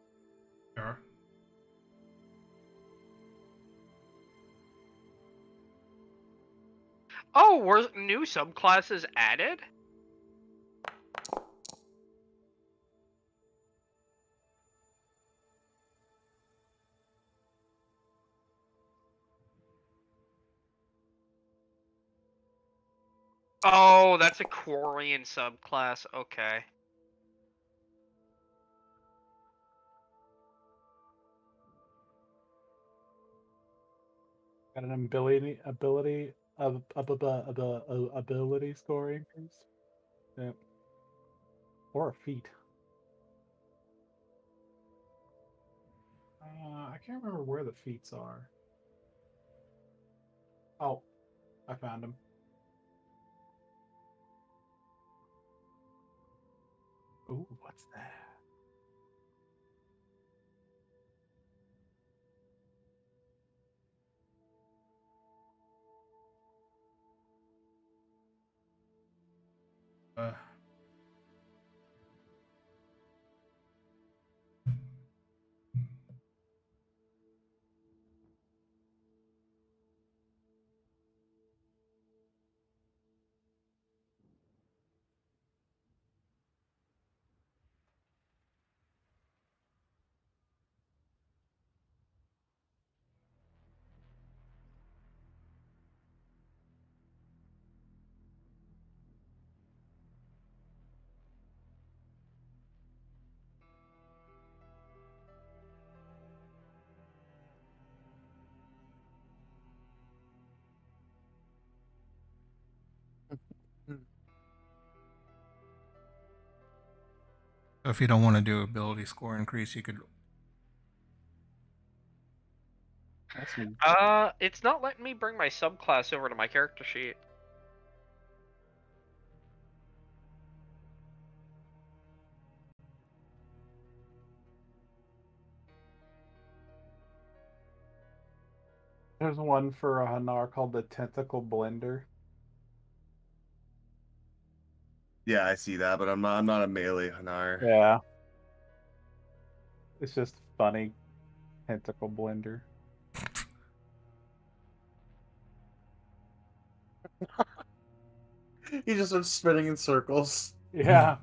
Sure. Oh, were new subclasses added? Oh, that's a Quarian subclass. Okay. Got an ability score increase. Yeah. Or a feat. I can't remember where the feats are. Oh, I found them. Ooh, what's that? Uh, so if you don't want to do ability score increase, you could. That's some. It's not letting me bring my subclass over to my character sheet. There's one for a Hanar called the Tentacle Blender. Yeah, I see that, but I'm not a melee Hanar. Yeah. It's just funny. Tentacle Blender. He just starts spinning in circles. Yeah.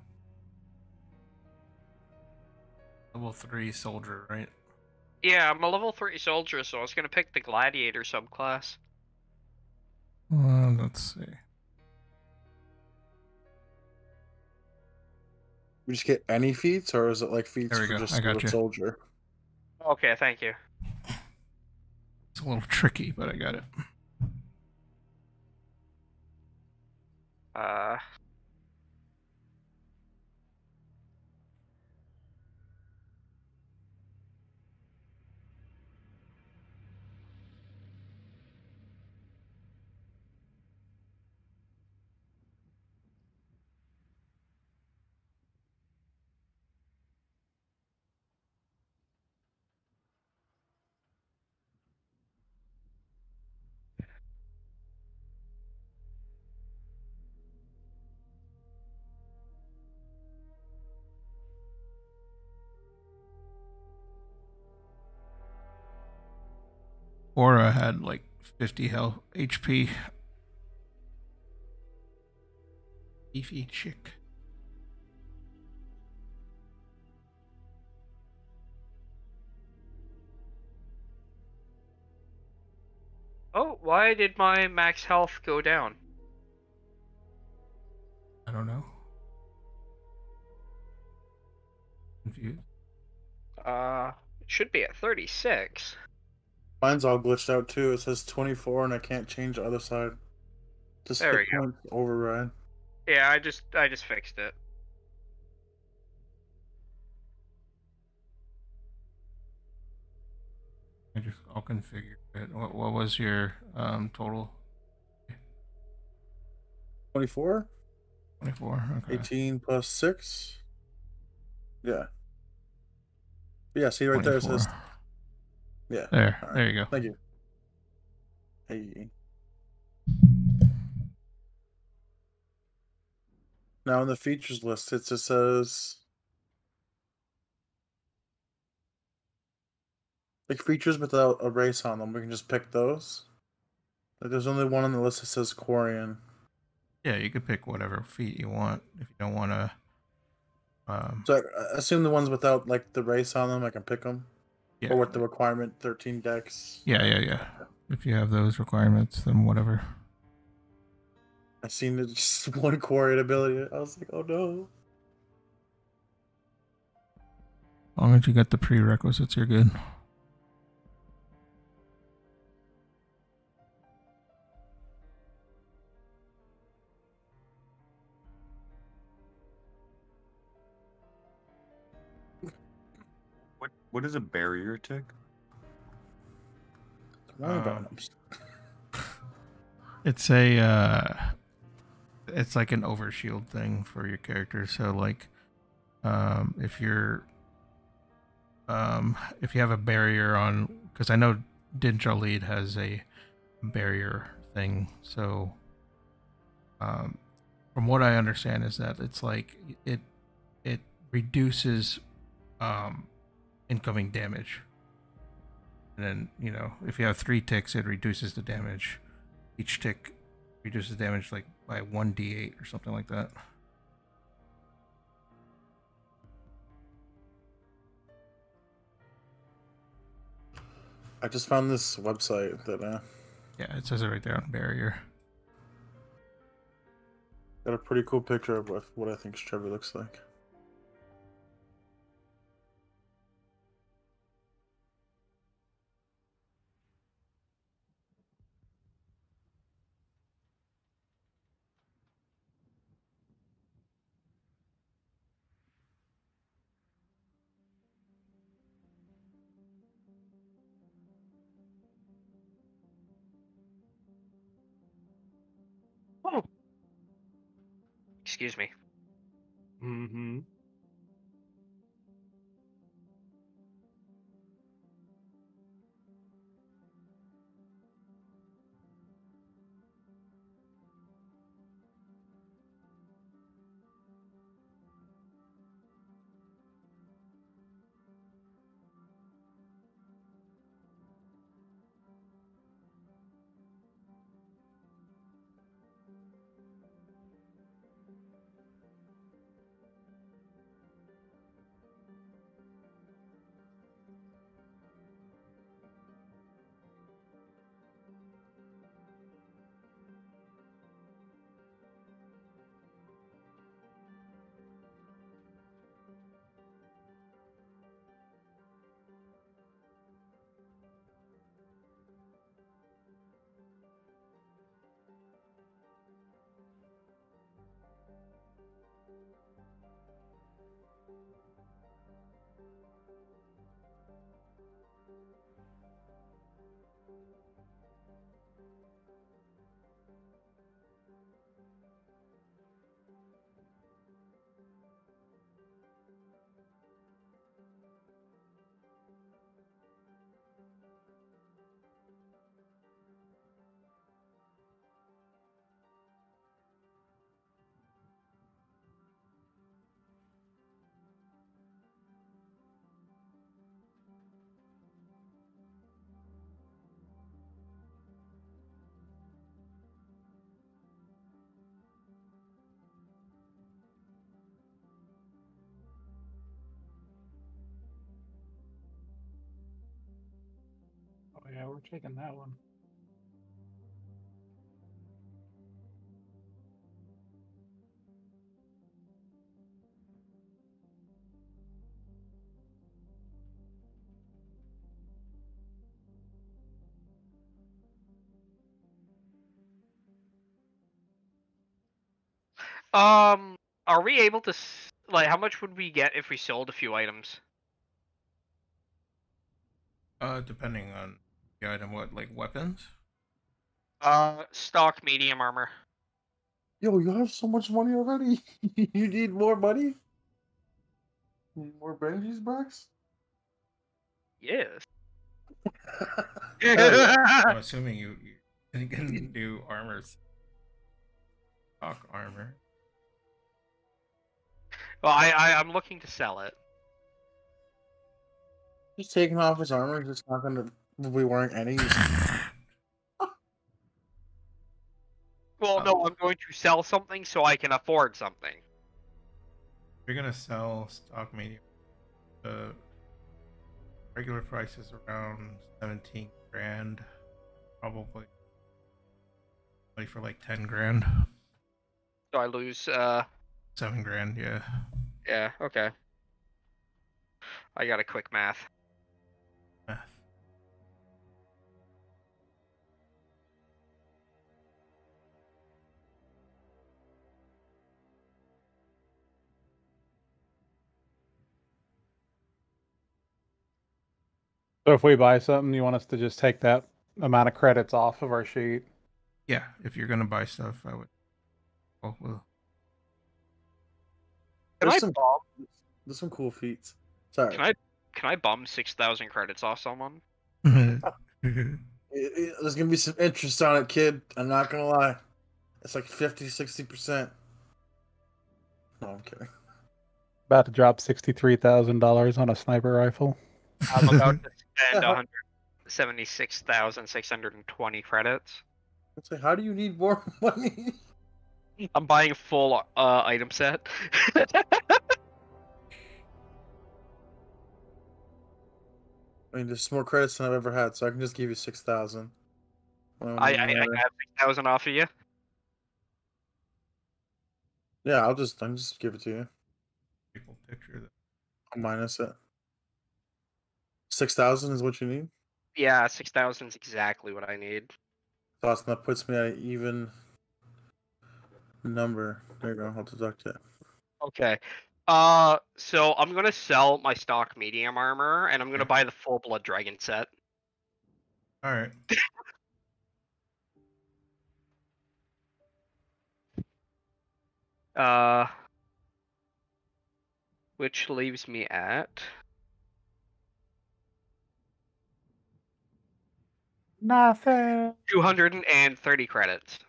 Level 3 soldier, right? Yeah, I'm a level 3 soldier, so I was gonna pick the gladiator subclass. Let's see. We just get any feats, or is it like feats There we for go. just I got the you. soldier? Okay, thank you. It's a little tricky, but I got it. Uh, Aura had like 50 health HP. Beefy chick. oh, why did my max health go down? I don't know. Confused. It should be at 36. Mine's all glitched out too. It says 24, and I can't change the other side. Just There hit we go. points override. Yeah, I just fixed it. I'll configure it. What was your total? 24? 24. Okay. 18 plus 6. Yeah. Yeah, see right there it 24. says. Yeah. There. All right. There you go. Thank you. Hey. Now in the features list, it just says like features without a race on them. We can just pick those. Like there's only one on the list that says Quarian. Yeah, you could pick whatever feat you want if you don't want to. So I assume the ones without like the race on them, I can pick them. Yeah. Or with the requirement 13 decks. Yeah. If you have those requirements, then whatever. I seen it just one Quarian ability. I was like, oh no. As long as you got the prerequisites, you're good. What is a barrier tick? Don't worry about it. It's it's like an overshield thing for your character. So like, if you have a barrier on, because I know Digital Lead has a barrier thing. So, from what I understand is that it's like it reduces incoming damage. And then, if you have 3 ticks, it reduces the damage. Each tick reduces damage like by 1d8 or something like that. I just found this website that Yeah, it says it right there on barrier. got a pretty cool picture of what I think Trevor looks like. Oh. Excuse me. Mm-hmm. Oh yeah, we're taking that one. Are we able to like? How much would we get if we sold a few items? Depending on the item, what, like weapons? Stock medium armor. Yo, you have so much money already. You need more money? You need more Benji's bucks? Yes. I'm assuming you can do armor, stock armor. Well, I'm looking to sell it. Just taking off his armor, just not gonna be wearing any. Well, no, I'm going to sell something so I can afford something. If you're gonna sell stock medium, the regular price is around 17 grand, probably for like 10 grand. So I lose, 7 grand, yeah. yeah, okay. I got a quick math. Math. So if we buy something, you want us to just take that amount of credits off of our sheet? Yeah, if you're gonna buy stuff, I would. Well, Can I There's some cool feats. Sorry. can I bum 6,000 credits off someone? There's gonna be some interest on it, kid. I'm not gonna lie. It's like 50-60%. No, I'm kidding. About to drop $63,000 on a sniper rifle. I'm about to spend 176,620 credits. It's like, how do you need more money? I'm buying a full item set. I mean, there's more credits than I've ever had, so I can just give you 6,000. I have 6,000 off of you. Yeah, I'll just give it to you. People picture that. I'll minus it. 6,000 is what you need. Yeah, 6,000 is exactly what I need. Awesome. That puts me at an even number. There you go. I'll deduct it. Okay. So I'm gonna sell my stock medium armor, and I'm gonna buy the full blood dragon set. All right. Which leaves me at Nothing. 230 credits.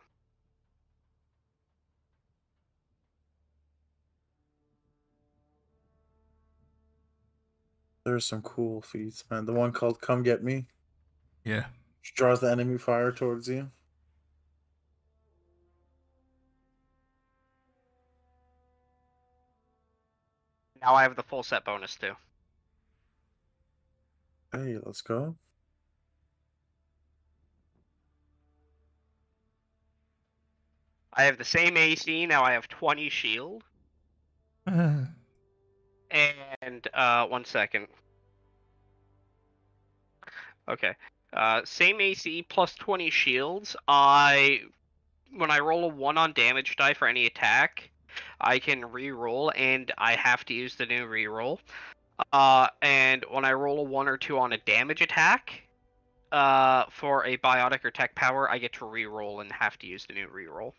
There's some cool feats, man. The one called "Come Get Me," Yeah. which draws the enemy fire towards you. Now I have the full set bonus too. Hey, let's go. I have the same AC, now I have 20 shield. And 1 second. Okay. Same AC plus 20 shields. When I roll a 1 on damage die for any attack, I can re-roll, and I have to use the new re-roll. And when I roll a 1 or 2 on a damage attack, for a biotic or tech power, I get to re-roll and have to use the new re-roll.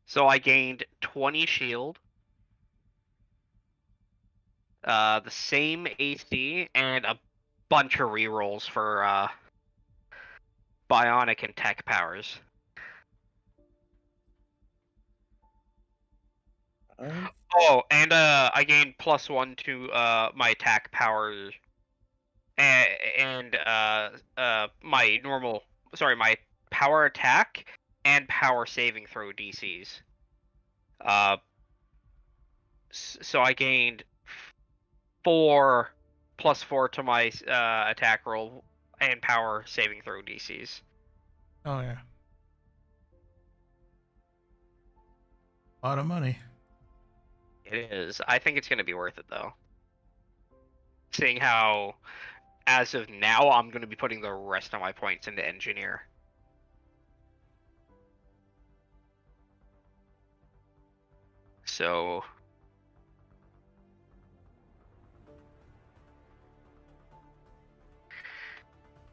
So I gained 20 shield, the same AC, and a bunch of re-rolls for bionic and tech powers. Oh, and I gained +1 to my attack power, and my power attack and power saving throw DCs. So I gained 4 +4 to my attack roll and power saving throw DCs. Oh yeah. A lot of money. It is. I think it's going to be worth it though. Seeing how, as of now, I'm going to be putting the rest of my points into engineer. So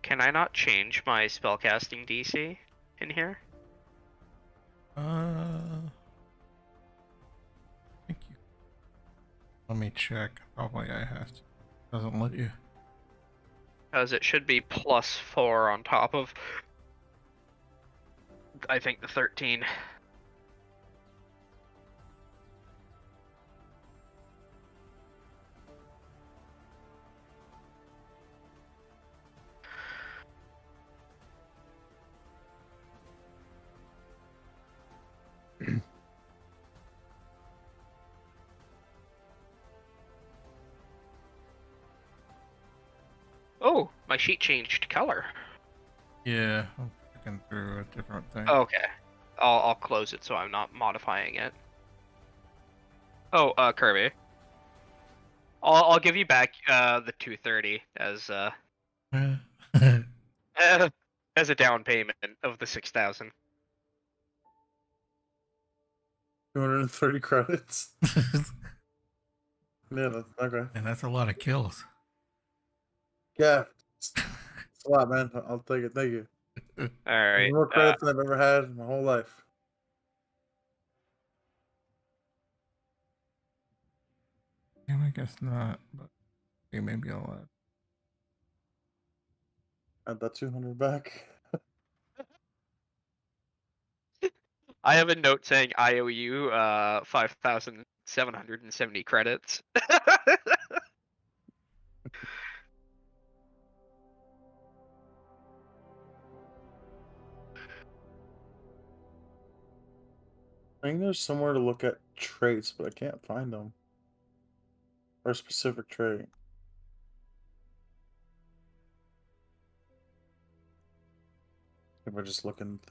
can I not change my spellcasting DC in here? Thank you. Let me check. Probably I have to. Doesn't let you. Because it should be +4 on top of, I think, the 13. Oh, my sheet changed color. Yeah, I'm looking through a different thing. Okay. I'll close it so I'm not modifying it. Oh, Kirby. I'll give you back the 230 as as a down payment of the 6,000. 230 credits. Yeah, that's okay. And that's a lot of kills. Yeah, it's a lot, man. I'll take it. Thank you. All right. More credits than I've ever had in my whole life. I guess not, but maybe I'll Add that 200 back. I have a note saying I owe you 5,770 credits. I think there's somewhere to look at traits, but I can't find them. Or a specific trait. If we're just looking.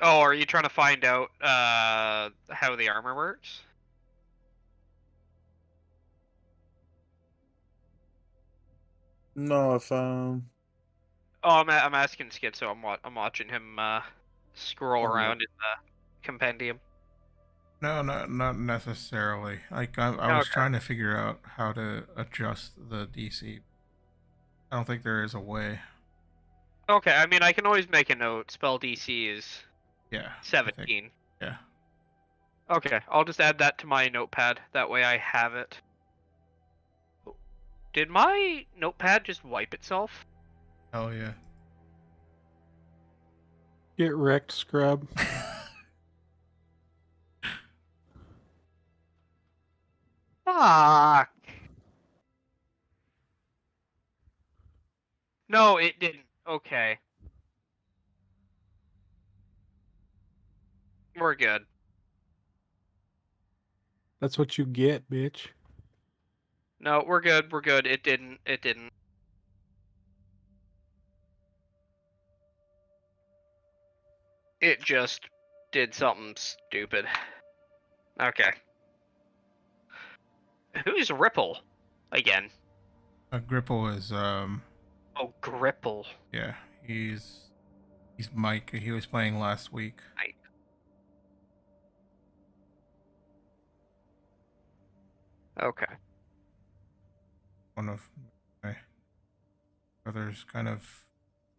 Oh, are you trying to find out how the armor works? No, if Oh, I'm asking Schizo. I'm watching him scroll Oh, no. around in the compendium. No, not necessarily. Like I was Okay. trying to figure out how to adjust the DC. I don't think there is a way. Okay, I mean I can always make a note. Spell DC is Yeah. 17. Yeah. Okay, I'll just add that to my notepad. That way I have it. Did my notepad just wipe itself? Hell yeah. Get wrecked, scrub. Fuck. No, it didn't. Okay. We're good. That's what you get, bitch. No, we're good. We're good. It didn't. It didn't. It just did something stupid. Okay. Who's Ripple? Again. Gripple is Oh, Gripple. yeah, he's Mike. He was playing last week. Right. Okay. One of my brother's kind of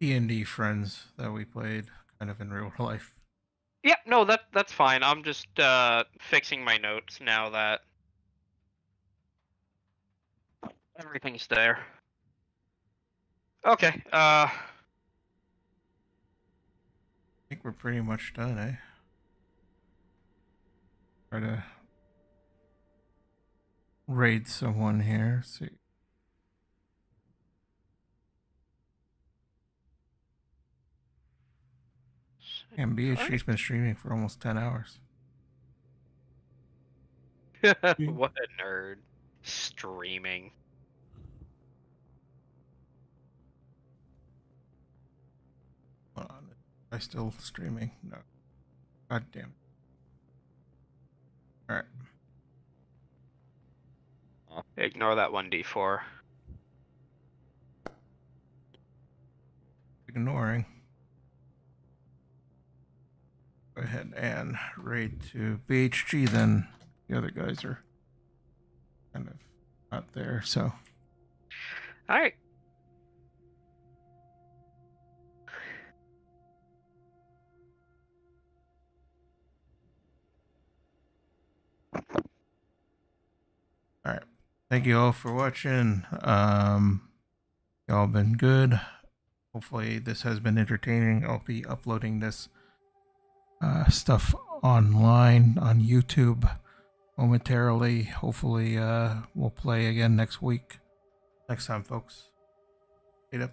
D&D friends that we played kind of in real life. Yeah, no, that's fine. I'm just fixing my notes now that everything's there. Okay. I think we're pretty much done, eh? Try to raid someone here. See. And BHG's been streaming for almost 10 hours. What a nerd. Streaming. Hold on. Am I still streaming? No. God damn it. Alright. Ignore that 1d4. Ignoring. Go ahead and raid to BHG then. The other guys are kind of not there, so. Alright. Thank you all for watching. Y'all been good. Hopefully this has been entertaining. I'll be uploading this stuff online on YouTube momentarily. Hopefully we'll play again next week. Next time, folks. Hit up.